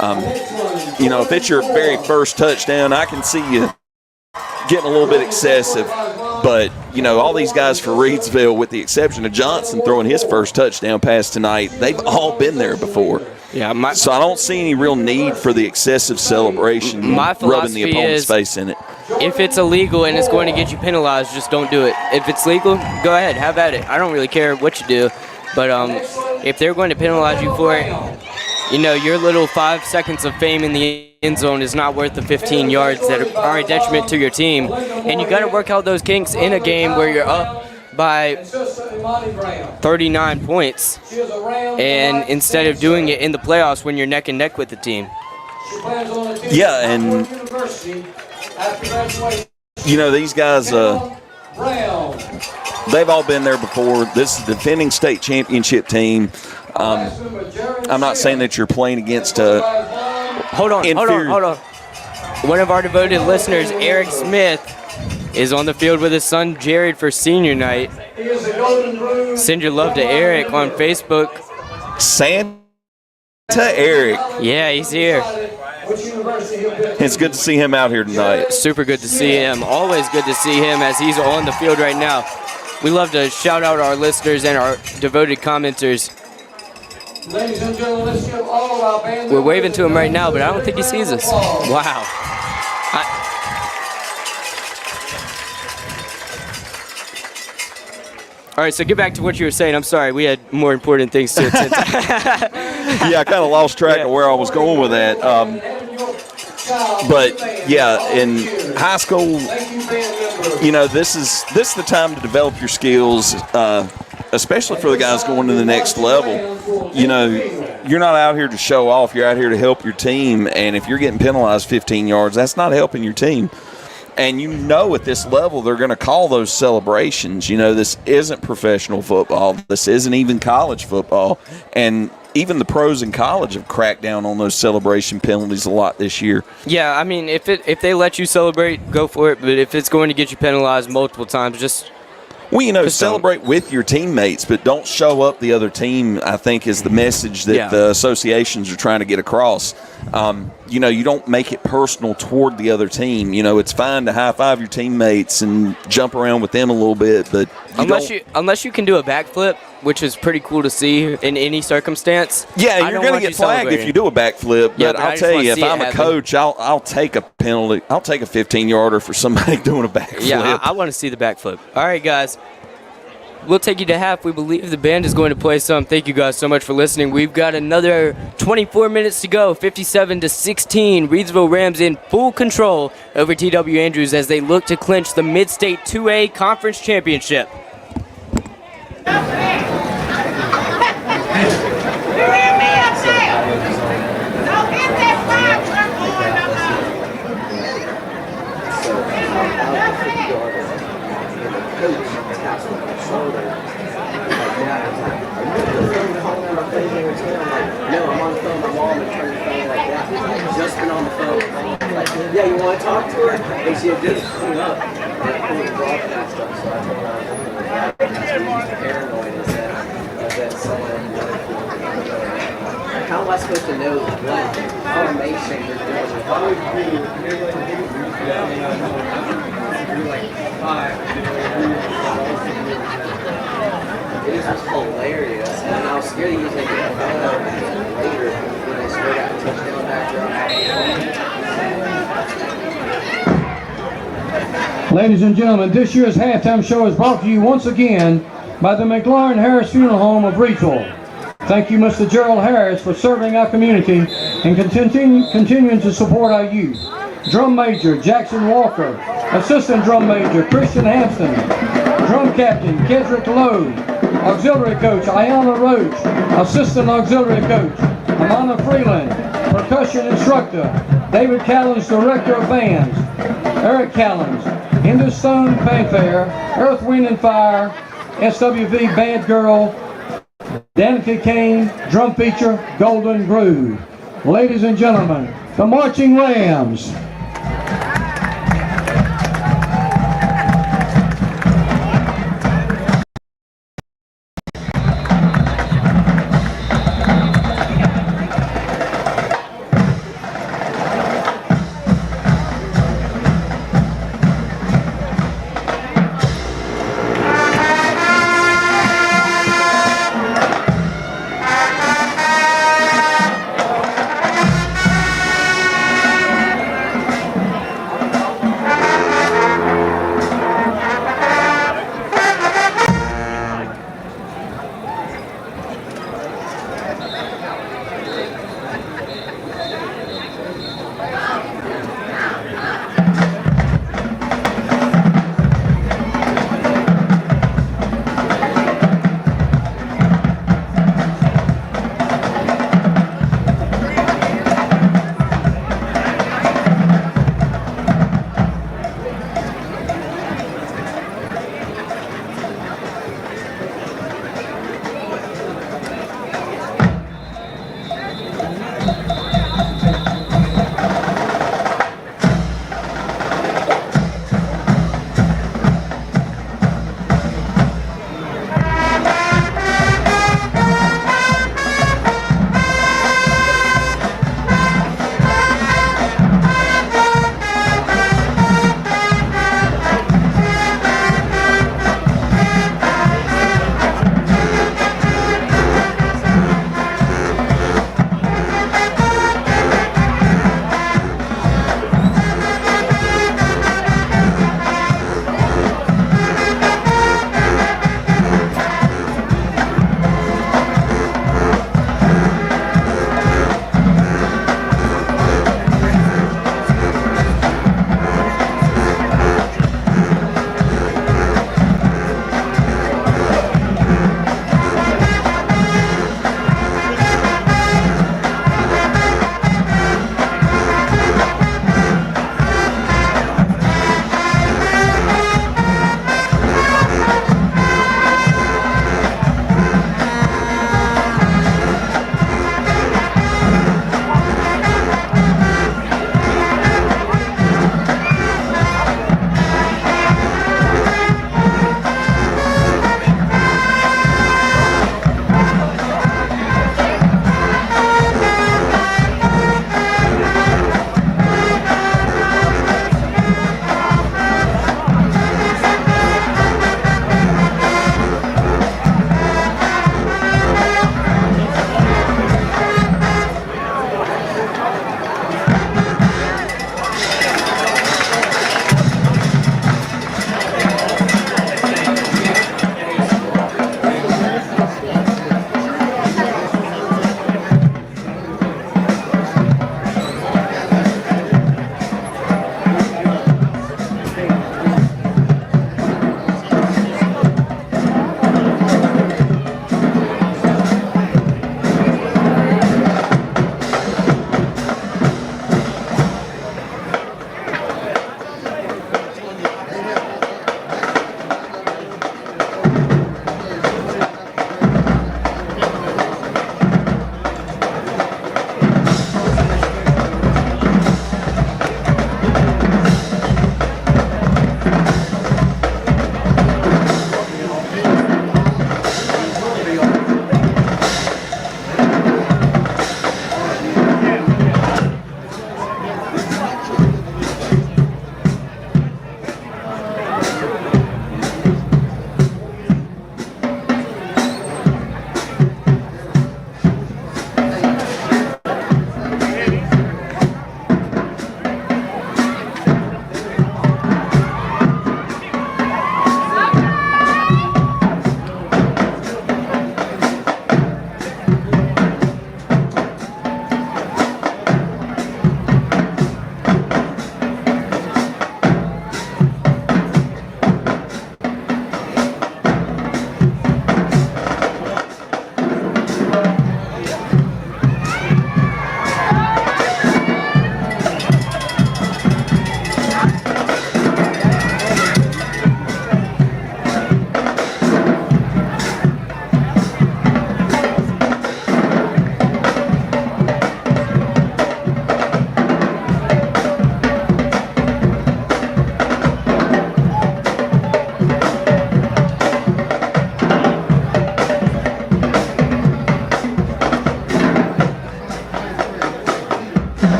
If it's your very first touchdown, I can see you getting a little bit excessive. But, all these guys for Reidsville, with the exception of Johnson throwing his first touchdown pass tonight, they've all been there before. Yeah, so I don't see any real need for the excessive celebration, rubbing the opponent's face in it. If it's illegal and it's going to get you penalized, just don't do it. If it's legal, go ahead, have at it. I don't really care what you do. But if they're going to penalize you for it, your little 5 seconds of fame in the end zone is not worth the 15 yards that are a detriment to your team. And you got to work out those kinks in a game where you're up by 39 points, and instead of doing it in the playoffs when you're neck and neck with the team. Yeah, and these guys, they've all been there before. This is the defending state championship team. I'm not saying that you're playing against Hold on. One of our devoted listeners, Eric Smith, is on the field with his son Jared for senior night. Send your love to Eric on Facebook. Santa Eric. Yeah, he's here. It's good to see him out here tonight. Super good to see him. Always good to see him as he's on the field right now. We love to shout out our listeners and our devoted commenters. Ladies and gentlemen, let's give all of our band. We're waving to him right now, but I don't think he sees us. Wow. All right, so get back to what you were saying. I'm sorry, we had more important things to attend to. Yeah, I kind of lost track of where I was going with that. But yeah, in high school, this is the time to develop your skills, especially for the guys going to the next level. You're not out here to show off. You're out here to help your team. And if you're getting penalized 15 yards, that's not helping your team. And at this level, they're going to call those celebrations. This isn't professional football. This isn't even college football. And even the pros in college have cracked down on those celebration penalties a lot this year. Yeah, I mean, if they let you celebrate, go for it. But if it's going to get you penalized multiple times, just celebrate with your teammates, but don't show up the other team, I think, is the message that the associations are trying to get across. You don't make it personal toward the other team. It's fine to high-five your teammates and jump around with them a little bit, but unless you can do a backflip, which is pretty cool to see in any circumstance. Yeah, you're going to get flagged if you do a backflip, but I'll tell you, if I'm a coach, I'll take a penalty. I'll take a 15-yarder for somebody doing a backflip. Yeah, I want to see the backflip. All right, guys. we'll take you to half. We believe the band is going to play some. Thank you guys so much for listening. We've got another 24 minutes to go. 57-16. Reidsville Rams in full control over TW Andrews as they look to clinch the Mid-State 2A Conference Championship. Just been on the phone. Like, yeah, you want to talk to her? And she had just hung up. And pulled the broadcast up, so I told her I was going to paranoid is that someone how am I supposed to know what automation you're doing? It was just hilarious. And I was scared he was going to get later when they scored out a touchdown back there. Ladies and gentlemen, this year's halftime show is brought to you once again by the McLaurin Harris Funeral Home of Reidsville. Thank you, Mr. Gerald Harris, for serving our community and continuing to support our youth. Drum Major Jackson Walker, Assistant Drum Major Christian Hampton, Drum Captain Kedrick Lowe, Auxiliary Coach Ayana Roach, Assistant Auxiliary Coach Amanda Freeland, Percussion Instructor David Callens, Director of Bands Eric Callens, Hindustone Fanfare, Earth, Wind and Fire, SWV Bad Girl, Danica Kane, Drum Feature, Golden Groove. Ladies and gentlemen, the Marching Rams.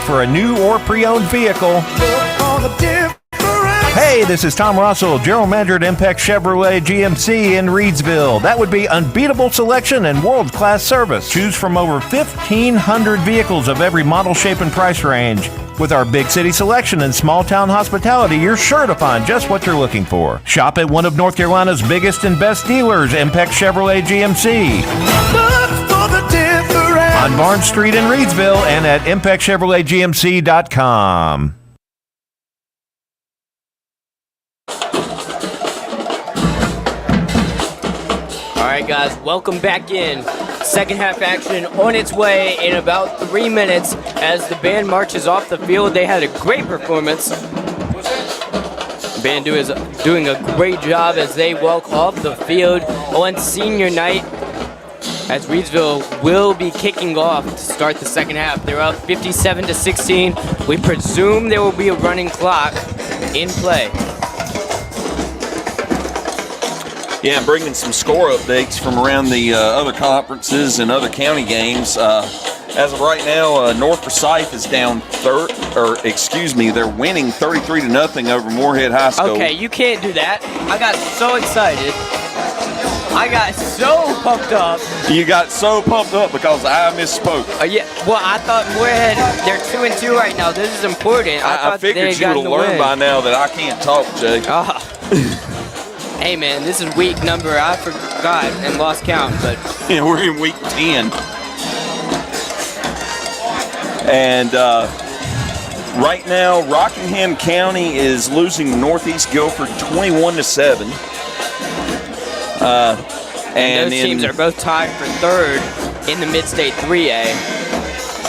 for a new or pre-owned vehicle. Hey, this is Tom Russell, General Manager at Impex Chevrolet GMC in Reidsville. That would be unbeatable selection and world-class service. Choose from over 1,500 vehicles of every model, shape, and price range. With our big city selection and small town hospitality, you're sure to find just what you're looking for. Shop at one of North Carolina's biggest and best dealers, Impex Chevrolet GMC. Look for the difference. On Barnes Street in Reidsville and at ImpexChevroletGMC.com. All right, guys, welcome back in. Second half action on its way in about 3 minutes as the band marches off the field. They had a great performance. The band is doing a great job as they walk off the field on senior night, as Reidsville will be kicking off to start the second half. They're up 57-16. We presume there will be a running clock in play. Yeah, bringing some score updates from around the other conferences and other county games. As of right now, North Forsyth is down they're winning 33-0 over Moorhead High School. Okay, you can't do that. I got so excited. I got so pumped up. You got so pumped up because I misspoke. Yeah, well, I thought Moorhead, they're 2-2 right now. This is important. I figured you would have learned by now that I can't talk, Jay. Hey, man, this is week number, I forgot and lost count, but... Yeah, we're in week 10. And right now, Rockingham County is losing Northeast Guilford 21-7. And those teams are both tied for third in the Mid-State 3A.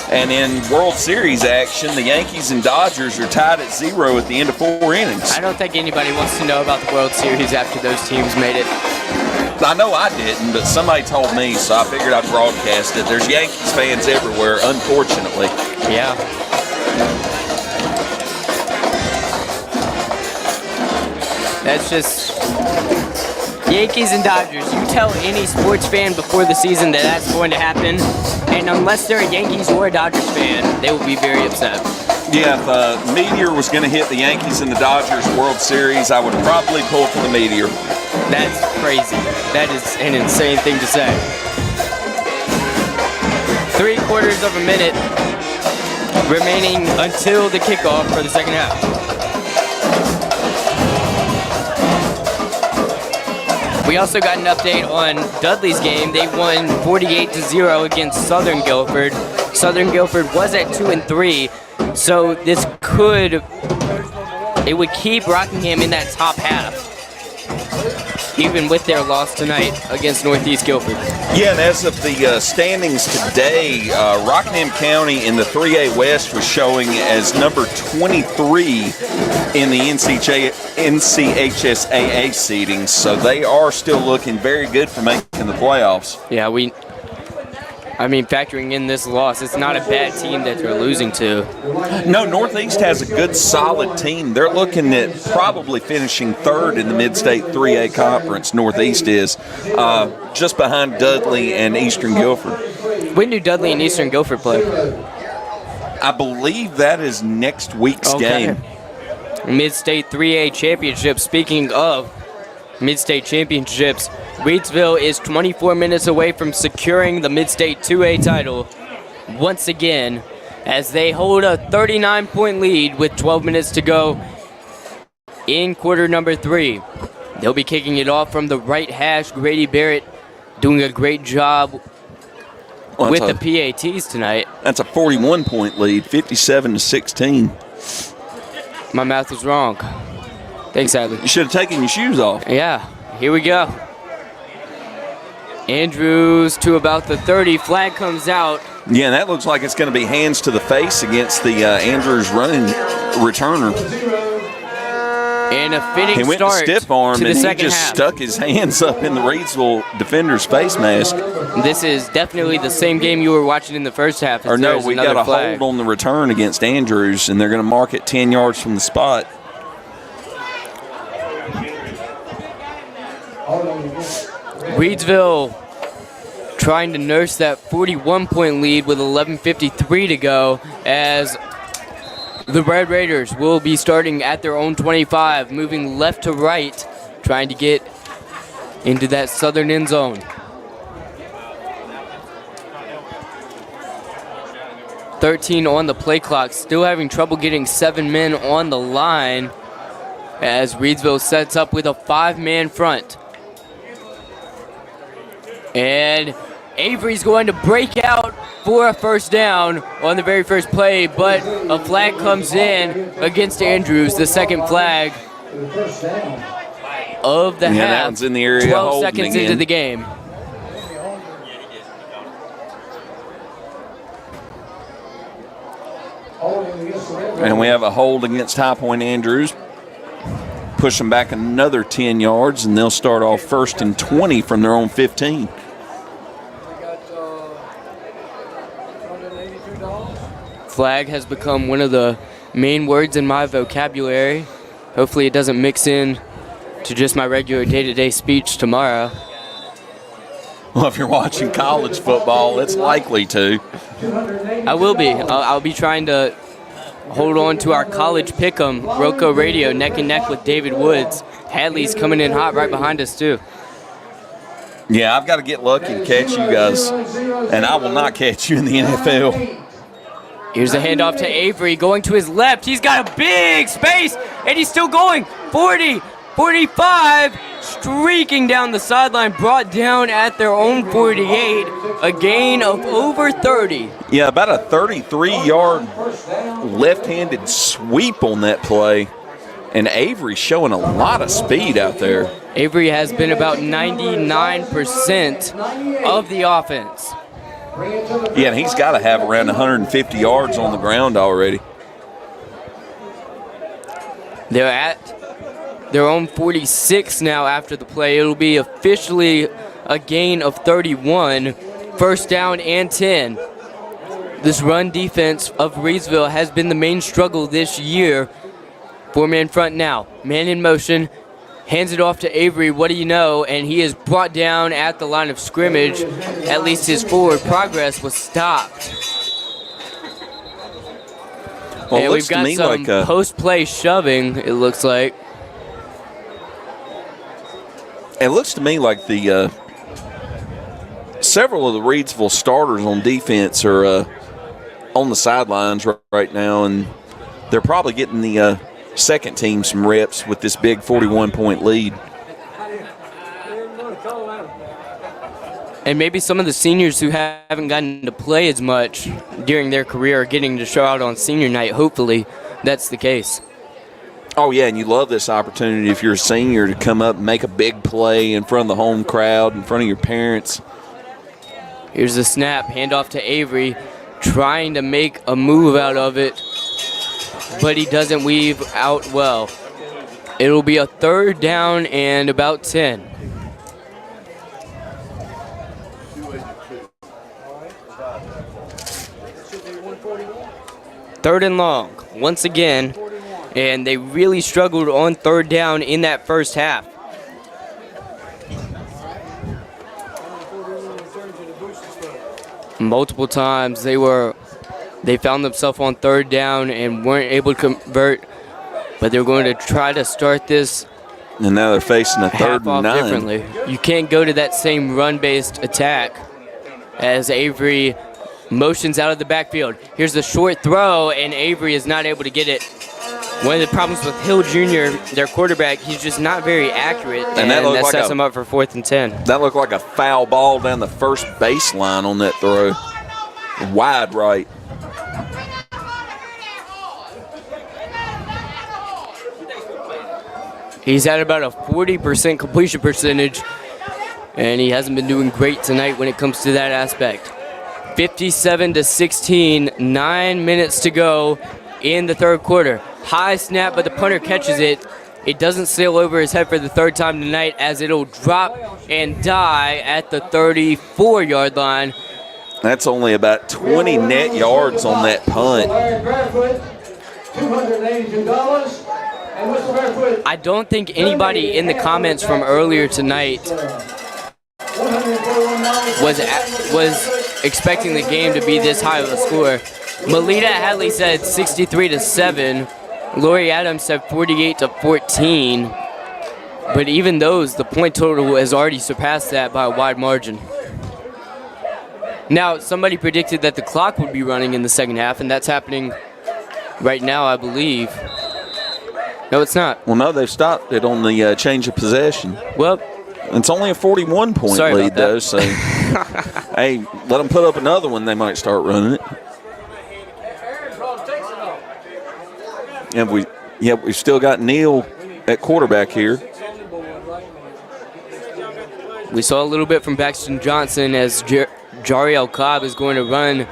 And in World Series action, the Yankees and Dodgers are tied at 0 at the end of 4 innings. I don't think anybody wants to know about the World Series after those teams made it. I know I didn't, but somebody told me, so I figured I'd broadcast it. There's Yankees fans everywhere, unfortunately. Yeah. That's just... Yankees and Dodgers. You tell any sports fan before the season that that's going to happen, and unless they're a Yankees or a Dodgers fan, they will be very upset. Yeah, if a meteor was going to hit the Yankees and the Dodgers World Series, I would probably pull for the meteor. That's crazy. That is an insane thing to say. 3/4 of a minute remaining until the kickoff for the second half. We also got an update on Dudley's game. They won 48-0 against Southern Guilford. Southern Guilford was at 2-3, so it would keep Rockingham in that top half, even with their loss tonight against Northeast Guilford. Yeah, and as of the standings today, Rockingham County in the 3A West was showing as number 23 in the NCHSAA seedings, so they are still looking very good for making the playoffs. Yeah, factoring in this loss, it's not a bad team that they're losing to. No, Northeast has a good, solid team. They're looking at probably finishing third in the Mid-State 3A Conference, Northeast is, just behind Dudley and Eastern Guilford. When do Dudley and Eastern Guilford play? I believe that is next week's game. Mid-State 3A Championship. Speaking of Mid-State Championships, Reidsville is 24 minutes away from securing the Mid-State 2A title once again, as they hold a 39-point lead with 12 minutes to go in quarter number 3. They'll be kicking it off from the right hash. Grady Barrett doing a great job with the PATs tonight. That's a 41-point lead, 57-16. My math was wrong. Thanks, Adley. You should have taken your shoes off. Yeah, here we go. Andrews to about the 30. Flag comes out. Yeah, that looks like it's going to be hands to the face against the Andrews running returner. And a fitting he went start stiff arm to the and he second just half. stuck his hands up in the Reidsville defender's face mask. This is definitely the same game you were watching in the first half. Or no, we got a hold on the return against Andrews, and they're going to mark it 10 yards from the spot. Reidsville trying to nurse that 41-point lead with 11:53 to go, as The Red Raiders will be starting at their own 25, moving left to right, trying to get into that southern end zone. 13 on the play clock, still having trouble getting 7 men on the line as Reidsville sets up with a 5-man front. And Avery's going to break out for a first down on the very first play, but a flag comes in against Andrews, the second flag of the half. That one's in the area. 12 seconds into the game. And we have a hold against High Point Andrews. Push them back another 10 yards, and they'll start off 1st and 20 from their own 15. Flag has become one of the main words in my vocabulary. Hopefully it doesn't mix in to just my regular day-to-day speech tomorrow. Well, if you're watching college football, it's likely to. I will be. I'll be trying to hold on to our college pick'em, Roco Radio, neck and neck with David Woods. Hadley's coming in hot right behind us, too. Yeah, I've got to get lucky to catch you guys, and I will not catch you in the NFL. Here's a handoff to Avery going to his left. He's got a big space, and he's still going. 40, 45, streaking down the sideline, brought down at their own 48. A gain of over 30. Yeah, about a 33-yard left-handed sweep on that play. And Avery showing a lot of speed out there. Avery has been about 99% of the offense. Yeah, and he's got to have around 150 yards on the ground already. They're at their own 46 now after the play. It'll be officially a gain of 31, 1st down and 10. This run defense of Reidsville has been the main struggle this year. 4-man front now, man in motion, hands it off to Avery, what do you know, and he is brought down at the line of scrimmage. At least his forward progress was stopped. Well, and we've got some post-play shoving, it looks like. It looks to me like the several of the Reidsville starters on defense are on the sidelines right now, and they're probably getting the second team some reps with this big 41-point lead. And maybe some of the seniors who haven't gotten to play as much during their career are getting to show out on senior night. Hopefully that's the case. Oh, yeah, and you love this opportunity if you're a senior to come up and make a big play in front of the home crowd, in front of your parents. Here's the snap, handoff to Avery, trying to make a move out of it, but he doesn't weave out well. It'll be a 3rd down and about 10. Third and long, once again, and they really struggled on 3rd down in that first half. Multiple times they found themselves on 3rd down and weren't able to convert, but they're going to try to start this. And now they're facing a 3rd and 9. Differently. You can't go to that same run-based attack as Avery motions out of the backfield. Here's the short throw, and Avery is not able to get it. One of the problems with Hill Jr., their quarterback, he's just not very accurate, and that sets him up for 4th and 10. That looked like a foul ball down the first baseline on that throw. Wide right. He's at about a 40% completion percentage, and he hasn't been doing great tonight when it comes to that aspect. 57-16, 9 minutes to go in the 3rd quarter. High snap, but the punter catches it. It doesn't sail over his head for the 3rd time tonight, as it'll drop and die at the 34-yard line. That's only about 20 net yards on that punt. I don't think anybody in the comments from earlier tonight was expecting the game to be this high of a score. Melita Hatley said 63-7. Lori Adams said 48-14. But even those, the point total has already surpassed that by a wide margin. Now, somebody predicted that the clock would be running in the second half, and that's happening right now, I believe. No, it's not. Well, no, they've stopped it on the change of possession. Well, it's only a 41-point lead, though, so hey, let them put up another one, they might start running it. And we've still got Neal at quarterback here. We saw a little bit from Baxton Johnson as Jariel Cobb is going to run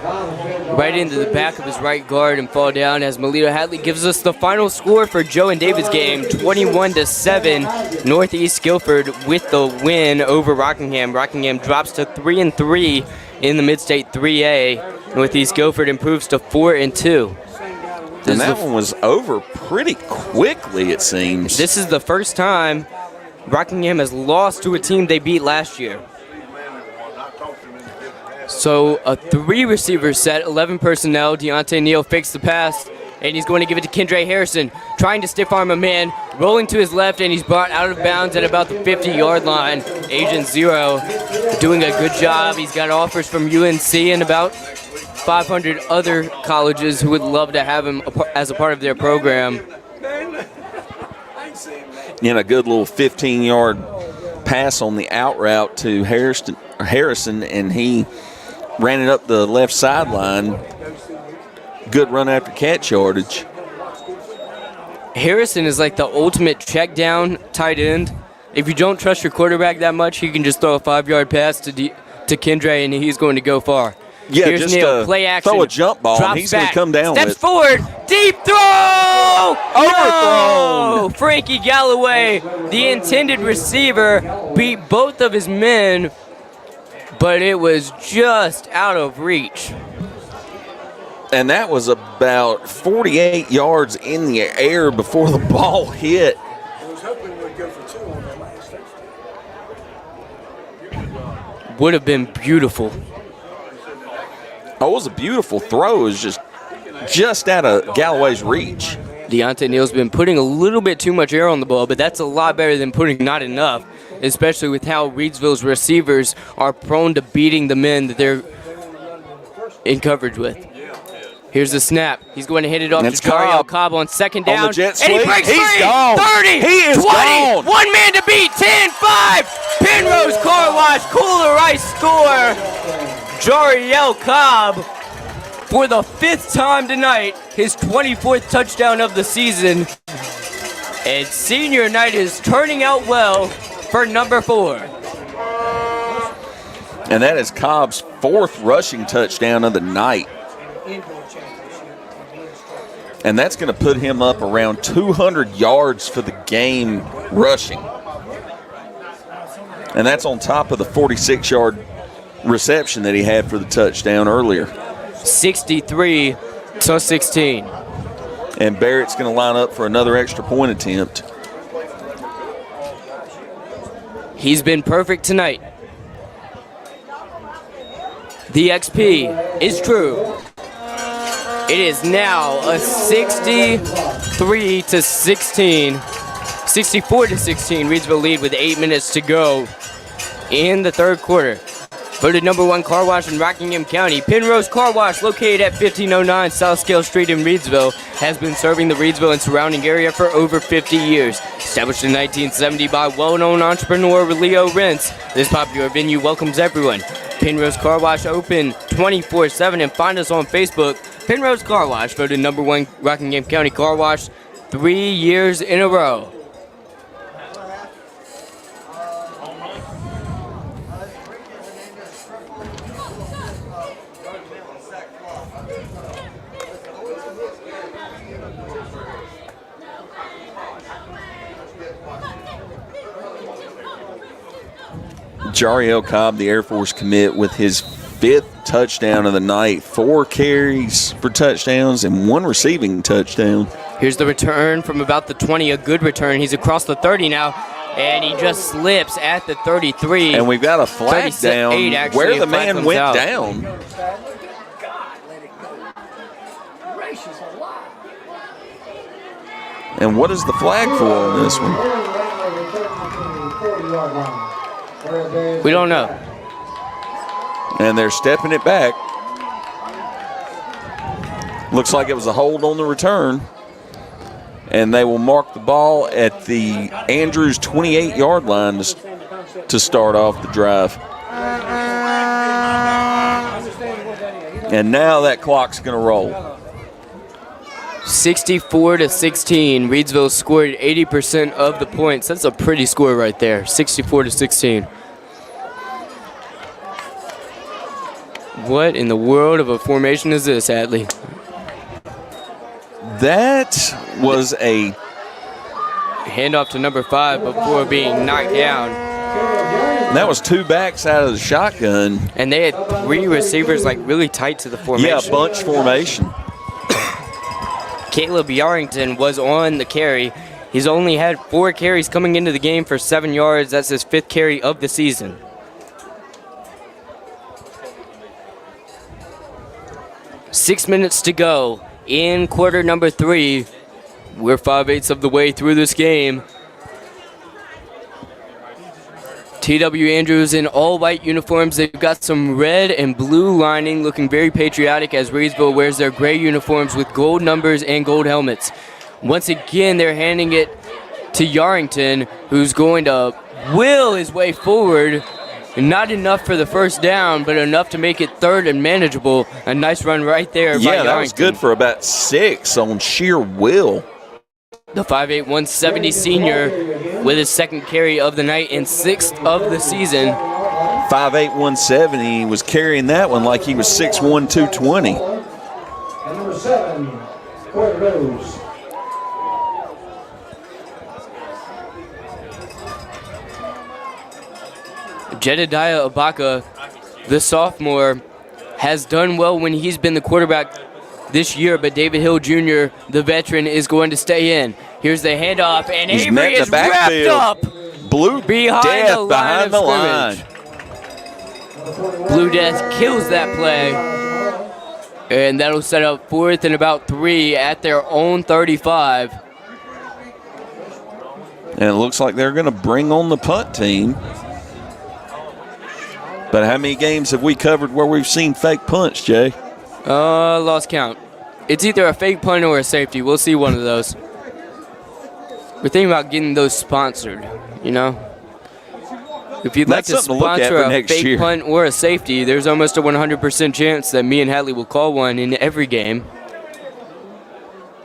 right into the back of his right guard and fall down as Melita Hatley gives us the final score for Joe and David's game, 21-7. Northeast Guilford with the win over Rockingham. Rockingham drops to 3-3 in the Mid-State 3A. Northeast Guilford improves to 4-2. And that one was over pretty quickly, it seems. This is the first time Rockingham has lost to a team they beat last year. So a 3-receiver set, 11 personnel. Deontay Neal fakes the pass, and he's going to give it to Kendra Harrison, trying to stiff arm a man, rolling to his left, and he's brought out of bounds at about the 50-yard line. Agent Zero doing a good job. He's got offers from UNC and about 500 other colleges who would love to have him as a part of their program. A good little 15-yard pass on the out route to Harrison, and he ran it up the left sideline. Good run after catch yardage. Harrison is like the ultimate check down tight end. If you don't trust your quarterback that much, he can just throw a 5-yard pass to Kendra, and he's going to go far. Yeah, here's just Neal, play action. Throw a jump ball, and he's going to come down Steps with it. forward, deep throw! Overthrown! No! Frankie Galloway, the intended receiver, beat both of his men, but it was just out of reach. And that was about 48 yards in the air before the ball hit. I was hoping we'd go for 2 on that last touchdown. Would have been beautiful. Oh, it was a beautiful throw. It was just out of Galloway's reach. Deontay Neal's been putting a little bit too much air on the ball, but that's a lot better than putting not enough, especially with how Reidsville's receivers are prone to beating the men that they're in coverage with. Here's the snap. He's going to hit it off to Jariel Cobb on second down. On the jet and he sweep. breaks He's free. gone. 30, he is 20, gone. One man to beat, 10-5. Penrose Car Wash, Kooler Ice score. Jariel Cobb, for the 5th time tonight, his 24th touchdown of the season. And senior night is turning out well for number 4. And that is Cobb's 4th rushing touchdown of the night. And that's going to put him up around 200 yards for the game rushing. And that's on top of the 46-yard reception that he had for the touchdown earlier. 63-16. And Barrett's going to line up for another extra point attempt. He's been perfect tonight. The XP is true. It is now a 64-16 Reidsville lead with 8 minutes to go in the third quarter. Voted number 1 car wash in Rockingham County, Penrose Car Wash, located at 1509 South Scale Street in Reidsville, has been serving the Reidsville and surrounding area for over 50 years. Established in 1970 by well-known entrepreneur Leo Rentz, this popular venue welcomes everyone. Penrose Car Wash open 24/7, and find us on Facebook. Penrose Car Wash, voted number 1 Rockingham County car wash 3 years in a row. Jariel Cobb, the Air Force commit, with his 5th touchdown of the night. 4 carries for touchdowns and 1 receiving touchdown. Here's the return from about the 20, a good return. He's across the 30 now, and he just slips at the 33. And we've got a flag down actually, where the man went out. down. And what is the flag for on this one? We don't know. And they're stepping it back. Looks like it was a hold on the return. And they will mark the ball at the Andrews 28-yard line to start off the drive. And now that clock's going to roll. 64-16. Reidsville scored 80% of the points. That's a pretty score right there. 64-16. What in the world of a formation is this, Hatley? That was a handoff to number 5 before being knocked down. That was 2 backs out of the shotgun. And they had 3 receivers like really tight to the formation. Yeah, bunch formation. Caleb Yarrington was on the carry. He's only had 4 carries coming into the game for 7 yards. That's his 5th carry of the season. Six minutes to go in quarter number 3. We're 5/8 of the way through this game. TW Andrews in all white uniforms. They've got some red and blue lining, looking very patriotic as Reidsville wears their gray uniforms with gold numbers and gold helmets. Once again, they're handing it to Yarrington, who's going to will his way forward. Not enough for the first down, but enough to make it 3rd and manageable. A nice run right there by Yarrington. Yeah, that was good for about 6 on sheer will. The 5'8", 170 senior with his 2nd carry of the night and 6th of the season. 5'8", 170 was carrying that one like he was 6'1", 220. And number 7, Court Rose. Jedediah Ibaka, the sophomore, has done well when he's been the quarterback this year, but David Hill Jr., the veteran, is going to stay in. Here's the handoff, and He's Avery is wrapped up Blue behind Death the line. Blue Death kills that play, and that'll set up 4th and about 3 at their own 35. And it looks like they're going to bring on the punt team. But how many games have we covered where we've seen fake punts, Jay? Lost count. It's either a fake punt or a safety. We'll see one of those. We're thinking about getting those sponsored, you know? If you'd like to sponsor a fake punt or a safety, there's almost a 100% chance that me and Hatley will call one in every game.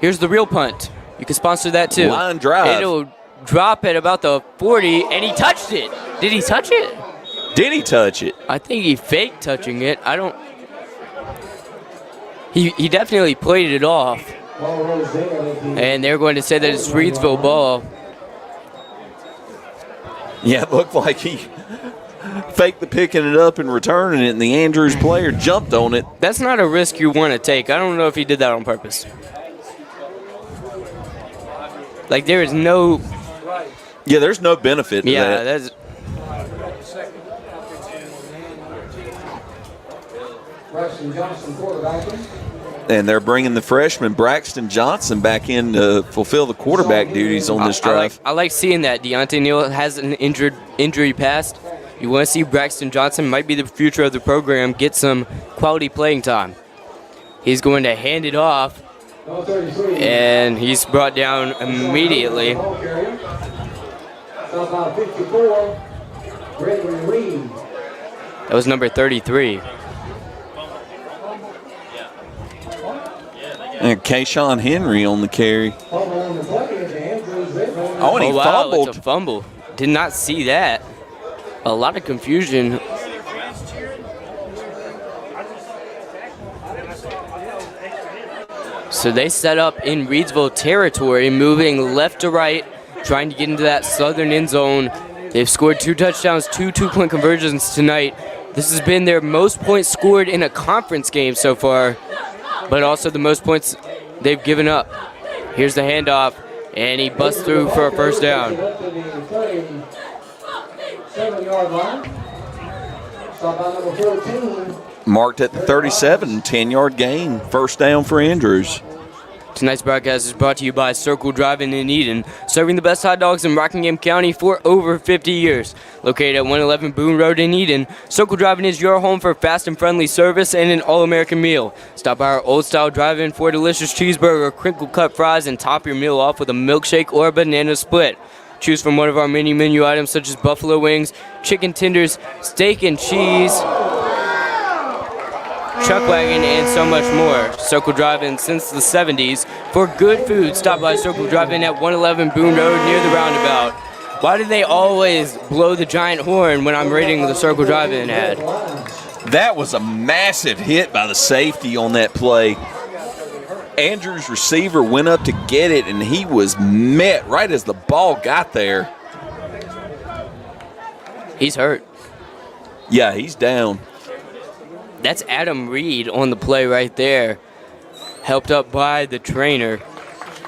Here's the real punt. You can sponsor that too. Line drive. It'll drop at about the 40, and he touched it. Did he touch it? Did he touch it? I think he faked touching it. I don't. He definitely played it off. And they're going to say that it's Reidsville ball. Yeah, it looked like he faked the picking it up and returning it, and the Andrews player jumped on it. That's not a risk you want to take. I don't know if he did that on purpose. Like, there is no... Yeah, there's no benefit to that. Yeah, that's... And they're bringing the freshman Braxton Johnson back in to fulfill the quarterback duties on this drive. I like seeing that. Deontay Neal has an injury past. You want to see Braxton Johnson, might be the future of the program, get some quality playing time. He's going to hand it off, and he's brought down immediately. That was number 33. And Kayshawn Henry on the carry. Oh, and he fumbled. It's a fumble. Did not see that. A lot of confusion. So they set up in Reidsville territory, moving left to right, trying to get into that southern end zone. They've scored 2 touchdowns, 2 two-point conversions tonight. This has been their most points scored in a conference game so far, but also the most points they've given up. Here's the handoff, and he busts through for a first down. 7-yard line. Stop by number 14. Marked at the 37, 10-yard gain. First down for Andrews. Tonight's broadcast is brought to you by Circle Drive-In in Eden, serving the best hot dogs in Rockingham County for over 50 years. Located at 111 Boone Road in Eden, Circle Drive-In is your home for fast and friendly service and an all-American meal. Stop by our old-style drive-in for a delicious cheeseburger, crinkle-cut fries, and top your meal off with a milkshake or a banana split. Choose from one of our many menu items such as buffalo wings, chicken tenders, steak and cheese, chuck wagon, and so much more. Circle Drive-In since the 70s. For good food, stop by Circle Drive-In at 111 Boone Road near the roundabout. Why do they always blow the giant horn when I'm reading the Circle Drive-In ad? That was a massive hit by the safety on that play. Andrews' receiver went up to get it, and he was met right as the ball got there. He's hurt. Yeah, he's down. That's Adam Reed on the play right there, helped up by the trainer.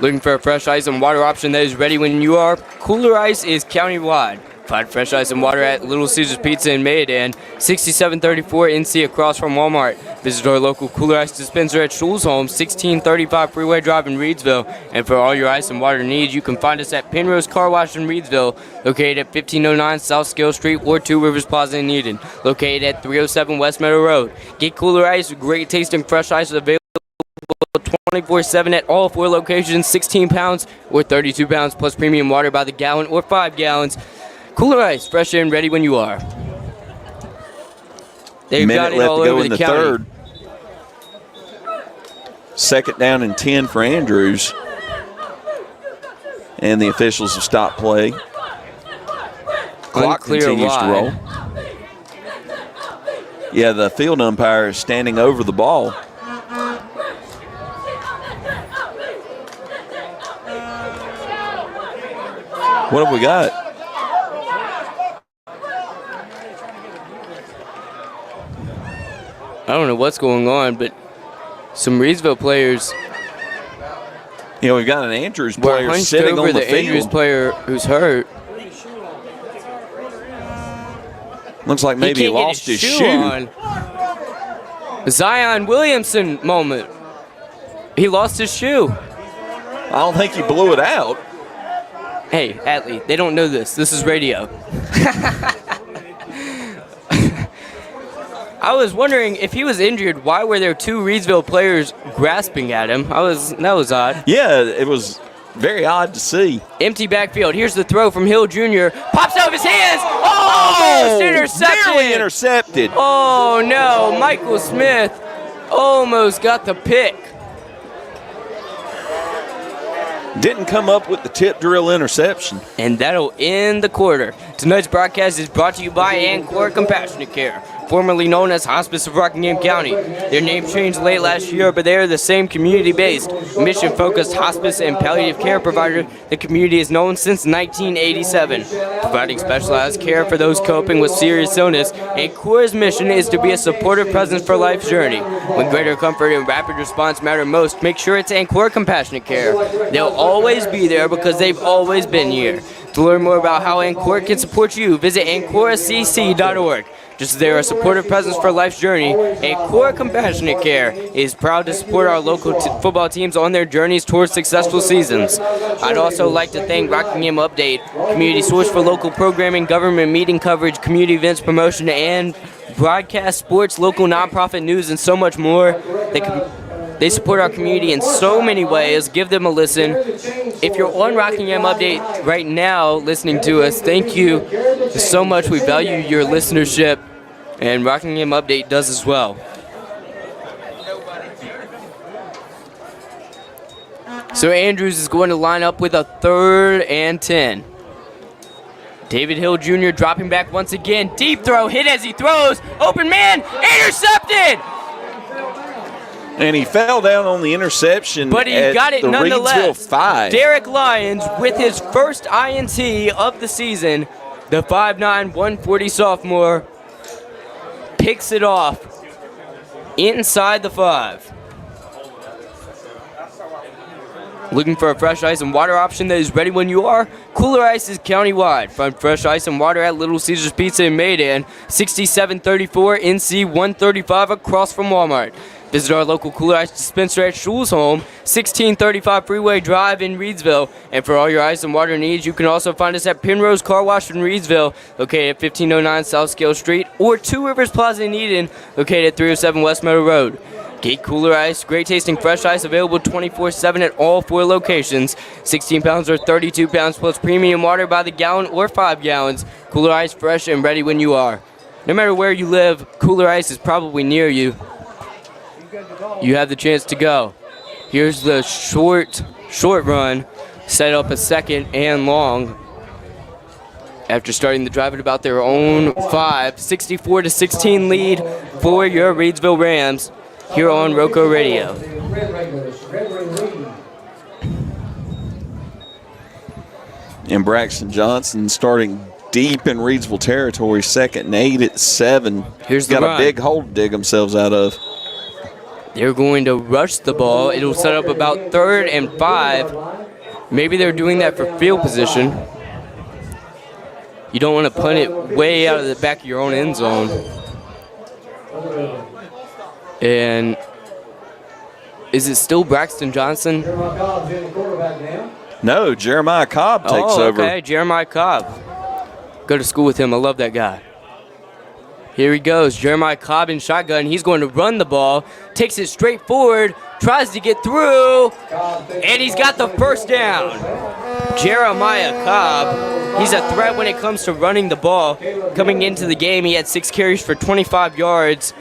Looking for a fresh ice and water option that is ready when you are? Kooler Ice is county-wide. Find fresh ice and water at Little Caesars Pizza in Mayodan, 6734 NC across from Walmart. Visit our local Kooler Ice dispenser at Schul's Home, 1635 Freeway Drive in Reidsville. And for all your ice and water needs, you can find us at Penrose Car Wash in Reidsville, located at 1509 South Scale Street or Two Rivers Plaza in Eden, located at 307 West Meadow Road. Get Kooler Ice with great tasting fresh ice available 24/7 at all 4 locations, 16 pounds or 32 pounds, plus premium water by the gallon or 5 gallons. Kooler Ice, fresh and ready when you are. They've got it all over the county. Third. Second down and 10 for Andrews. And the officials have stopped play. Clock continues to roll. Yeah, the field umpire is standing over the ball. What have we got? I don't know what's going on, but some Reidsville players. You know, we've got an Andrews player sitting on the field. Andrews player who's hurt. Looks like maybe he lost his shoe. On. Zion Williamson moment. He lost his shoe. I don't think he blew it out. Hey, Hatley, they don't know this. This is radio. I was wondering if he was injured, why were there 2 Reidsville players grasping at him? That was odd. Yeah, it was very odd to see. Empty backfield. Here's the throw from Hill Jr. Pops out of his hands. Oh, intercepted. Nearly intercepted. Oh, no. Michael Smith almost got the pick. Didn't come up with the tip drill interception. And that'll end the quarter. Tonight's broadcast is brought to you by Ancora Compassionate Care, formerly known as Hospice of Rockingham County. Their name changed late last year, but they are the same community-based, mission-focused hospice and palliative care provider the community has known since 1987. Providing specialized care for those coping with serious illness, Ancora's mission is to be a supportive presence for life's journey. When greater comfort and rapid response matter most, make sure it's Ancora Compassionate Care. They'll always be there because they've always been here. To learn more about how Ancora can support you, visit AncoraCC.org. Just as they are a supportive presence for life's journey, Ancora Compassionate Care is proud to support our local football teams on their journeys towards successful seasons. I'd also like to thank Rockingham Update, community source for local programming, government meeting coverage, community events promotion, and broadcast sports, local nonprofit news, and so much more. They support our community in so many ways. Give them a listen. If you're on Rockingham Update right now listening to us, thank you so much. We value your listenership, and Rockingham Update does as well. So Andrews is going to line up with a 3rd and 10. David Hill Jr. dropping back once again. Deep throw, hit as he throws. Open man, intercepted! And he fell down on the interception. But he got it nonetheless. Reidsville 5. Derek Lyons with his first INT of the season. The 5'9", 140 sophomore picks it off inside the 5. Looking for a fresh ice and water option that is ready when you are? Kooler Ice is county-wide. Find fresh ice and water at Little Caesars Pizza in Mayodan, 6734 NC 135 across from Walmart. Visit our local Kooler Ice dispenser at Schul's Home, 1635 Freeway Drive in Reidsville. And for all your ice and water needs, you can also find us at Penrose Car Wash in Reidsville, located at 1509 South Scale Street, or Two Rivers Plaza in Eden, located at 307 West Meadow Road. Get Kooler Ice, great tasting fresh ice available 24/7 at all 4 locations. 16 pounds or 32 pounds plus premium water by the gallon or 5 gallons. Kooler Ice, fresh and ready when you are. No matter where you live, Kooler Ice is probably near you. You have the chance to go. Here's the short run, set up a second and long. After starting the drive at about their own 5, 64-16 lead for your Reidsville Rams here on Roco Radio. And Braxton Johnson starting deep in Reidsville territory, 2nd and 8 at 7. Here's the got run. A big hole to dig themselves out of. They're going to rush the ball. It'll set up about 3rd and 5. Maybe they're doing that for field position. You don't want to punt it way out of the back of your own end zone. And is it still Braxton Johnson? No, Jeremiah Cobb takes over. Okay, Jeremiah Cobb. Go to school with him. I love that guy. Here he goes, Jeremiah Cobb in shotgun. He's going to run the ball, takes it straight forward, tries to get through, and he's got the first down. Jeremiah Cobb, he's a threat when it comes to running the ball. Coming into the game, he had 6 carries for 25 yards,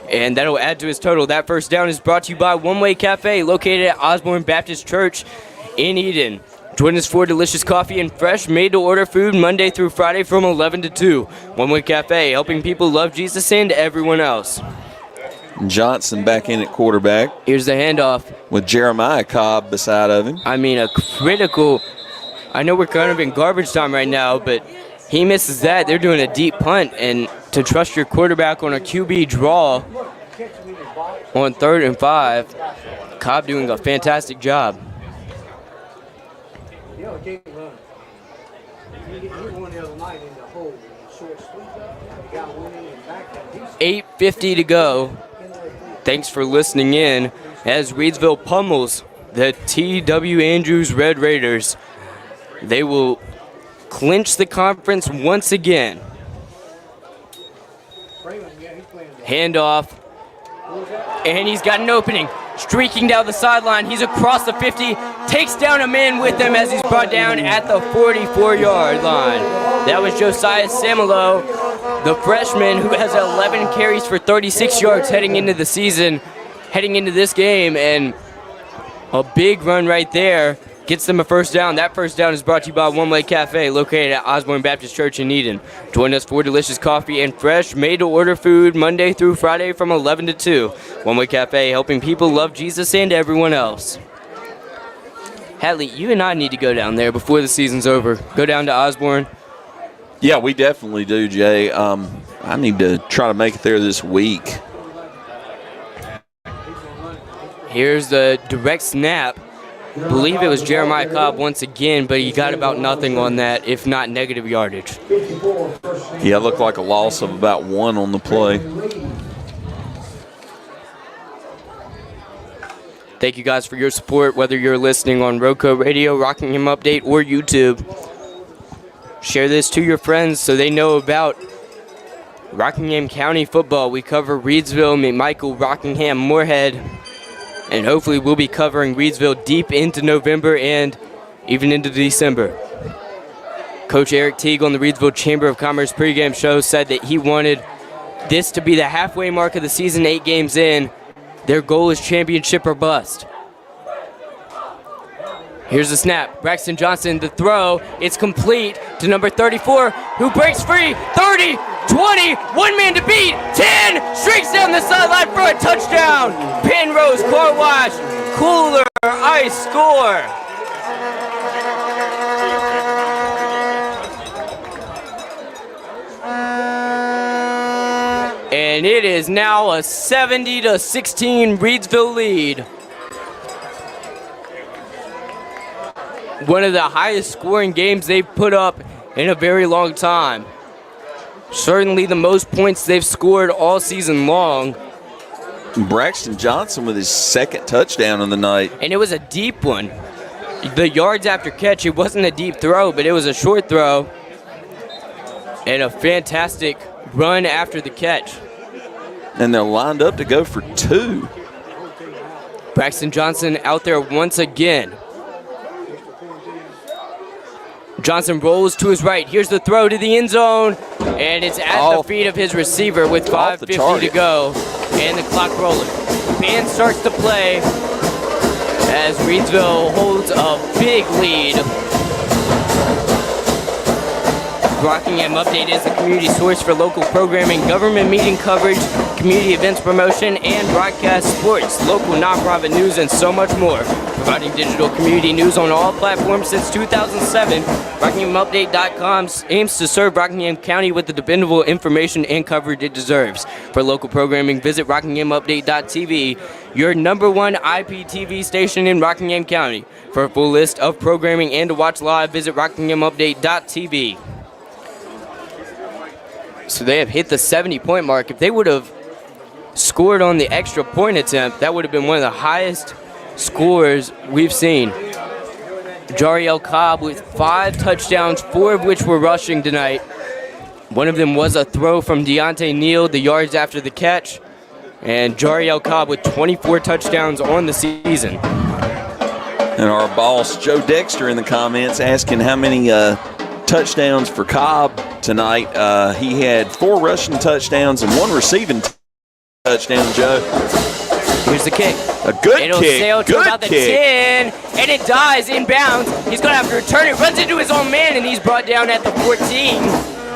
and that'll add to his total. That first down is brought to you by One Way Cafe, located at Osborne Baptist Church in Eden. Join us for delicious coffee and fresh, made-to-order food Monday through Friday from 11 to 2. One Way Cafe, helping people love Jesus and everyone else. Johnson back in at quarterback. Here's the handoff. With Jeremiah Cobb beside of him. I mean, a critical... I know we're kind of in garbage time right now, but he misses that. They're doing a deep punt, and to trust your quarterback on a QB draw on 3rd and 5, Cobb doing a fantastic job. 8:50 to go. Thanks for listening in as Reidsville pummels the T.W. Andrews Red Raiders. They will clinch the conference once again. Handoff. And he's got an opening. Streaking down the sideline. He's across the 50. Takes down a man with him as he's brought down at the 44-yard line. That was Josiah Samolo, the freshman who has 11 carries for 36 yards heading into the season, heading into this game. And a big run right there gets them a first down. That first down is brought to you by One Way Cafe, located at Osborne Baptist Church in Eden. Join us for delicious coffee and fresh, made-to-order food Monday through Friday from 11 to 2. One Way Cafe, helping people love Jesus and everyone else. Hatley, you and I need to go down there before the season's over. Go down to Osborne. Yeah, we definitely do, Jay. I need to try to make it there this week. Here's the direct snap. I believe it was Jeremiah Cobb once again, but he got about nothing on that, if not negative yardage. Yeah, it looked like a loss of about 1 on the play. Thank you guys for your support, whether you're listening on Roco Radio, Rockingham Update, or YouTube. Share this to your friends so they know about Rockingham County football. We cover Reidsville, McMichael, Rockingham, Moorhead, and hopefully we'll be covering Reidsville deep into November and even into December. Coach Eric Teague on the Reidsville Chamber of Commerce pregame show said that he wanted this to be the halfway mark of the season, 8 games in. Their goal is championship or bust. Here's the snap. Braxton Johnson, the throw. It's complete to number 34, who breaks free. 30, 20, one man to beat. 10, streaks down the sideline for a touchdown. Penrose Car Wash, Kooler Ice score. And it is now a 70-16 Reidsville lead. One of the highest scoring games they've put up in a very long time. Certainly the most points they've scored all season long. Braxton Johnson with his second touchdown of the night. And it was a deep one. The yards after catch, it wasn't a deep throw, but it was a short throw. And a fantastic run after the catch. And they're lined up to go for 2. Braxton Johnson out there once again. Johnson rolls to his right. Here's the throw to the end zone. And it's at the feet of his receiver with 5:50 to go. And the clock rolling. Band starts to play as Reidsville holds a big lead. Rockingham Update is the community source for local programming, government meeting coverage, community events promotion, and broadcast sports, local nonprofit news, and so much more. Providing digital community news on all platforms since 2007, RockinghamUpdate.com aims to serve Rockingham County with the dependable information and coverage it deserves. For local programming, visit RockinghamUpdate.tv, your #1 IPTV station in Rockingham County. For a full list of programming and to watch live, visit RockinghamUpdate.tv. So they have hit the 70-point mark. If they would have scored on the extra point attempt, that would have been one of the highest scores we've seen. Jariel Cobb with 5 touchdowns, 4 of which were rushing tonight. One of them was a throw from Deontay Neal, the yards after the catch. And Jariel Cobb with 24 touchdowns on the season. And our boss, Joe Dexter, in the comments asking how many touchdowns for Cobb tonight. He had 4 rushing touchdowns and 1 receiving touchdown, Joe. Here's the kick. A good It'll kick. sail to Good about the kick. 10, and it dies inbounds. He's going to have to return it, runs into his own man, and he's brought down at the 14.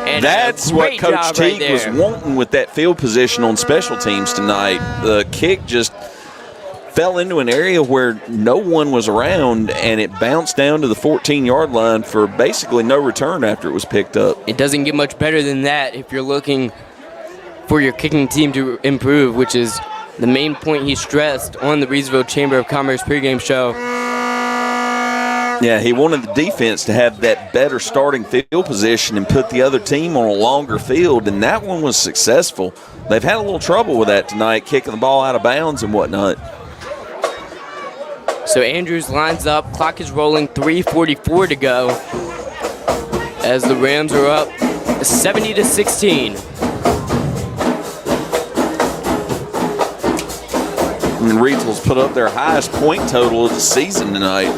And that's what Coach Teague was wanting with that field position on special teams tonight. The kick just fell into an area where no one was around, and it bounced down to the 14-yard line for basically no return after it was picked up. It doesn't get much better than that if you're looking for your kicking team to improve, which is the main point he stressed on the Reidsville Chamber of Commerce pregame show. Yeah, he wanted the defense to have that better starting field position and put the other team on a longer field, and that one was successful. They've had a little trouble with that tonight, kicking the ball out of bounds and whatnot. So Andrews lines up, clock is rolling, 3:44 to go as the Rams are up 70-16. And Reidsville's put up their highest point total of the season tonight.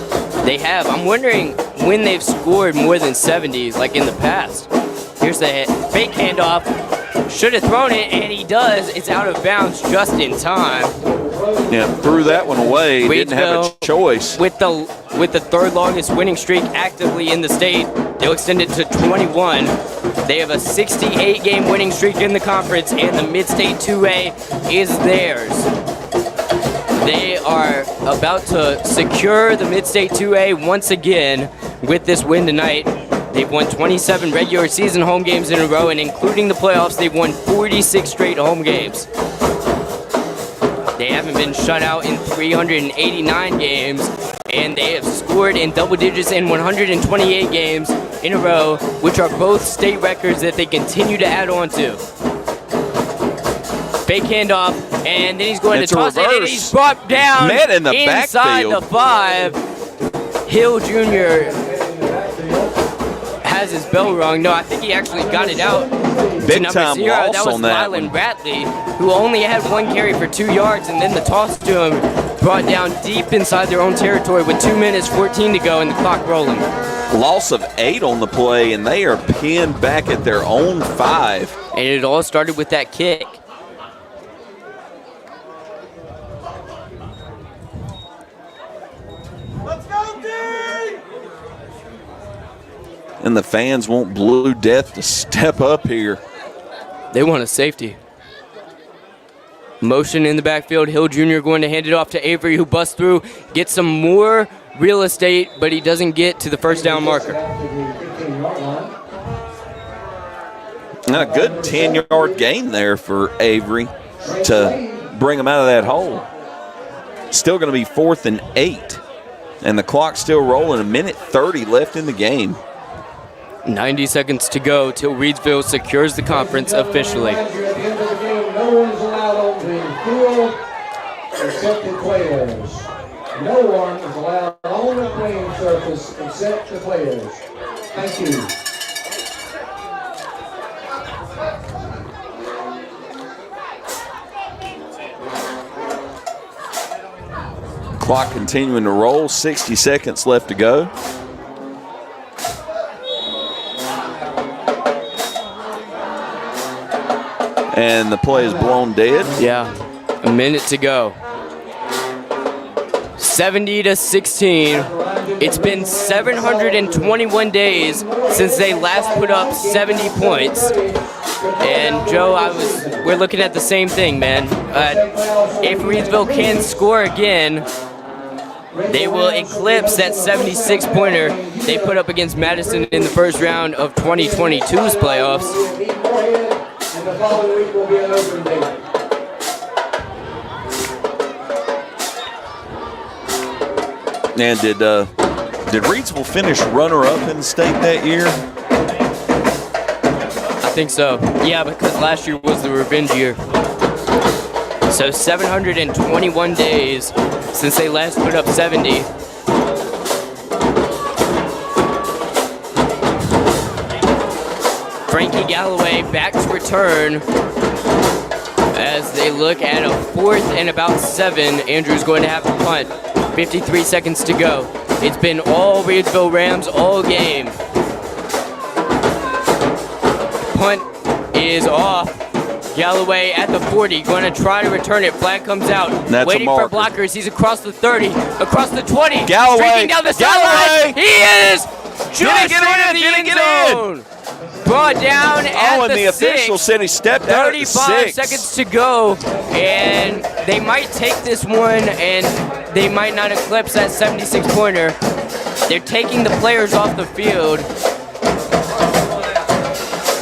They have. I'm wondering when they've scored more than 70s, like in the past. Here's the hit. Fake handoff. Should have thrown it, and he does. It's out of bounds just in time. Yeah, threw that one away. Didn't have a choice. With the third longest winning streak actively in the state, they'll extend it to 21. They have a 68-game winning streak in the conference, and the Mid-State 2A is theirs. They are about to secure the Mid-State 2A once again with this win tonight. They've won 27 regular season home games in a row, and including the playoffs, they've won 46 straight home games. They haven't been shut out in 389 games, and they have scored in double digits in 128 games in a row, which are both state records that they continue to add on to. Fake handoff, and then he's going to toss it, and he's brought down in the inside backfield. the 5. Hill Jr. has his bell rung. No, I think he actually got it out. Big to time 0. loss That was on that Rylan one. Bradley, who only had 1 carry for 2 yards, and then the toss to him brought down deep inside their own territory with 2 minutes, 14 to go, and the clock rolling. Loss of 8 on the play, and they are pinned back at their own 5. And it all started with that kick. And the fans want Blue Death to step up here. They want a safety. Motion in the backfield. Hill Jr. going to hand it off to Avery, who busts through, gets some more real estate, but he doesn't get to the first down marker. And a good 10-yard gain there for Avery to bring him out of that hole. Still going to be 4th and 8. And the clock's still rolling. 1:30 left in the game. 90 seconds to go till Reidsville secures the conference officially. No one is allowed on the field. except the players. No one is allowed on the playing surface except the players. Thank you. Clock continuing to roll, 60 seconds left to go. And the play is blown dead. Yeah, a minute to go. 70-16. It's been 721 days since they last put up 70 points. And Joe, we're looking at the same thing, man. If Reidsville can score again, they will eclipse that 76-pointer they put up against Madison in the first round of 2022's playoffs. And the following week will be an open date. And did Reidsville finish runner-up in the state that year? I think so. Yeah, because last year was the revenge year. So 721 days since they last put up 70. Frankie Galloway back to return as they look at a 4th and about 7. Andrew's going to have to punt. 53 seconds to go. It's been all Reidsville Rams all game. Punt is off. Galloway at the 40, going to try to return it. Flag comes out. That's waiting for blockers. He's across the 30, across the 20. Galloway, streaking down the sideline. He is just short of the end zone. Brought down at and the official said he stepped out at the 35 6. seconds to go, and they might take this one, and they might not eclipse that 76-pointer. They're taking the players off the field.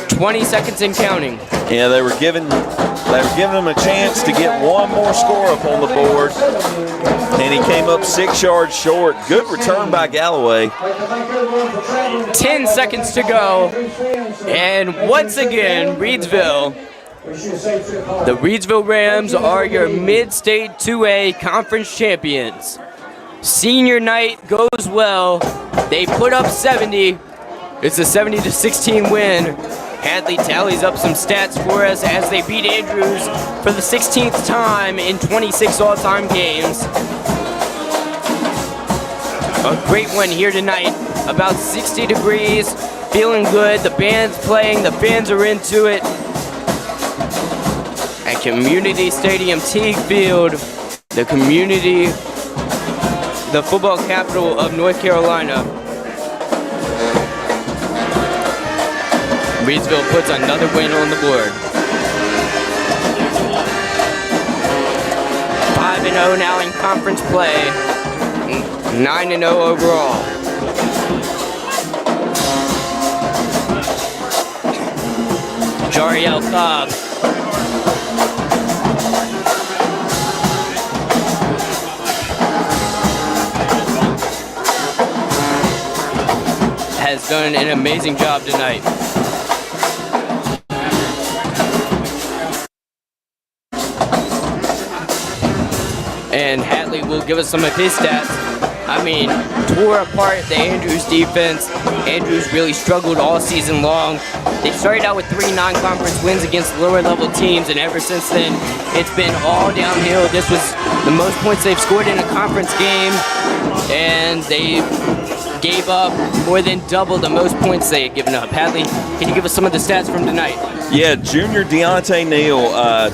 20 seconds and counting. Yeah, they were giving him a chance to get one more score up on the board, and he came up 6 yards short. Good return by Galloway. 10 seconds to go, and once again, Reidsville. The Reidsville Rams are your Mid-State 2A Conference champions. Senior night goes well. They put up 70. It's a 70-16 win. Hatley tallies up some stats for us as they beat Andrews for the 16th time in 26 all-time games. A great one here tonight. About 60 degrees, feeling good. The band's playing, the fans are into it. At Community Stadium Teague Field, the football capital of North Carolina. Reidsville puts another win on the board. 5-0 now in conference play. 9-0 overall. Jariel Cobb. Has done an amazing job tonight. And Hatley will give us some of his stats. I mean, tore apart the Andrews defense. Andrews really struggled all season long. They started out with 3 non-conference wins against lower-level teams, and ever since then, it's been all downhill. This was the most points they've scored in a conference game, and they gave up more than double the most points they had given up. Hatley, can you give us some of the stats from tonight? Yeah, junior Deontay Neal,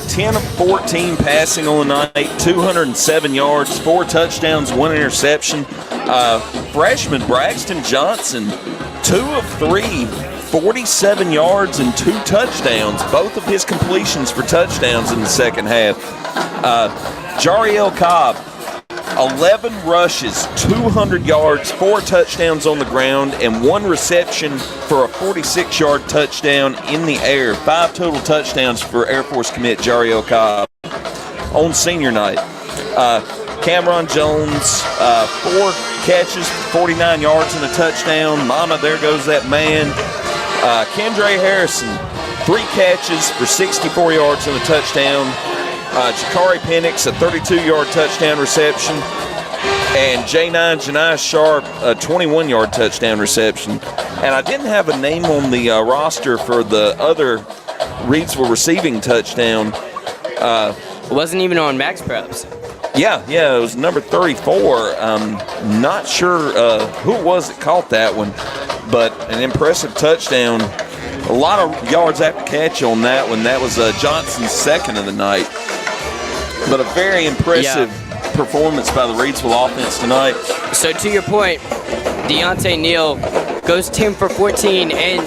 10 of 14 passing on the night, 207 yards, 4 touchdowns, 1 interception. Freshman Braxton Johnson, 2 of 3, 47 yards and 2 touchdowns. Both of his completions for touchdowns in the second half. Jariel Cobb, 11 rushes, 200 yards, 4 touchdowns on the ground, and 1 reception for a 46-yard touchdown in the air. 5 total touchdowns for Air Force commit Jariel Cobb on senior night. Cameron Jones, 4 catches, 49 yards and a touchdown. Mama, there goes that man. Kendra Harrison, 3 catches for 64 yards and a touchdown. Jakari Penix, a 32-yard touchdown reception. And J9 Janai Sharp, a 21-yard touchdown reception. And I didn't have a name on the roster for the other Reidsville receiving touchdown. It wasn't even on Max Preps. Yeah, it was number 34. Not sure who it was that caught that one, but an impressive touchdown. A lot of yards after catch on that one. That was Johnson's second of the night. But a very impressive performance by the Reidsville offense tonight. So to your point, Deontay Neal goes 10 for 14, and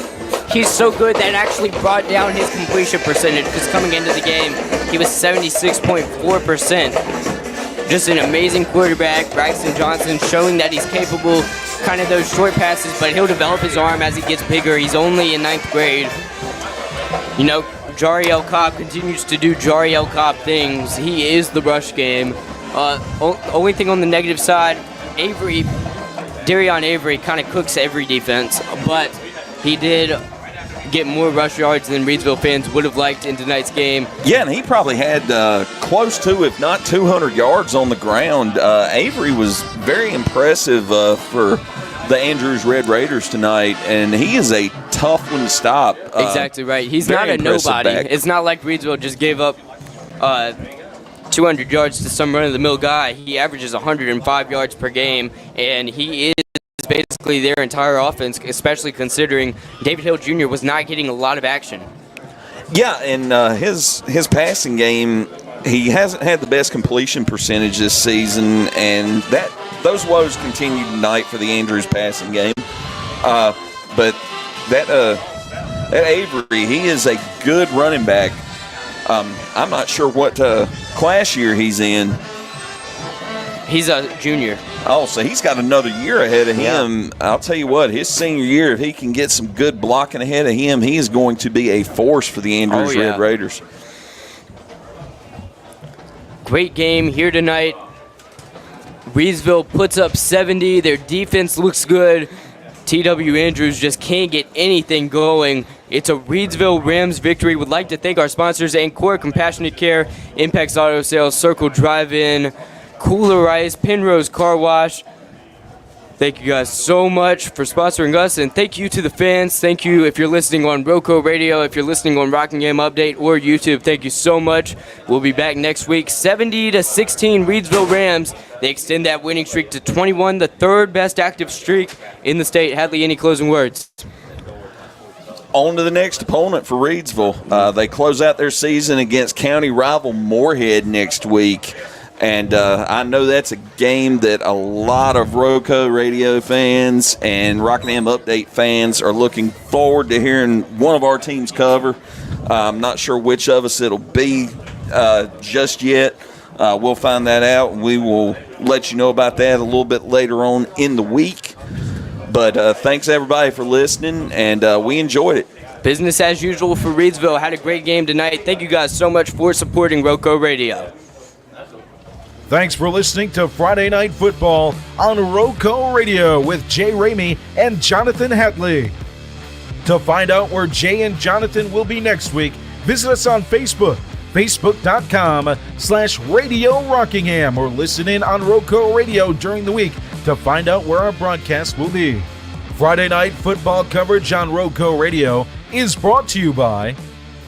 he's so good that actually brought down his completion percentage, because coming into the game, he was 76.4%. Just an amazing quarterback. Braxton Johnson showing that he's capable, kind of those short passes, but he'll develop his arm as he gets bigger. He's only in 9th grade. You know, Jariel Cobb continues to do Jariel Cobb things. He is the rush game. Only thing on the negative side, Darion Avery kind of cooks every defense, but he did get more rush yards than Reidsville fans would have liked in tonight's game. Yeah, and he probably had close to, if not 200 yards on the ground. Avery was very impressive for the Andrews Red Raiders tonight, and he is a tough one to stop. Exactly right. He's not a nobody. Back. It's not like Reidsville just gave up 200 yards to some run-of-the-mill guy. He averages 105 yards per game, and he is basically their entire offense, especially considering David Hill Jr. was not getting a lot of action. Yeah, and his passing game, he hasn't had the best completion percentage this season, and those woes continue tonight for the Andrews passing game. But that Avery, he is a good running back. I'm not sure what class year he's in. He's a junior. Oh, so he's got another year ahead of him. Yeah. I'll tell you what, his senior year, if he can get some good blocking ahead of him, he is going to be a force for the Andrews Red Raiders. Great game here tonight. Reidsville puts up 70. Their defense looks good. TW Andrews just can't get anything going. It's a Reidsville Rams victory. Would like to thank our sponsors, Ancora Compassionate Care, Impex Auto Sales, Circle Drive-In, Kooler Ice, Penrose Car Wash. Thank you guys so much for sponsoring us, and thank you to the fans. Thank you if you're listening on Roco Radio, if you're listening on Rockingham Update or YouTube. Thank you so much. We'll be back next week. 70-16 Reidsville Rams. They extend that winning streak to 21, the third best active streak in the state. Hatley, any closing words? On to the next opponent for Reidsville. They close out their season against county rival Moorhead next week. And I know that's a game that a lot of Roco Radio fans and Rockingham Update fans are looking forward to hearing one of our teams cover. I'm not sure which of us it'll be just yet. We'll find that out, and we will let you know about that a little bit later on in the week. But thanks, everybody, for listening, and we enjoyed it. Business as usual for Reidsville. Had a great game tonight. Thank you guys so much for supporting Roco Radio. Thanks for listening to Friday Night Football on Roco Radio with Jay Ramey and Jonathan Hatley. To find out where Jay and Jonathan will be next week, visit us on Facebook, facebook.com/Radio Rockingham, or listen in on Roco Radio during the week to find out where our broadcast will be. Friday Night Football coverage on Roco Radio is brought to you by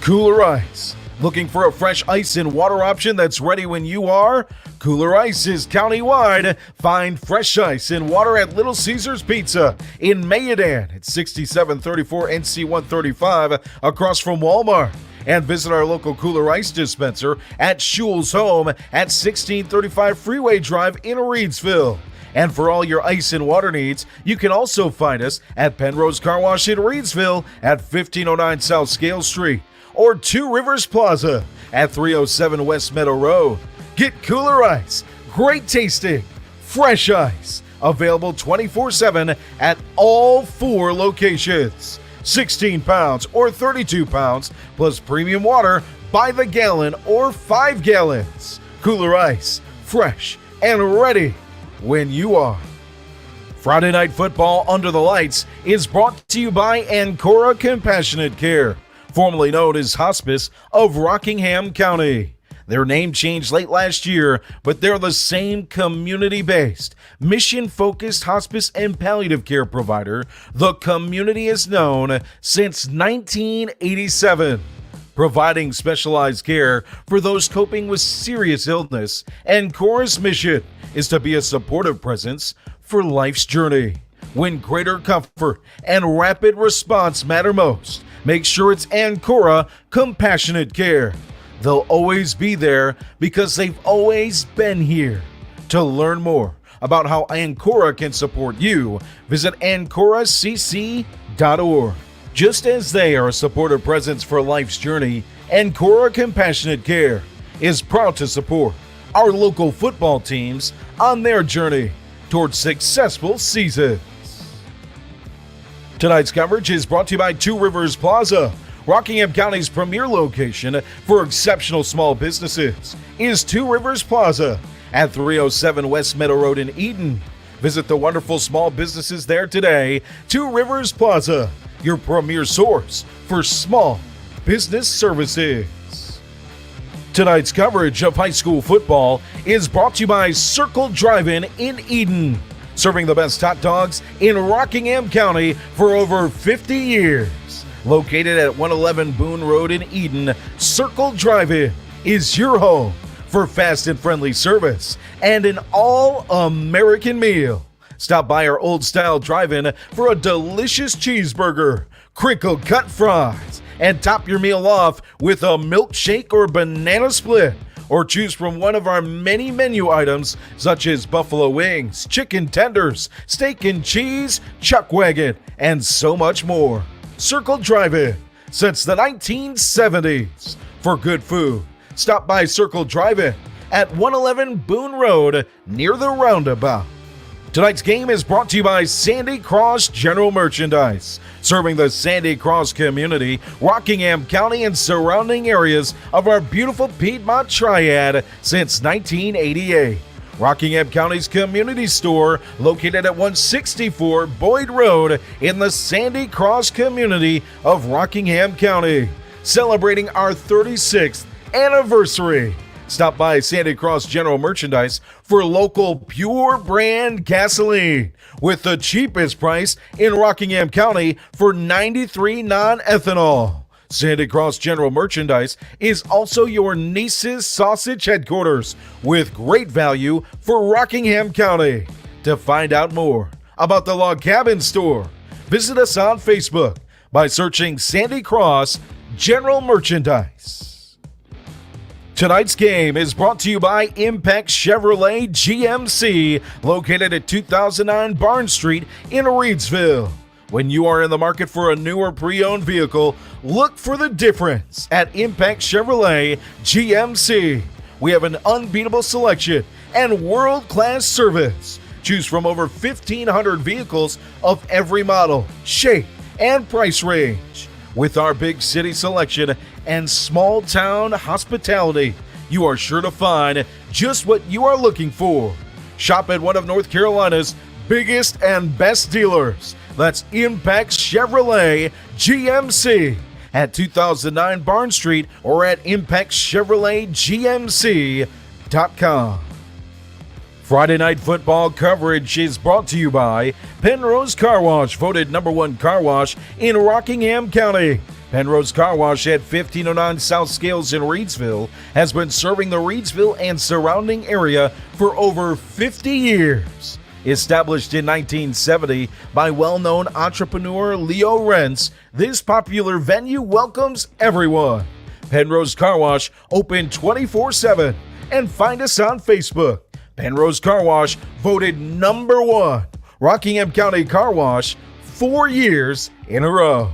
Kooler Ice. Looking for a fresh ice and water option that's ready when you are? Kooler Ice is countywide. Find fresh ice and water at Little Caesars Pizza in Mayodan at 6734 NC 135 across from Walmart. And visit our local Kooler Ice dispenser at Shules Home at 1635 Freeway Drive in Reidsville. And for all your ice and water needs, you can also find us at Penrose Car Wash in Reidsville at 1509 South Scale Street, or Two Rivers Plaza at 307 West Meadow Road. Get Kooler Ice, great tasting, fresh ice, available 24/7 at all 4 locations. 16 pounds or 32 pounds, plus premium water by the gallon or 5 gallons. Kooler Ice, fresh and ready when you are. Friday Night Football Under the Lights is brought to you by Ancora Compassionate Care, formerly known as Hospice of Rockingham County. Their name changed late last year, but they're the same community-based, mission-focused hospice and palliative care provider the community has known since 1987. Providing specialized care for those coping with serious illness, Ancora's mission is to be a supportive presence for life's journey. When greater comfort and rapid response matter most, make sure it's Ancora Compassionate Care. They'll always be there because they've always been here. To learn more about how Ancora can support you, visit ancoracc.org. Just as they are a supportive presence for life's journey, Ancora Compassionate Care is proud to support our local football teams on their journey towards successful seasons. Tonight's coverage is brought to you by Two Rivers Plaza. Rockingham County's premier location for exceptional small businesses is Two Rivers Plaza at 307 West Meadow Road in Eden. Visit the wonderful small businesses there today. Two Rivers Plaza, your premier source for small business services. Tonight's coverage of high school football is brought to you by Circle Drive-In in Eden, serving the best hot dogs in Rockingham County for over 50 years. Located at 111 Boone Road in Eden, Circle Drive-In is your home for fast and friendly service and an all-American meal. Stop by our old-style drive-in for a delicious cheeseburger, crinkle-cut fries, and top your meal off with a milkshake or banana split. Or choose from one of our many menu items such as buffalo wings, chicken tenders, steak and cheese, chuck wagon, and so much more. Circle Drive-In since the 1970s. For good food, stop by Circle Drive-In at 111 Boone Road near the roundabout. Tonight's game is brought to you by Sandy Cross General Merchandise, serving the Sandy Cross community, Rockingham County, and surrounding areas of our beautiful Piedmont Triad since 1988. Rockingham County's community store, located at 164 Boyd Road in the Sandy Cross community of Rockingham County. Celebrating our 36th anniversary. Stop by Sandy Cross General Merchandise for local pure brand gasoline with the cheapest price in Rockingham County for 93 non-ethanol. Sandy Cross General Merchandise is also your niece's sausage headquarters with great value for Rockingham County. To find out more about the Log Cabin Store, visit us on Facebook by searching Sandy Cross General Merchandise. Tonight's game is brought to you by Impex Chevrolet GMC, located at 2009 Barn Street in Reidsville. When you are in the market for a new or pre-owned vehicle, look for the difference at Impex Chevrolet GMC. We have an unbeatable selection and world-class service. Choose from over 1,500 vehicles of every model, shape, and price range. With our big city selection and small town hospitality, you are sure to find just what you are looking for. Shop at one of North Carolina's biggest and best dealers. That's Impex Chevrolet GMC at 2009 Barn Street or at ImpexChevroletGMC.com. Friday night football coverage is brought to you by Penrose Car Wash, voted #1 car wash in Rockingham County. Penrose Car Wash at 1509 South Scales in Reidsville has been serving the Reidsville and surrounding area for over 50 years. Established in 1970 by well-known entrepreneur Leo Rentz, this popular venue welcomes everyone. Penrose Car Wash open 24/7 and find us on Facebook. Penrose Car Wash voted #1 Rockingham County Car Wash 4 years in a row.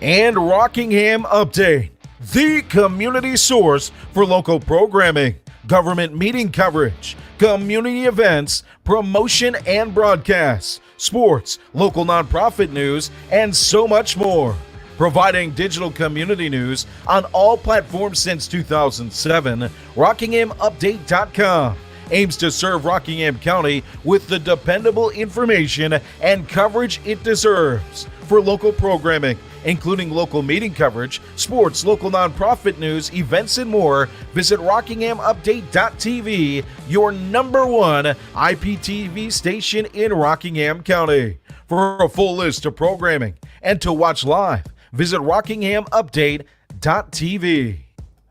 And Rockingham Update, the community source for local programming, government meeting coverage, community events, promotion and broadcasts, sports, local nonprofit news, and so much more. Providing digital community news on all platforms since 2007, RockinghamUpdate.com aims to serve Rockingham County with the dependable information and coverage it deserves for local programming including local meeting coverage, sports, local nonprofit news, events, and more, visit RockinghamUpdate.tv, your #1 IPTV station in Rockingham County. For a full list of programming and to watch live, visit RockinghamUpdate.tv.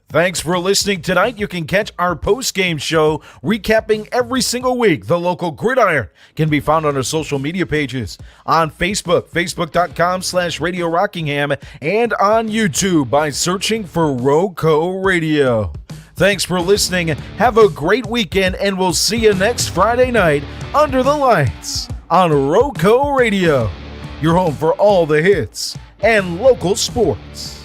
Thanks for listening tonight. You can catch our post-game show recapping every single week. The local gridiron can be found on our social media pages on Facebook, facebook.com/Radio Rockingham, and on YouTube by searching for RoCo Radio. Thanks for listening. Have a great weekend, and we'll see you next Friday night under the lights on RoCo Radio, your home for all the hits and local sports.